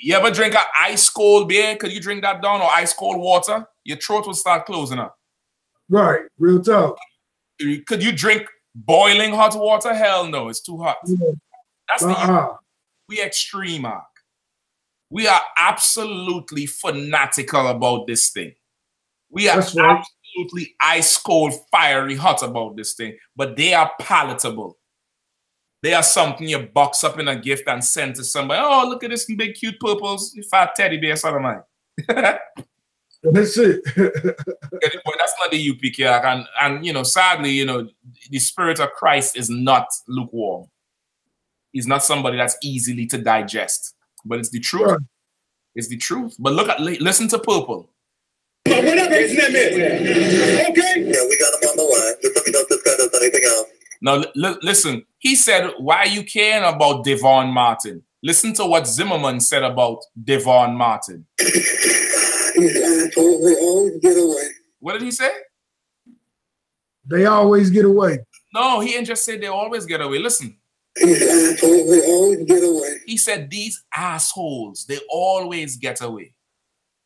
You ever drink an ice cold beer? Could you drink that down or ice cold water? Your throat will start closing up. Right. Real talk. Could you drink boiling hot water? Hell no, it's too hot. Yeah. That's we extreme, Mark. We are absolutely fanatical about this thing. We are absolutely ice cold, fiery hot about this thing, but they are palatable. They are something you box up in a gift and send to somebody. Oh, look at this big cute purples, fat teddy bear, son of mine. That's it. That's not the UPK. And you know, sadly, you know, the spirit of Christ is not lukewarm. He's not somebody that's easily to digest. But it's the truth. Right. It's the truth. But listen to Purple. Whatever his name is. Okay? Yeah, we got him on the line. Just let me know if this guy does anything else. Now, listen. He said, why are you caring about Devon Martin? Listen to what Zimmerman said about Devon Martin. These assholes, they always get away. What did he say? They always get away. No, he ain't just said they always get away. Listen. These assholes, they always get away. He said these assholes, they always get away.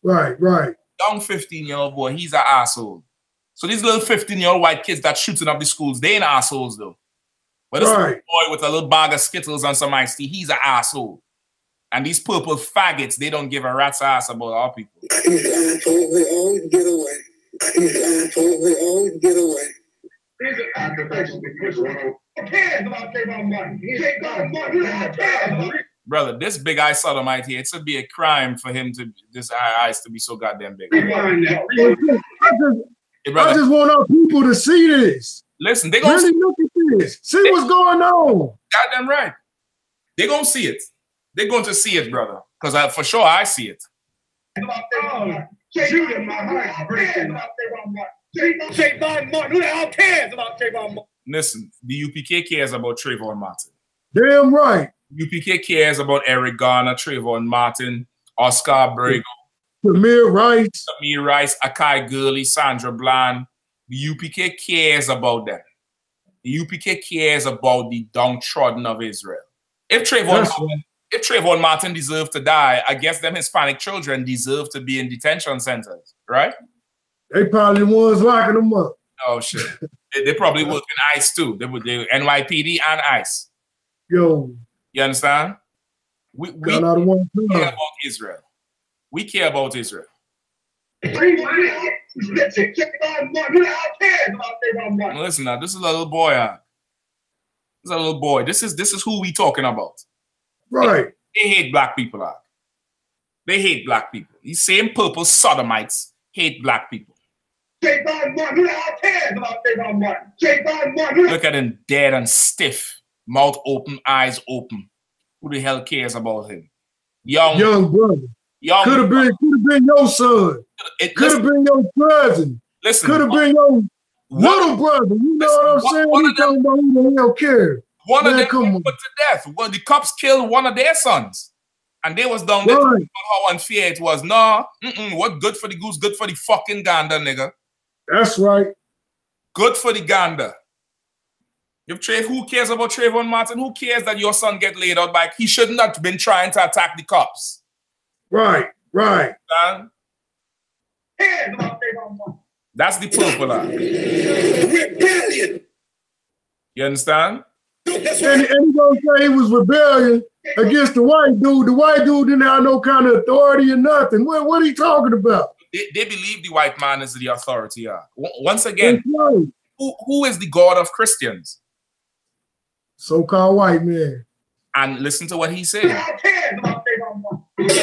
Right. Young 15-year-old boy, he's an asshole. So these little 15-year-old white kids that shooting up the schools, they ain't assholes though. But this little boy with a little bag of Skittles and some iced tea, he's an asshole. And these purple faggots, they don't give a rat's ass about our people. They always get away. They always get away. Here's an accusation. Brother, this big eye sodomite here, it should be a crime for him to this eyes to be so goddamn big. I just want our people to see this. Listen, they gonna really look at this. See what's going on. Goddamn right. They're gonna see it. They're going to see it, brother. Because for sure I see it. Listen, the UPK cares about Trayvon Martin. Damn right. UPK cares about Eric Garner, Trayvon Martin, Oscar Brego, Samir Rice, Akai Gurley, Sandra Bland. The UPK cares about them. The UPK cares about the downtrodden of Israel. If Trayvon Martin deserved to die, I guess them Hispanic children deserve to be in detention centers, right? They probably the ones locking them up. Oh shit! they probably work in ICE too. They NYPD and ICE. Yo, you understand? We care about Israel. We care about Israel. Listen now, this is a little boy. This is a little boy. This is who we talking about. Right. They hate black people. They hate black people. These same purple sodomites hate black people. Look at him dead and stiff, mouth open, eyes open. Who the hell cares about him? Young brother. Could have been your son. Could have been your cousin. Listen. Could have been your little brother. You know what I'm saying? One of them don't care. One of them put to death. Well, the cops killed one of their sons. And they was down there talking about how unfair it was. No, what good for the goose, good for the fucking gander, nigga. That's right. Good for the gander. Who cares about Trayvon Martin? Who cares that your son get laid out by? He should not have been trying to attack the cops. Right. That's the purple line. Rebellion. You understand? And he gonna say he was rebellion against the white dude. The white dude didn't have no kind of authority or nothing. What are you talking about? They believe the white man is the authority. Once again, who is the God of Christians? So-called white man. And listen to what he said. So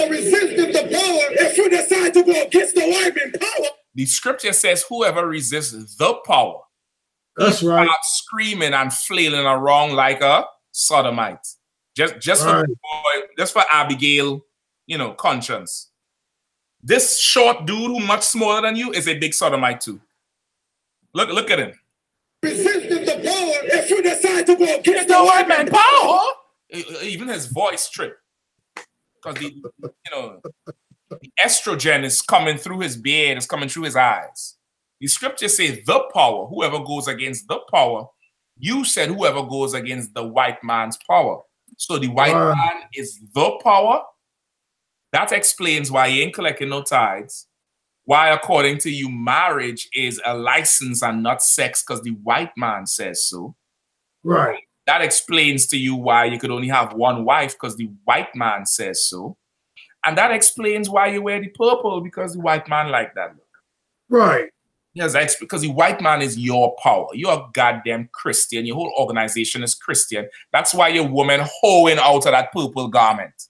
resisting the power if you decide to go against the white man power. The scripture says whoever resists the power, that's right, screaming and flailing around like a sodomite. Just for Abigail, conscience. This short dude who much smaller than you is a big sodomite too. Look at him. Resisting the power if you decide to go against the white man power. Even his voice tripped. Because the estrogen is coming through his beard, it's coming through his eyes. The scripture says the power, whoever goes against the power, you said whoever goes against the white man's power. So the white man is the power. That explains why he ain't collecting no tithes. Why, according to you, marriage is a license and not sex because the white man says so. Right. That explains to you why you could only have one wife because the white man says so. And that explains why you wear the purple because the white man like that look. Right. Yes, that's because the white man is your power. You're a goddamn Christian. Your whole organization is Christian. That's why your woman hoeing out of that purple garment.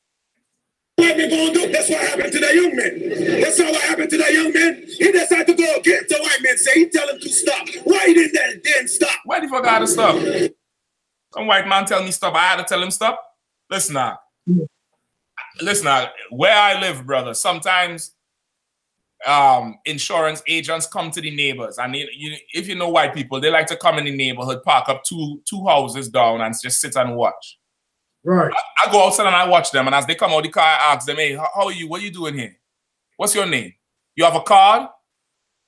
What we gonna do? That's what happened to that young man. That's all what happened to that young man. He decided to go against the white man. Say he tell him to stop. Why he didn't stop? Why the fuck I had to stop? Some white man tell me stop. I had to tell him stop. Listen now. Where I live, brother, sometimes insurance agents come to the neighbors, and if you know white people, they like to come in the neighborhood, park up two houses down, and just sit and watch. Right. I go outside and I watch them, and as they come out the car, I ask them, "Hey, how are you? What are you doing here? What's your name? You have a card?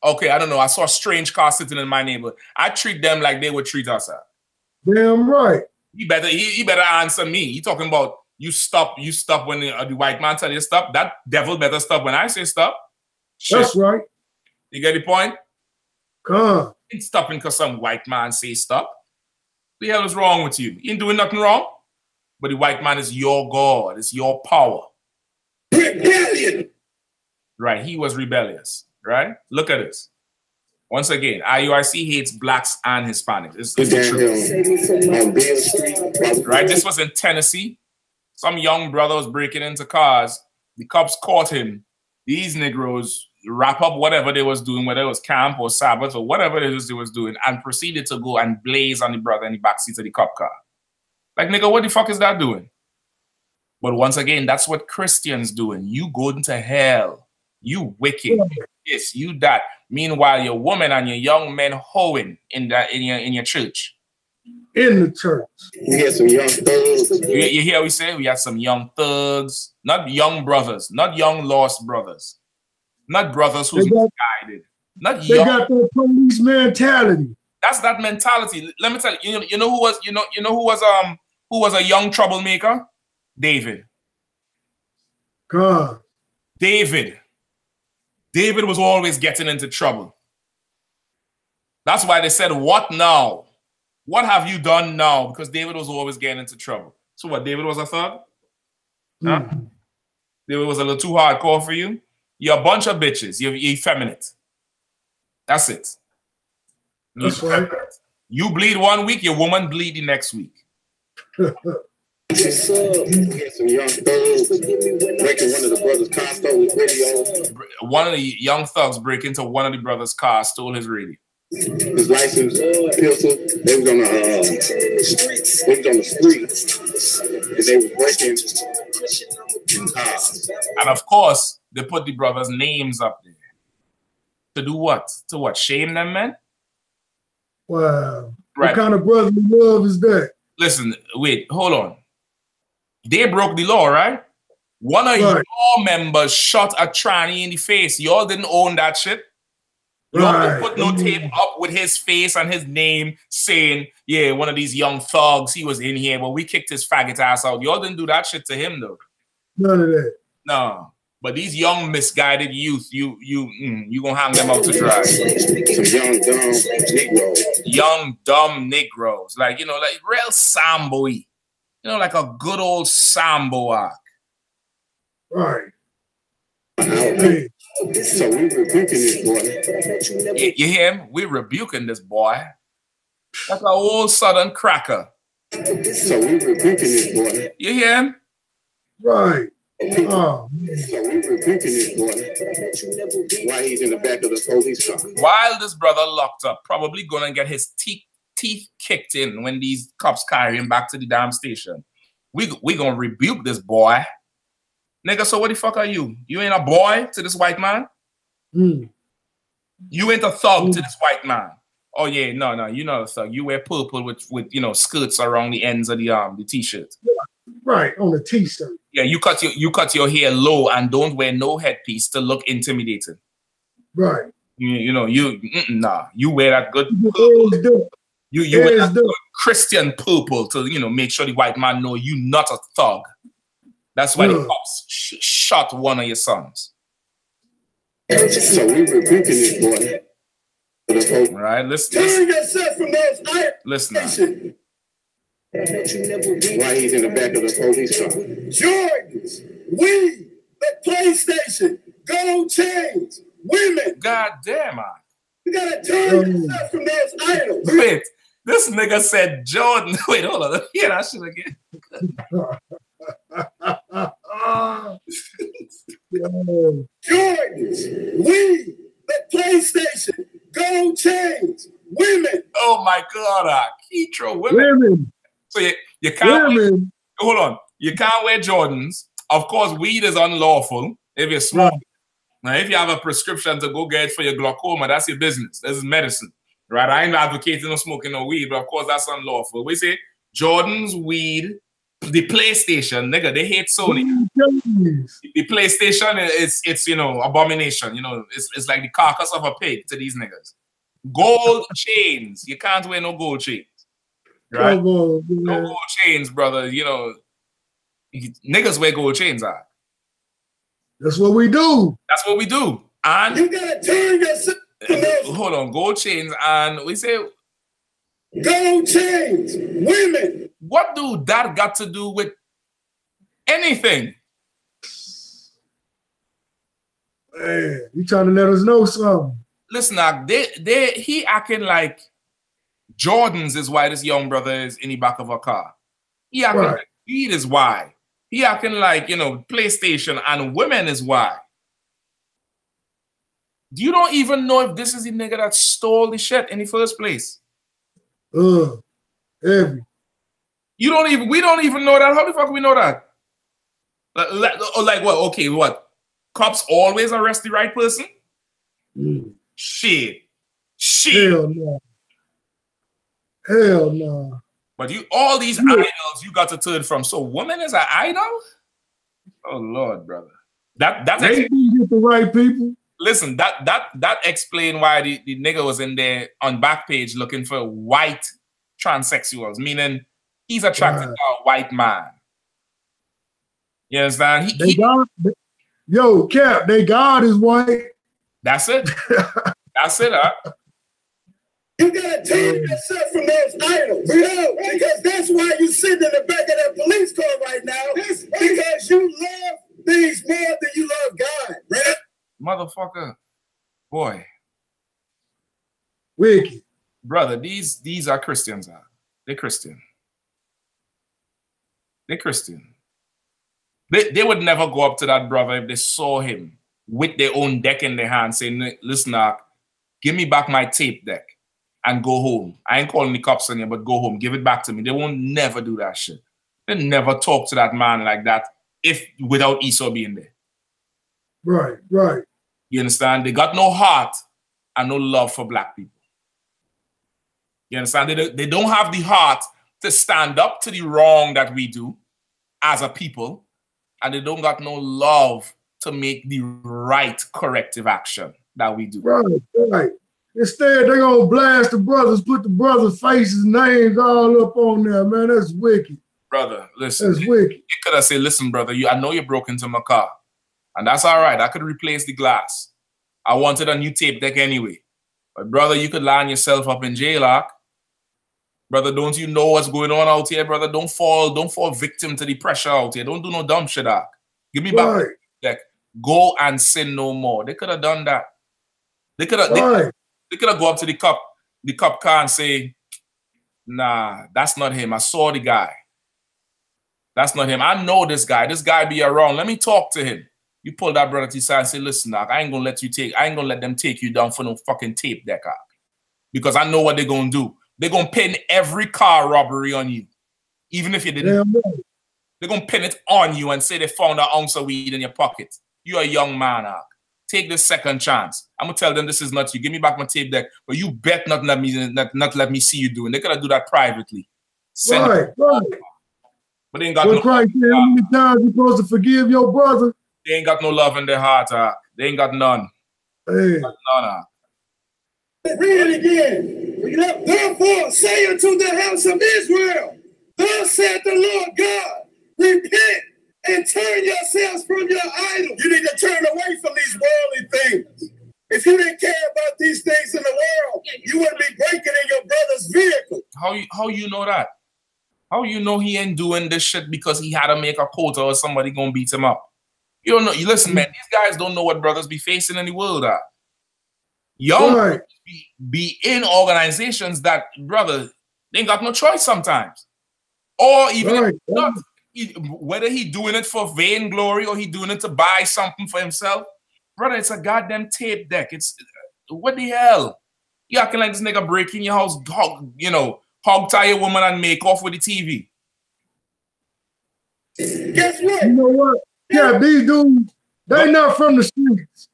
Okay, I don't know. I saw a strange car sitting in my neighborhood." I treat them like they would treat us. Damn right. He better answer me. He talking about you stop when the white man tell you stop. That devil better stop when I say stop. Shit. That's right. You get the point? Ain't stopping because some white man say stop. What the hell is wrong with you? You ain't doing nothing wrong. But the white man is your God. It's your power. Rebellion. Right. He was rebellious. Right? Look at this. Once again, IUIC hates blacks and Hispanics. It's the truth. Right? This was in Tennessee. Some young brother was breaking into cars. The cops caught him. These Negroes wrap up whatever they was doing, whether it was camp or Sabbath or whatever it is they was doing, and proceeded to go and blaze on the brother in the backseat of the cop car. Like, nigga, what the fuck is that doing? But once again, that's what Christians doing. You going to hell. You wicked. This, you that. Meanwhile, your woman and your young men hoeing in your church. In the church. We had some young thugs. You hear what we say? We had some young thugs, not young brothers, not young lost brothers, not brothers who's misguided. Not they got the police mentality. That's that mentality. Let me tell you. You know who was a young troublemaker? David. God. David was always getting into trouble. That's why they said, "What now? What have you done now?" Because David was always getting into trouble. So what? David was a thug? Huh? David was a little too hardcore for you? You're a bunch of bitches. You're effeminate. That's it. That's right. You bleed one week, your woman bleed the next week. We had some young thugs breaking one of the brothers' car, stole his radio. One of the young thugs break into one of the brothers' cars, stole his radio. His license, pistol. They was on the street, and they was breaking in cars. And of course, they put the brothers' names up there. To do what? To what? Shame them, man? Wow. Right. What kind of brotherly love is that? Listen, wait, hold on. They broke the law, right? One of your members shot a tranny in the face. Y'all didn't own that shit. Y'all didn't put no tape up with his face and his name saying, yeah, one of these young thugs, he was in here, but we kicked his faggot ass out. Y'all didn't do that shit to him, though. None of that. No. But these young misguided youth, you gonna hang them out to dry. Some young dumb Negroes. Young dumb Negroes, like like real sambo-y. Like a good old sambo arc. Right. Hey. So we rebuking this boy. You hear him? We're rebuking this boy. Like an old southern cracker. So we rebuking this boy. You hear him? Right. So we rebuking this boy while he's in the back of the police car. While this brother locked up, probably gonna get his teeth kicked in when these cops carry him back to the damn station. We gonna rebuke this boy. Nigga, so what the fuck are you? You ain't a boy to this white man? You ain't a thug to this white man. Oh yeah, no, you're not a thug. You wear purple with skirts around the ends of the t-shirt. Right, on the t-shirt. Yeah, you cut your hair low and don't wear no headpiece to look intimidating. Right. You wear that good purple. You wear that good Christian purple to make sure the white man know you not a thug. That's why the cops shot one of your sons. So we rebuking this boy. All right, listen. Listen. Why he's in the back of the police car. Jordans, weed, the PlayStation, gold chains, women. God damn, man. You gotta turn yourself from those idols. Wait, this nigga said Jordan. Wait, hold on. Hear that shit again. Jordans, weed, the PlayStation, gold chains, women. Oh my God, Ketro, women. So you can't hold on. You can't wear Jordans. Of course, weed is unlawful if you're smoking. Now, if you have a prescription to go get for your glaucoma, that's your business. This is medicine, right? I ain't advocating no smoking no weed, but of course that's unlawful. We say Jordans, weed, the PlayStation, nigga, they hate Sony. The PlayStation it's abomination. It's like the carcass of a pig to these niggas. Gold chains, you can't wear no gold chains. Right? No gold chains, brother. Niggas wear gold chains. That's what we do. That's what we do. And you gotta turn yourself. Hold on, gold chains, and we say gold chains, women. What do that got to do with anything? Man, you trying to let us know something? Listen, he acting like Jordans is why this young brother is in the back of a car. He acting like weed is why. He acting like, PlayStation and women is why. You don't even know if this is the nigga that stole the shit in the first place. Heavy. We don't even know that. How the fuck we know that? Like what? Okay, what? Cops always arrest the right person? Shit. Hell no. Hell no. But all these idols you got to turn from. So woman is an idol? Oh Lord, brother. That's they get the right people. Listen, that explain why the nigga was in there on Backpage looking for white transsexuals, meaning he's attracted to a white man. You understand? Yo, Cap, they God is white. That's it. That's it, huh? You gotta take yourself from those idols, because that's why you sitting in the back of that police car right now, because you love things more than you love God, right? Motherfucker, boy, wicked, brother. These are Christians, huh? They're Christian. They're Christian. They would never go up to that brother if they saw him with their own deck in their hand, saying, "Listen, give me back my tape deck and go home. I ain't calling the cops on you, but go home. Give it back to me." They won't never do that shit. They never talk to that man like that without Esau being there. Right. You understand? They got no heart and no love for black people. You understand? They don't have the heart to stand up to the wrong that we do as a people, and they don't got no love to make the right corrective action that we do. Right. Instead, they're going to blast the brothers, put the brothers' faces, names all up on there, man. That's wicked. Brother, listen. That's wicked. You could have said, "Listen, brother, I know you broke into my car. And that's all right. I could replace the glass. I wanted a new tape deck anyway. But brother, you could line yourself up in jail, brother. Don't you know what's going on out here, brother? Don't fall victim to the pressure out here. Don't do no dumb shit, Give me back the tape deck. Go and sin no more." They could have done that. They could have go up to the cop car and say, "Nah, that's not him. I saw the guy. That's not him. I know this guy. This guy be around. Let me talk to him." You pull that brother to the side and say, "Listen, I ain't gonna let them take you down for no fucking tape deck, because I know what they're gonna do. They're gonna pin every car robbery on you, even if you didn't. They're gonna pin it on you and say they found an ounce of weed in your pocket. You're a young man, Take this second chance. I'm gonna tell them this is not you. Give me back my tape deck, but you bet not let me see you doing. They could do that privately. Right. But they ain't got no. Christ, how many times you supposed to forgive your brother? They ain't got no love in their heart, They ain't got none. Hey. Read it again. Therefore, say unto the house of Israel, thus saith the Lord God, repent and turn yourselves from your idols. You need to turn away from these worldly things. If you didn't care about these things in the world, you wouldn't be breaking in your brother's vehicle. How you know that? How you know he ain't doing this shit because he had to make a quota or somebody gonna beat him up? You don't know. You listen, man. These guys don't know what brothers be facing in the world. Young brothers be in organizations that, brother, they ain't got no choice sometimes. Or even if not, whether he doing it for vainglory or he doing it to buy something for himself, brother, it's a goddamn tape deck. It's what the hell? You acting like this nigga break in your house, hog tie a woman and make off with the TV. Guess what? You know what? Yeah, these dudes, they not from the streets.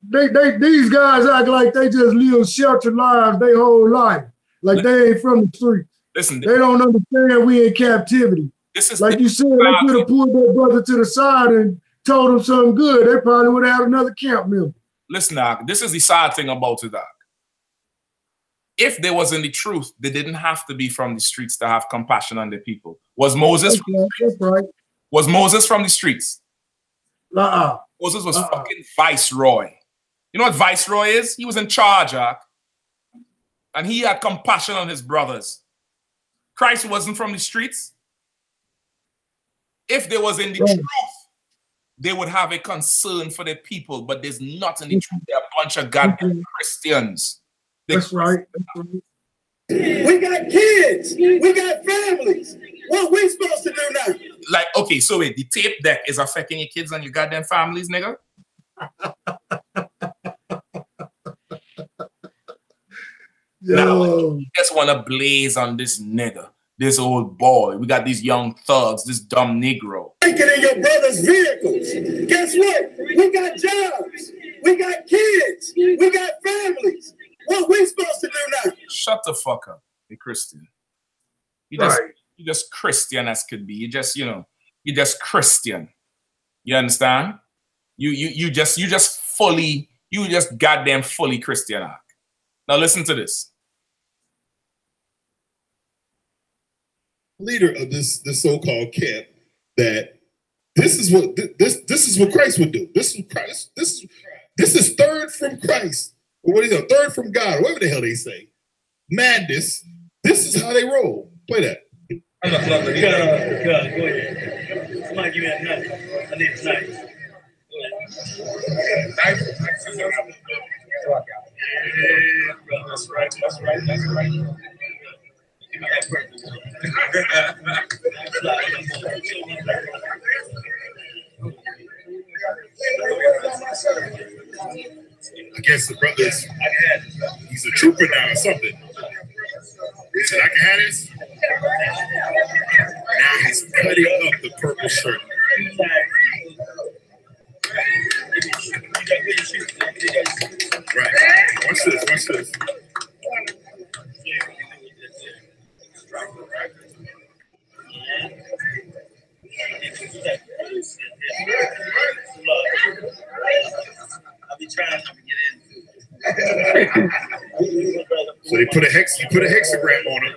These guys act like they just live sheltered lives their whole life. Like they ain't from the streets. Listen, they don't understand we in captivity. Like you said, they could have pulled their brother to the side and told him something good. They probably would have had another camp member. Listen, this is the sad thing about it, If they was in the truth, they didn't have to be from the streets to have compassion on their people. Was Moses from the streets? That's right. Was Moses from the streets? Moses was fucking viceroy. You know what Viceroy is? He was in charge, and he had compassion on his brothers. Christ wasn't from the streets. If they was in the truth, they would have a concern for the people, but there's not in the truth. They're a bunch of goddamn Christians. That's right. We got kids. We got families. What we supposed to do now? Like, okay, so wait, the tape deck is affecting your kids and your goddamn families, nigga? Now, you just want to blaze on this nigga, this old boy. We got these young thugs, this dumb Negro. Taking in your brother's vehicles. Guess what? We got jobs. We got kids. We got families. What we supposed to do now? Shut the fuck up, you Christian. You just Christian as could be. You just, you know, you just Christian. You understand? You just goddamn fully Christian. Now listen to this. Leader of this so-called camp, that this is what Christ would do. This is Christ. This is third from Christ. Or what is it? Third from God, whatever the hell they say. Madness. This is how they roll. Play that. I'm not loving it. Go ahead. Somebody give me a knife. I need a knife. That's right. That's right. That's right. Give me that purple one. I guess the brother's, he's a trooper now or something. He said, I can have this. Now he's cutting up the purple shirt. Right. Watch this. Watch this. I'll be trying to get in. So they put a hexagram on him.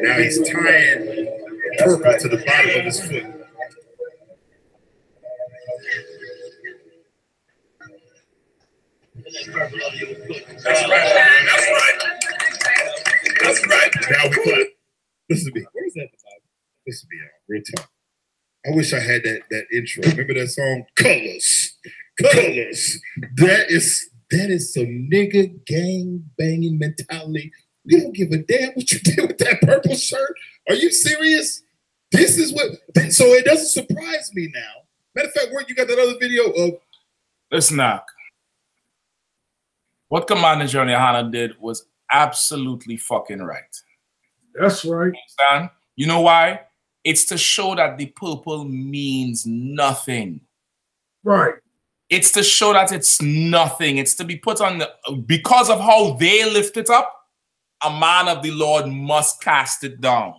Now he's tying purple to the bottom of his foot. That's right. That's right. That's right. Now we clap. Listen to me. Where's that? Listen to me, y'all. Real talk. I wish I had that intro. Remember that song, Colors? Colors. That is some nigga gang banging mentality. We don't give a damn what you did with that purple shirt. Are you serious? This is what. So it doesn't surprise me now. Matter of fact, where you got that other video of? Listen, Knock. What Commander GEN.YAHANNA did was absolutely fucking right. That's right. You understand? You know why? It's to show that the purple means nothing. Right. It's to show that it's nothing. It's to be put on the, because of how they lift it up, a man of the Lord must cast it down.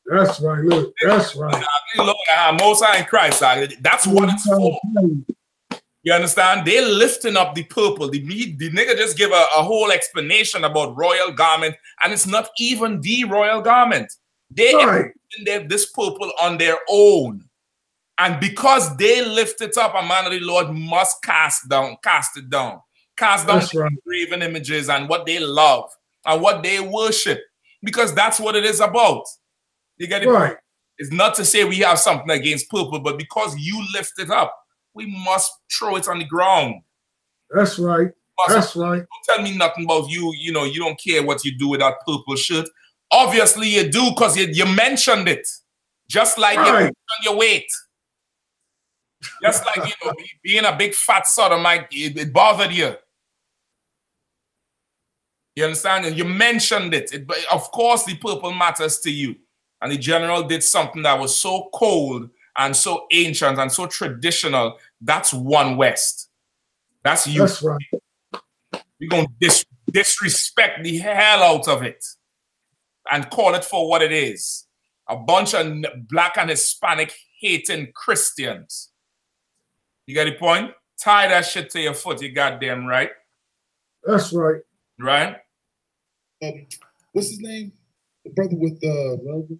That's right. Look, that's right. Most High in Christ. That's what it's for. You understand? They're lifting up the purple. The nigga just give a whole explanation about royal garment, and it's not even the royal garment. They this purple on their own. And because they lift it up, a man of the Lord must cast it down. Cast down the graven images and what they love and what they worship. Because that's what it is about. You get it? Right. It's not to say we have something against purple, but because you lift it up, we must throw it on the ground. That's right. That's right. Don't tell me nothing about you. You know, you don't care what you do with that purple shirt. Obviously, you do because you mentioned it. Just like you mentioned your weight. Just like, you know, being a big fat sodomite, it bothered you. You understand? And you mentioned it. But of course, the purple matters to you. And the general did something that was so cold and so ancient and so traditional. That's One West. That's you. That's right. We're going to disrespect the hell out of it and call it for what it is. A bunch of black and Hispanic hating Christians. You get the point? Tie that shit to your foot, you goddamn right. That's right. Right? What's his name? The brother with Welvin.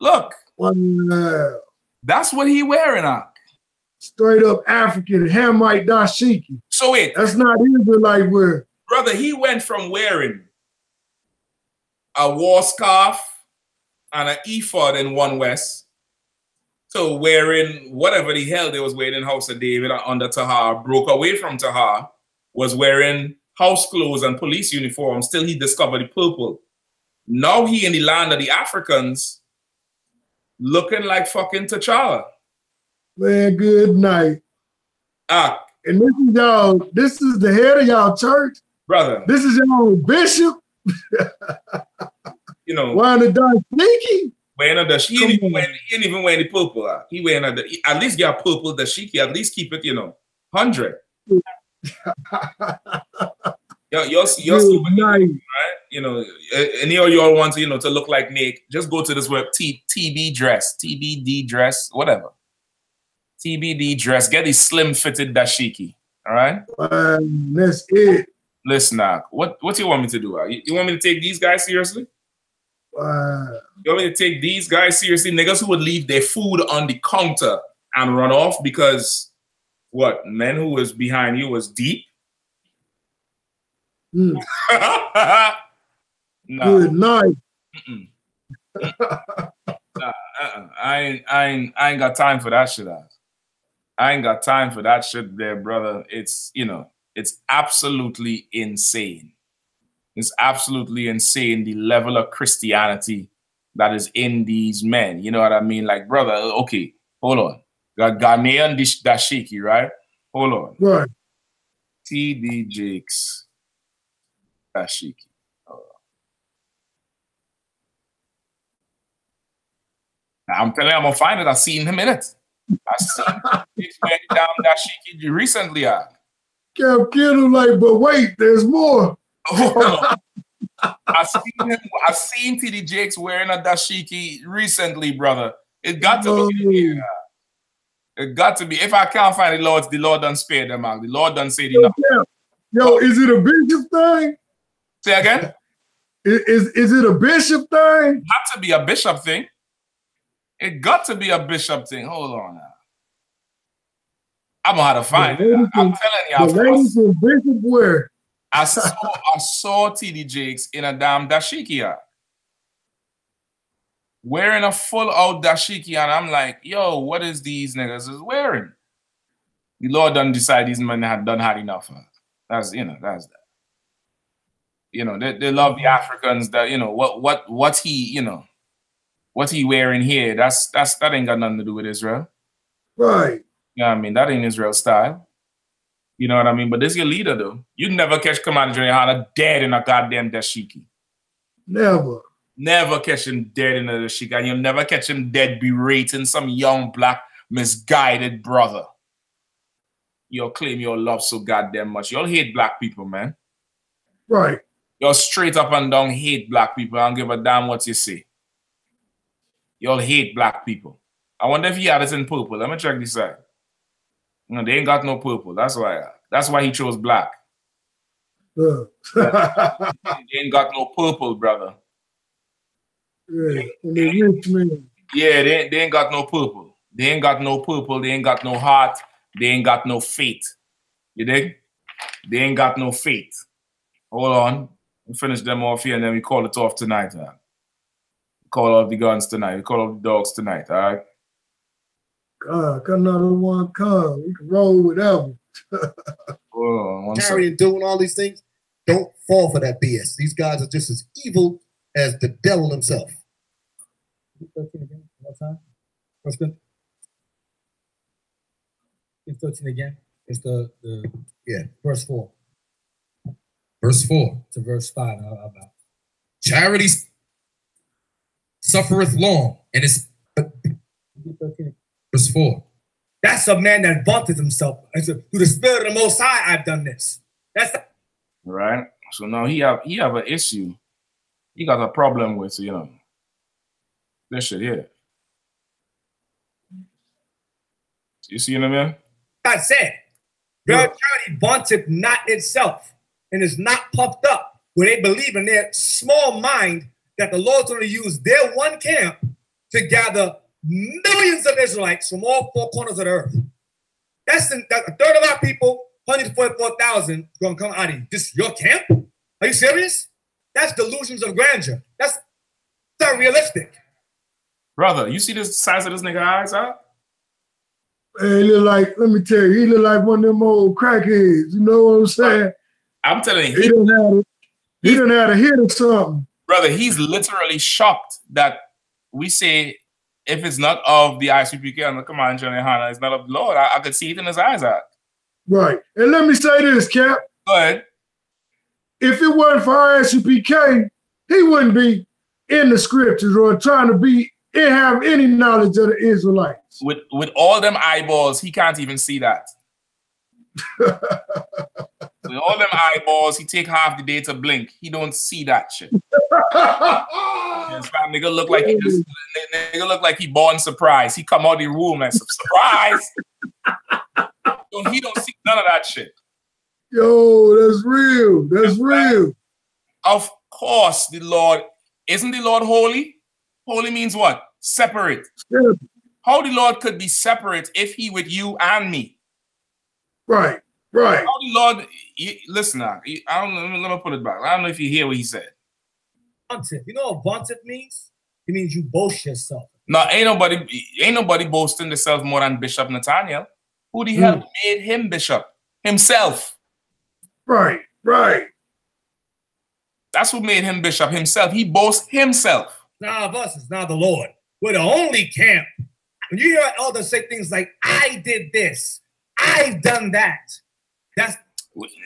Look. Wow. That's what he wearing, Straight up African Hamite dashiki. So wait. That's not Israelite wear. Brother, he went from wearing a war scarf and an ephod in One West to wearing whatever the hell they was wearing in House of David under Tahar, broke away from Tahar, was wearing house clothes and police uniforms till he discovered the purple. Now he in the land of the Africans looking like fucking T'Challa. Man, good night. And this is y'all, this is the head of y'all church? Brother. This is y'all bishop? You know. Wearing the dashiki? Wearing the he ain't even wearing the purple. He wearing at least get a purple dashiki, at least keep it, 100. You're super nice, right? Any of y'all want to look like Nick, just go to this web TB dress, TBD dress, whatever. TBD dress, get the slim fitted dashiki. All right? That's it. Listen, what you want me to do? You want me to take these guys seriously? You want me to take these guys seriously? Niggas who would leave their food on the counter and run off because what? Men who was behind you was deep? Mm. Nah. Good night. Nah, I ain't got time for that shit. I ain't got time for that shit there, brother. It's, it's absolutely insane. It's absolutely insane, the level of Christianity that is in these men. You know what I mean? Like, brother, okay, hold on. Got Ghanaian dashiki, right? Hold on. Right. TD Jakes dashiki. I'm telling you, I'm gonna find it. I've seen him in it. I've seen Jakes wearing down dashiki recently. Kept killing like, but wait, there's more. I've seen TD Jakes wearing a dashiki recently, brother. It got to be. It got to be. If I can't find the Lord done spare them out. The Lord done say enough. Yo, is it a bishop thing? Say again? Is it a bishop thing? It got to be a bishop thing. It got to be a bishop thing. Hold on now. I'm gonna have to find it. I'm telling you. Ladies in bishop wear. I saw TD Jakes in a damn dashiki. Wearing a full out dashiki, and I'm like, yo, what is these niggas is wearing? The Lord done decide these men had enough. That's that's that. They love the Africans. That what he what he wearing here. That ain't got nothing to do with Israel. Right. You know what I mean? That ain't Israel style. You know what I mean? But this is your leader though. You'd never catch Commander Gen.YAHANNA dead in a goddamn dashiki. Never. Never catch him dead in a dashiki. And you'll never catch him dead berating some young black misguided brother. You'll claim your love so goddamn much. You'll hate black people, man. Right. You'll straight up and down hate black people. I don't give a damn what you say. You'll hate black people. I wonder if he had it in purple. Let me check this out. No, they ain't got no purple. That's why he chose black. They ain't got no purple, brother. Yeah, they ain't got no purple. They ain't got no purple. They ain't got no heart. They ain't got no faith. You dig? They ain't got no faith. Hold on. We finish them off here and then we call it off tonight. We call off the guns tonight. We call off the dogs tonight, all right? Got another one come. We can roll whatever. Carrying, doing all these things. Don't fall for that BS. These guys are just as evil as the devil himself. 13 again. One time. What's good? 13 again. It's the verse 4. Verse 4 to verse 5. Charity suffereth long, and it's verse 4. That's a man that vaunted himself. Through the Spirit of the Most High, I've done this. Right. So now he have an issue. He got a problem with this shit here. You see what I mean? God said, your charity vaunteth not itself, and is not puffed up, where they believe in their small mind that the Lord's going to use their one camp to gather millions of Israelites from all four corners of the earth. That's a third of our people, 144,000, going to come out of you. This is your camp? Are you serious? That's delusions of grandeur. That's not realistic. Brother, you see the size of this nigga eyes, huh? Hey, he look like, let me tell you, he look like one of them old crackheads. You know what I'm saying? I'm telling you, he done had a hit or something. Brother, he's literally shocked that we say, if it's not of the I.S.U.P.K. and the command GEN.YAHANNA, it's not of the Lord. I could see it in his eyes. Right. And let me say this, Cap. Go ahead. If it wasn't for I.S.U.P.K, he wouldn't be in the scriptures or trying to be and have any knowledge of the Israelites. With all them eyeballs, he can't even see that. With all them eyeballs, he take half the day to blink. He don't see that shit. Yes, nigga look like nigga look like he born surprise. He come out the room and surprise. He don't see none of that shit. Yo, that's real. That's real. Of course, the Lord isn't the Lord holy? Holy means what? Separate. How the Lord could be separate if he with you and me? Right, right. How the Lord, listen now, I don't know, let me put it back. I don't know if you hear what he said. Bontif. You know what bontif means? It means you boast yourself. No, ain't nobody boasting themselves more than Bishop Nathaniel. Who the hell made him bishop? Himself. Right, right. That's who made him bishop, himself. He boasts himself. Nah, of us, it's not the Lord. We're the only camp. When you hear elders say things like, I did this, I've done that. That's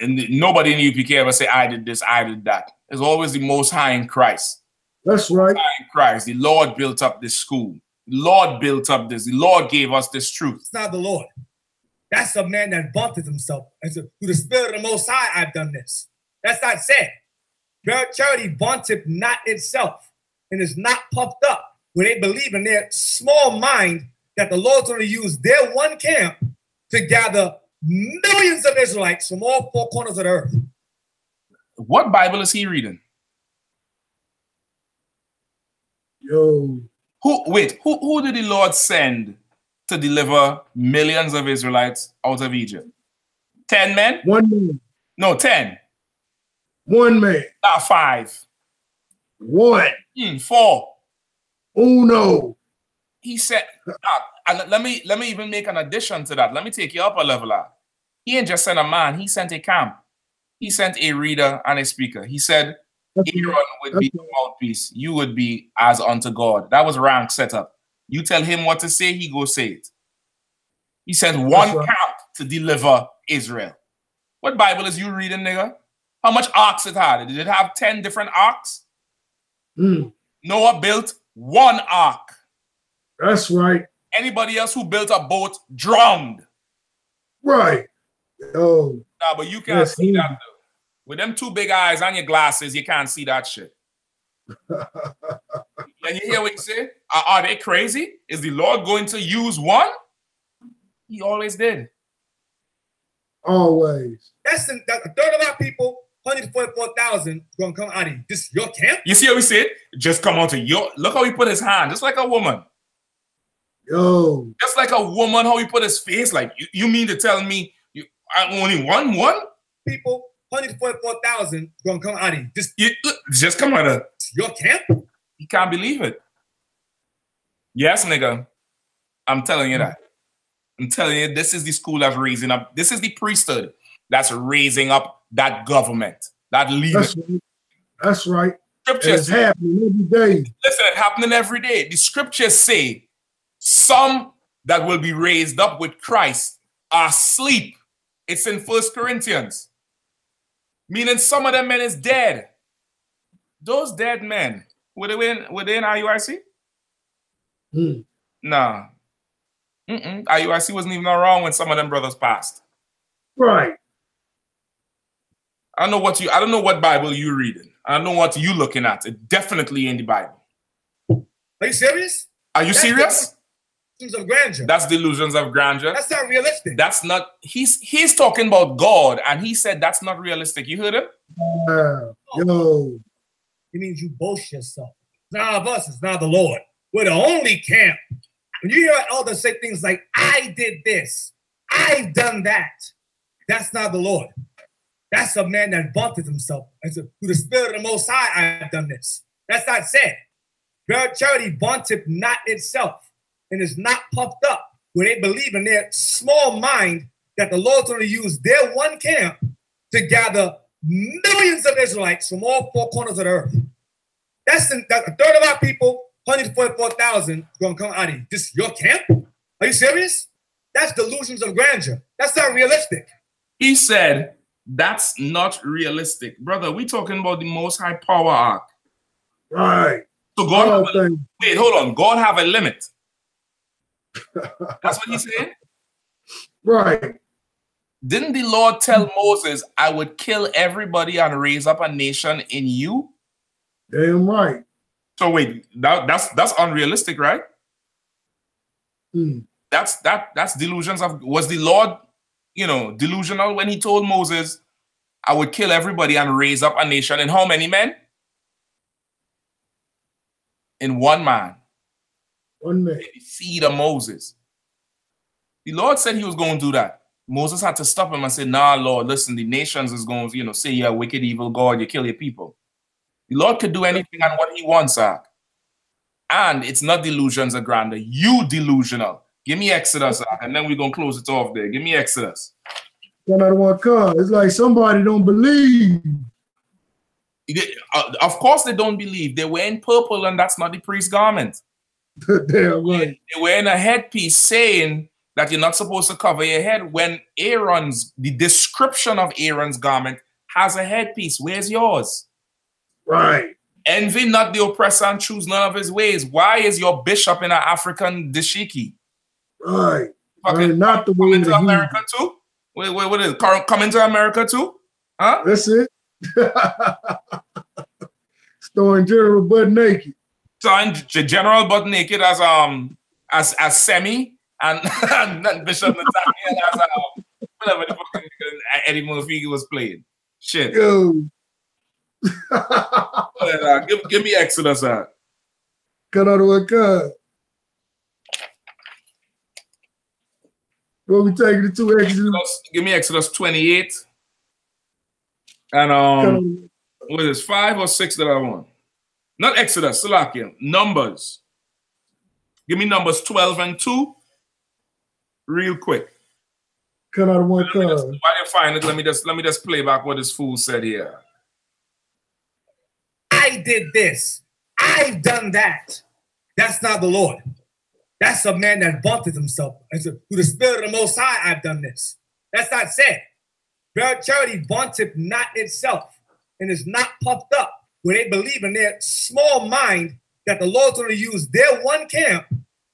and nobody in the UPK ever say, I did this, I did that. It's always the Most High in Christ. That's right. In Christ. The Lord built up this school. The Lord built up this. The Lord gave us this truth. It's not the Lord. That's a man that vaunted himself and said, through the Spirit of the Most High, I've done this. That's not said. Charity vaunteth not itself and is not puffed up when they believe in their small mind that the Lord's going to use their one camp to gather millions of Israelites from all four corners of the earth. What Bible is he reading? Yo. Who did the Lord send to deliver millions of Israelites out of Egypt? 10 men? 1 man. No, 10. 1 man. 5. 1. 4. Uno. He said, let me even make an addition to that. Let me take you up a level. He ain't just sent a man. He sent a camp. He sent a reader and a speaker. He said, Aaron would be the mouthpiece. You would be as unto God. That was rank set up. You tell him what to say, he go say it. He sent one camp to deliver Israel. What Bible is you reading, nigga? How much arks it had? Did it have 10 different arks? Noah built 1 ark. That's right. Anybody else who built a boat drowned. Right. Oh. Nah, but you can't see that though. With them 2 big eyes and your glasses, you can't see that shit. And you hear what he said? Are they crazy? Is the Lord going to use one? He always did. Always. That's a third of our people, 144,000, going to come out of you. This is your camp? You see how he said? Just come on to your... Look how he put his hand, just like a woman. Yo. Just like a woman, how he put his face. Like, you mean to tell me I only one? People, 144,000, going to come out of you. Just come out of... Your camp? He can't believe it. Yes, nigga. I'm telling you that. I'm telling you, this is the school that's raising up. This is the priesthood that's raising up that government, that leadership. That's right. Scriptures it's happening every day. Listen, it's happening every day. The scriptures say some that will be raised up with Christ are asleep. It's in 1 Corinthians. Meaning some of them men is dead. Those dead men, were they in IUIC? Nah. IUIC wasn't even around when some of them brothers passed. Right. I don't know what Bible you reading. I don't know what you looking at. It definitely in the Bible. Are you serious? Are you serious? Delusions of grandeur. That's delusions of grandeur. That's not realistic. That's not. He's talking about God, and he said that's not realistic. You heard him? Yo. It means you boast yourself. It's not of us. It's not the Lord. we're the only camp. When you hear elders say things like, I did this, I've done that, that's not the Lord. That's a man that vaunted himself. And said, through the Spirit of the Most High, I've done this. That's not said. Charity vaunteth not itself and is not puffed up where they believe in their small mind that the Lord's going to use their one camp to gather millions of Israelites from all four corners of the earth. That's a third of our people, 144,000, going to come out of you. This your camp? Are you serious? That's delusions of grandeur. That's not realistic. He said, that's not realistic. Brother, we talking about the Most High power arc. Right. So God, wait, hold on. God have a limit. That's what he's saying? Right. Didn't the Lord tell Moses, I would kill everybody and raise up a nation in you? Damn right. So wait, that's unrealistic, right? Hmm. That's delusions of, was the Lord, delusional when he told Moses, I would kill everybody and raise up a nation in how many men? In one man. One man. The seed of Moses. The Lord said he was going to do that. Moses had to stop him and say, nah, Lord, listen, the nations is going to, say you're a wicked, evil God, you kill your people. The Lord could do anything and what he wants, Zach. And it's not delusions of grandeur. You delusional. Give me Exodus, Zach, and then we're going to close it off there. Give me Exodus. It's like somebody don't believe. Of course they don't believe. They're wearing purple and that's not the priest's garment. Damn right. They're wearing a headpiece saying that you're not supposed to cover your head when the description of Aaron's garment has a headpiece. Where's yours? Right. Envy not the oppressor and choose none of his ways. Why is your bishop in an African dashiki? Right. Fucking not the way to America too? What is it? Coming to America too? Huh? That's it. Throwing General butt naked. Throwing General butt naked as Semi and Bishop Nathaniel as whatever the fucking Eddie Murphy was playing. Shit. Yo. Give me Exodus. Cut out of what cut. What we taking it to Exodus? Give me Exodus 28. And what is this, 5 or 6 that I want? Not Exodus, Salakia. Numbers. Give me Numbers 12 and 2. Real quick. Cut out of one cut. While you find it, let me just play back what this fool said here. I did this. I've done that. That's not the Lord. That's a man that vaunted himself. And said, through the Spirit of the Most High, I've done this. That's not said. Charity vaunteth not itself and is not puffed up where they believe in their small mind that the Lord's going to use their one camp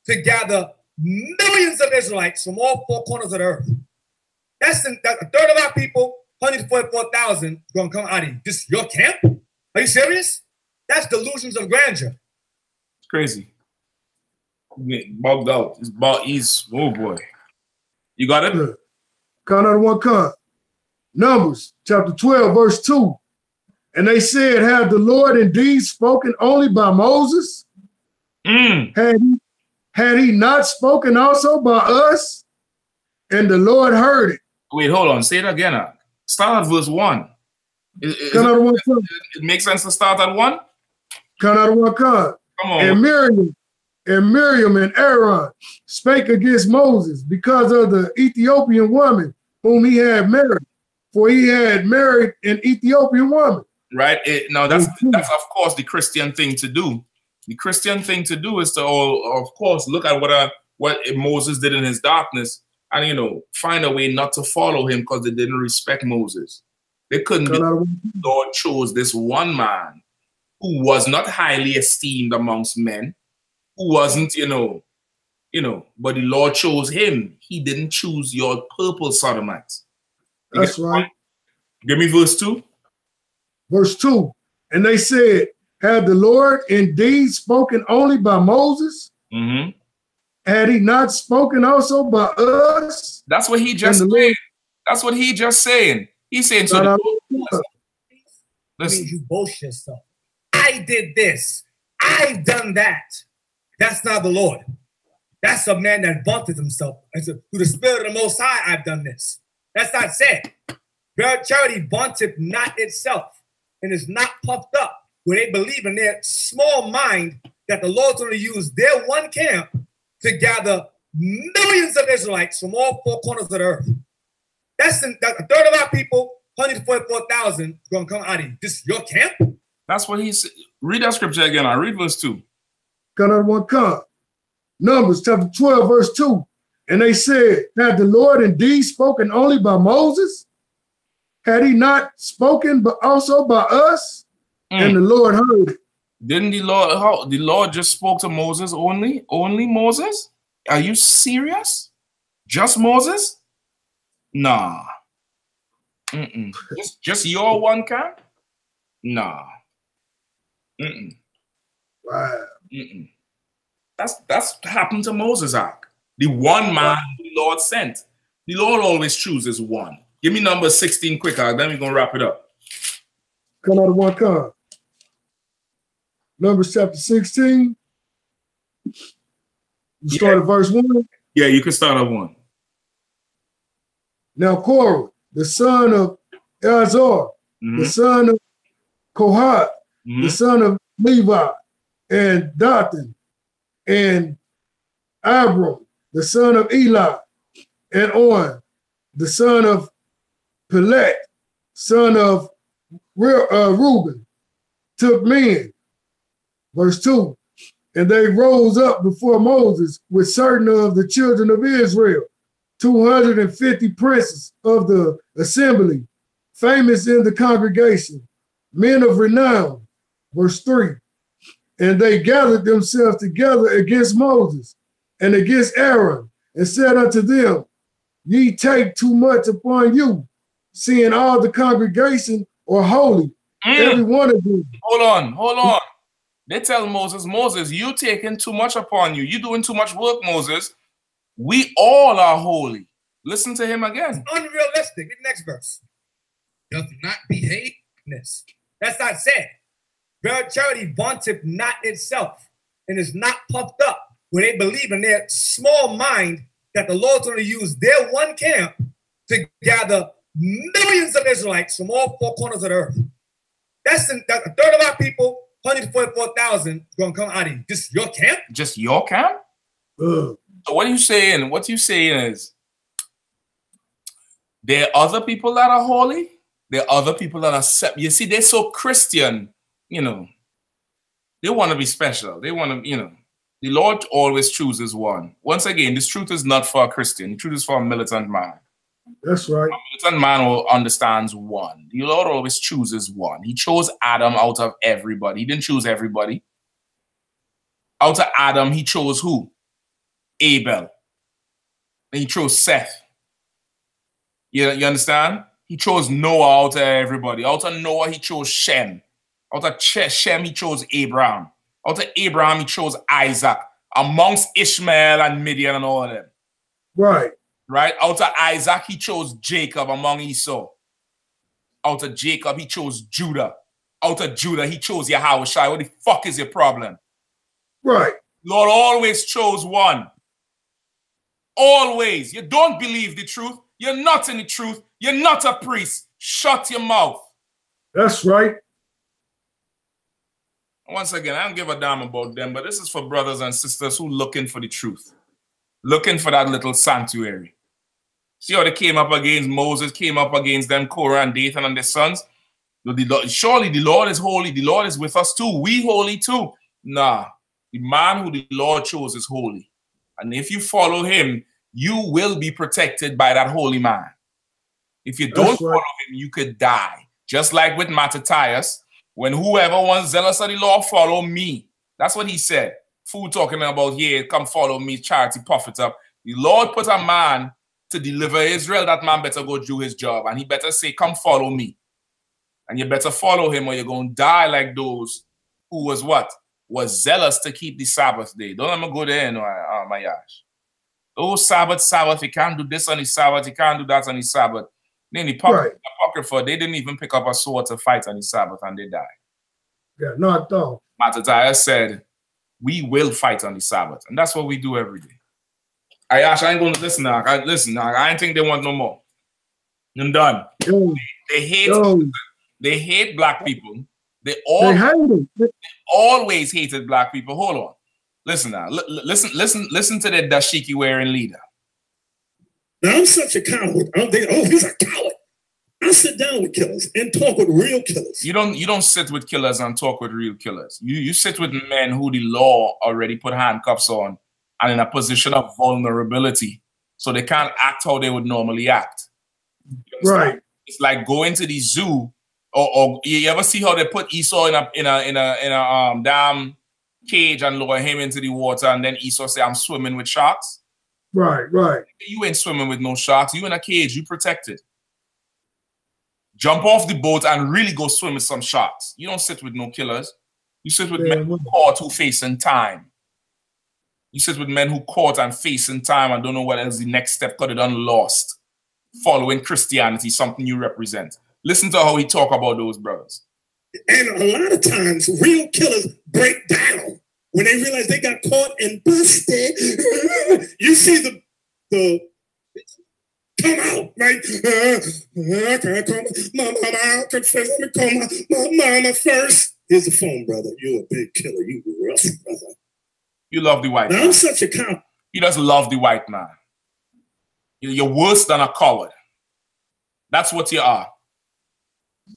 to gather millions of Israelites from all four corners of the earth. That's a third of our people, 144,000, going to come out of you. This your camp? Are you serious? That's delusions of grandeur. It's crazy. Bugged out. He's oh boy. You got it? Count out of one cut. Numbers chapter 12, verse 2. And they said, had the Lord indeed spoken only by Moses? Had he not spoken also by us? And the Lord heard it. Wait, hold on. Say it again. Start at verse 1. It makes sense to start at 1? Count out of one cut. Come on. And Miriam and Aaron spake against Moses because of the Ethiopian woman whom he had married. For he had married an Ethiopian woman. Right. Now that's of course the Christian thing to do. The Christian thing to do is to, of course, look at what Moses did in his darkness, and find a way not to follow him because they didn't respect Moses. They couldn't be. The Lord chose this one man who was not highly esteemed amongst men, who wasn't, but the Lord chose him. He didn't choose your purple sodomites. That's right. Give me verse 2. Verse 2. And they said, had the Lord indeed spoken only by Moses? Mm-hmm. Had he not spoken also by us? That's what he just said. That's what he just saying. He's saying so. That means you boast yourself. I did this. I've done that. That's not the Lord. That's a man that vaunted himself. And said, through the Spirit of the Most High, I've done this. That's not said. Charity vaunteth not itself and is not puffed up, where they believe in their small mind that the Lord's going to use their one camp to gather millions of Israelites from all four corners of the earth. That's a third of our people, 144,000, going to come out of you. This is your camp? That's what he said. Read that scripture again. I read verse 2. Got out one come. Numbers chapter 12, verse 2. And they said, had the Lord indeed spoken only by Moses? Had he not spoken but also by us? And the Lord heard it. Didn't the Lord just spoke to Moses only? Only Moses? Are you serious? Just Moses? Nah. Just your one camp? Nah. Wow. That's happened to Moses, Ark. The one man the Lord sent. The Lord always chooses one. Give me number 16 quick, Ark. Then we're going to wrap it up. Come out of one card. Numbers chapter 16. You start at verse 1? Yeah, you can start at 1. Now Korah, the son of Azor, the son of Kohath, the son of Levi, and Dathan, and Abram, the son of Eli, and On, the son of Pelet, son of Reuben, took men. Verse 2, and they rose up before Moses with certain of the children of Israel, 250 princes of the assembly, famous in the congregation, men of renown. Verse 3, and they gathered themselves together against Moses and against Aaron, and said unto them, ye take too much upon you, seeing all the congregation are holy, every one of them. Hold on. They tell Moses, you taking too much upon you. You doing too much work, Moses. We all are holy. Listen to him again. It's unrealistic. Read the next verse. Doth not behave. That's not said. Charity vaunteth not itself and is not puffed up, where they believe in their small mind that the Lord's going to use their one camp to gather millions of Israelites from all four corners of the earth. That's a third of our people, 144,000, going to come out of you. Just your camp? Just your camp? So what are you saying? What you saying is there are other people that are holy. There are other people that are you see, they're so Christian, you know. They want to be special. They want to, you know. The Lord always chooses one. Once again, this truth is not for a Christian. The truth is for a militant man. That's right. A militant man who understands one. The Lord always chooses one. He chose Adam out of everybody. He didn't choose everybody. Out of Adam, he chose who? Abel. And he chose Seth. You understand? He chose Noah out of everybody. Out of Noah, he chose Shem. Out of Shem, he chose Abraham. Out of Abraham, he chose Isaac. Amongst Ishmael and Midian and all of them. Right. Right? Out of Isaac, he chose Jacob among Esau. Out of Jacob, he chose Judah. Out of Judah, he chose Yahushua. What the fuck is your problem? Right. Lord always chose one. Always. You don't believe the truth. You're not in the truth. You're not a priest. Shut your mouth. That's right. Once again, I don't give a damn about them, but this is for brothers and sisters who looking for the truth. Looking for that little sanctuary. See how they came up against Moses, came up against them, Korah and Dathan and their sons? Surely the Lord is holy. The Lord is with us too. We holy too. Nah. The man who the Lord chose is holy. And if you follow him, you will be protected by that holy man. If you don't follow him, you could die. Just like with Mattathias, when whoever wants zealous of the law, follow me. That's what he said. Fool talking about, yeah, come follow me, charity, puff it up. The Lord put a man to deliver Israel. That man better go do his job. And he better say, come follow me. And you better follow him or you're going to die like those who was what? Was zealous to keep the Sabbath day. Don't let me go there, no, my gosh. Oh, Sabbath, you can't do this on the Sabbath, you can't do that on the Sabbath. Then the Apocrypha, they didn't even pick up a sword to fight on the Sabbath and they died. Yeah, not though. Mattathias said, we will fight on the Sabbath. And that's what we do every day. I ain't going to listen now. I ain't think they want no more. I'm done. They hate black people. They always hated black people. Hold on. Listen now. Listen to the dashiki wearing leader. Now I'm such a coward. I'm thinking, oh, he's a coward. I sit down with killers and talk with real killers. You don't sit with killers and talk with real killers. You sit with men who the law already put handcuffs on and in a position of vulnerability, so they can't act how they would normally act. Right. It's like going to the zoo, or you ever see how they put Esau in a damn cage and lower him into the water, and then Esau say, "I'm swimming with sharks." Right, right. You ain't swimming with no sharks. You in a cage. You protected. Jump off the boat and really go swim with some sharks. You don't sit with no killers. You sit with men who caught, who facing time. You sit with men who caught and facing time and don't know what else the next step could have done lost. Following Christianity, something you represent. Listen to how he talk about those brothers. And a lot of times, real killers break down when they realize they got caught and busted. You see the come out, right? I can't call my mama out. Confess, let me call my mama first. Here's the phone, brother. You're a big killer. You rough, brother. You love the white man. I'm such a coward. You just love the white man. You're worse than a coward. That's what you are.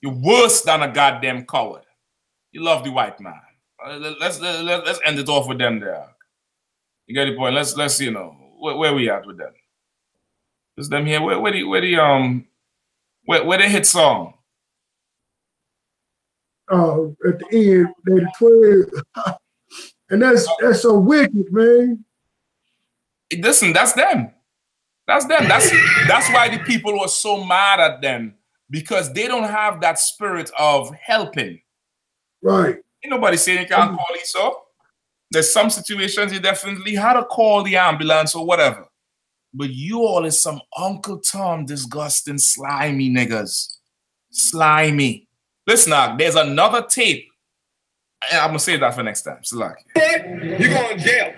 You're worse than a goddamn coward. You love the white man. Let's end it off with them there. You get the point. Let's you know where we at with them. Is them here? Where they hit song? Oh, at the end, they declared, and that's so wicked, man. Listen, that's them. That's them. That's why the people were so mad at them, because they don't have that spirit of helping. Right. Ain't nobody saying you can't call Esau. There's some situations you definitely had to call the ambulance or whatever. But you all is some Uncle Tom disgusting, slimy niggas. Slimy. Listen, now, there's another tape. I'm going to save that for next time. Slack. You're going to jail.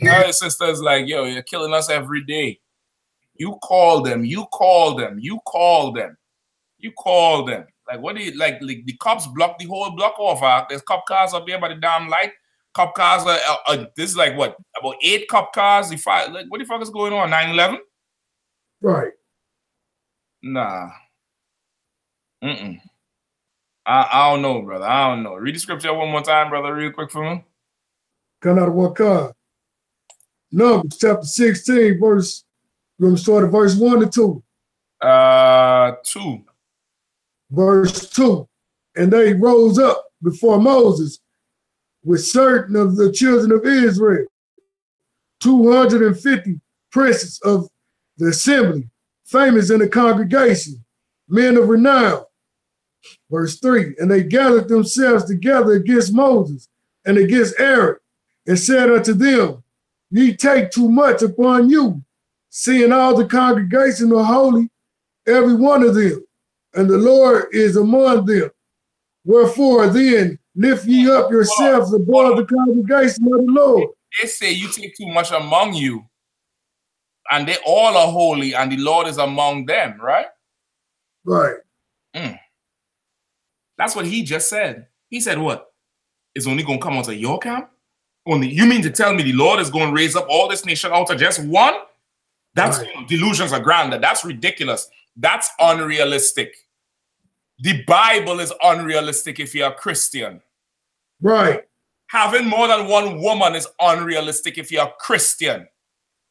Our sisters like, yo, you're killing us every day. You call them, you call them, you call them, you call them. Like, what do you like? The cops block the whole block off. There's cop cars up there by the damn light. Cop cars are this is like what, about 8 cop cars? Like, what the fuck is going on? 9/11? Right. Nah. I don't know, brother. I don't know. Read the scripture one more time, brother, real quick for me. Come out of what car? Numbers chapter 16, verse. We're going to start at verse 1 to 2. 2. Verse 2. And they rose up before Moses with certain of the children of Israel, 250 princes of the assembly, famous in the congregation, men of renown. Verse 3. And they gathered themselves together against Moses and against Aaron, and said unto them, ye take too much upon you, seeing all the congregation are holy, every one of them, and the Lord is among them. Wherefore then lift ye up yourselves above the congregation of the Lord. They say you take too much among you, and they all are holy, and the Lord is among them, right? Right. That's what he just said. He said what? It's only going to come out of your camp? Only you mean to tell me the Lord is going to raise up all this nation out of just one? That's delusions are grand. That's ridiculous. That's unrealistic. The Bible is unrealistic if you're a Christian. Right. Having more than one woman is unrealistic if you're a Christian.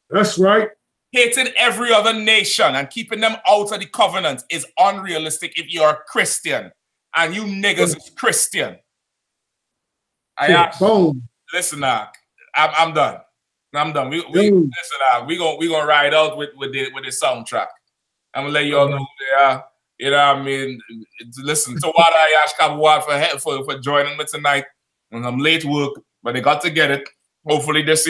That's right. Hating every other nation and keeping them out of the covenant is unrealistic if you're a Christian. And you niggas is Christian. Listen, I'm done. I'm done. Listen, we gonna ride out with the soundtrack. I'm gonna let y'all know who they are. You know what I mean? Listen, to what I ask for joining me tonight. And I'm late work, but they got to get it. Hopefully, this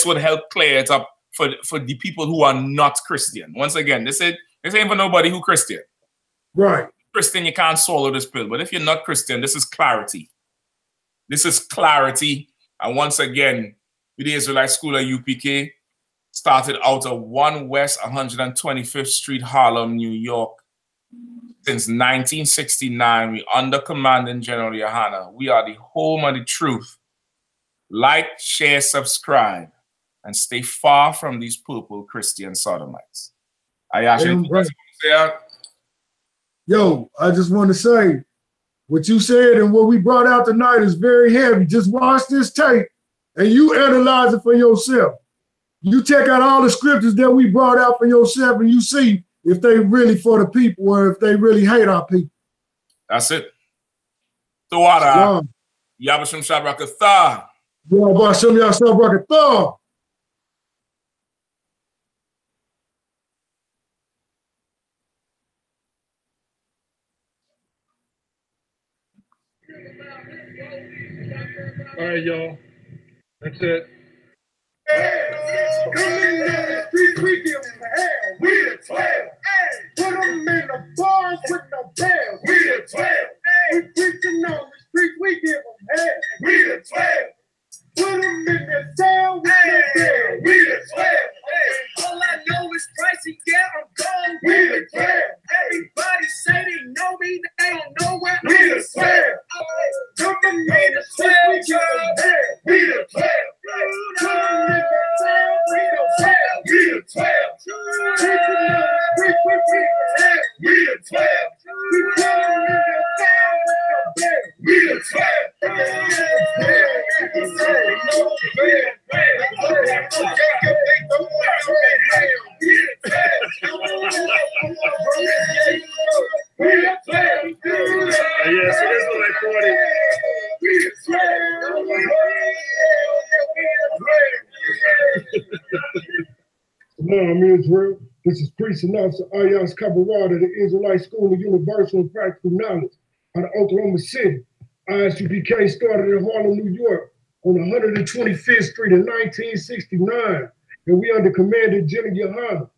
would help clear it up for the people who are not Christian. Once again, this ain't for nobody who Christian. Right. Christian, you can't swallow this pill. But if you're not Christian, this is clarity. This is clarity. And once again, the Israelite School of UPK started out of 1 West 125th Street, Harlem, New York. Since 1969, we under Commanding General Yahanna. We are the home of the truth. Like, share, subscribe, and stay far from these purple Christian sodomites. I actually Yo, I just want to say, what you said and what we brought out tonight is very heavy. Just watch this tape and you analyze it for yourself. You check out all the scriptures that we brought out for yourself and you see if they really for the people or if they really hate our people. That's it. Tawada. Yabashim Shabrakatha. Yabashim Shabrakatha. All right, y'all. That's it. Come in the streets, we give them hell. We the 12. Put them in the bars with no bells. We the 12. We preaching on the streets, we give them hell. We the 12. Put them in the cell with no bells. We the 12. All I know is pricey, yeah, I'm gone. We the 12. Everybody say they know me, they don't know where we the 12. Come in the streets, we give them hell. We the 12. Put them in the cell, we the 12. We the 12. We the 12. We the 12. Yeah, so this was like 40. Hello, I'm Israel. This is Priest and Officer I.S.U.P.K of the Israelite School of Universal and Practical Knowledge out of Oklahoma City. I.S.U.P.K started in Harlem, New York on 125th Street in 1969, and we under Commander Gen.YAHANNA.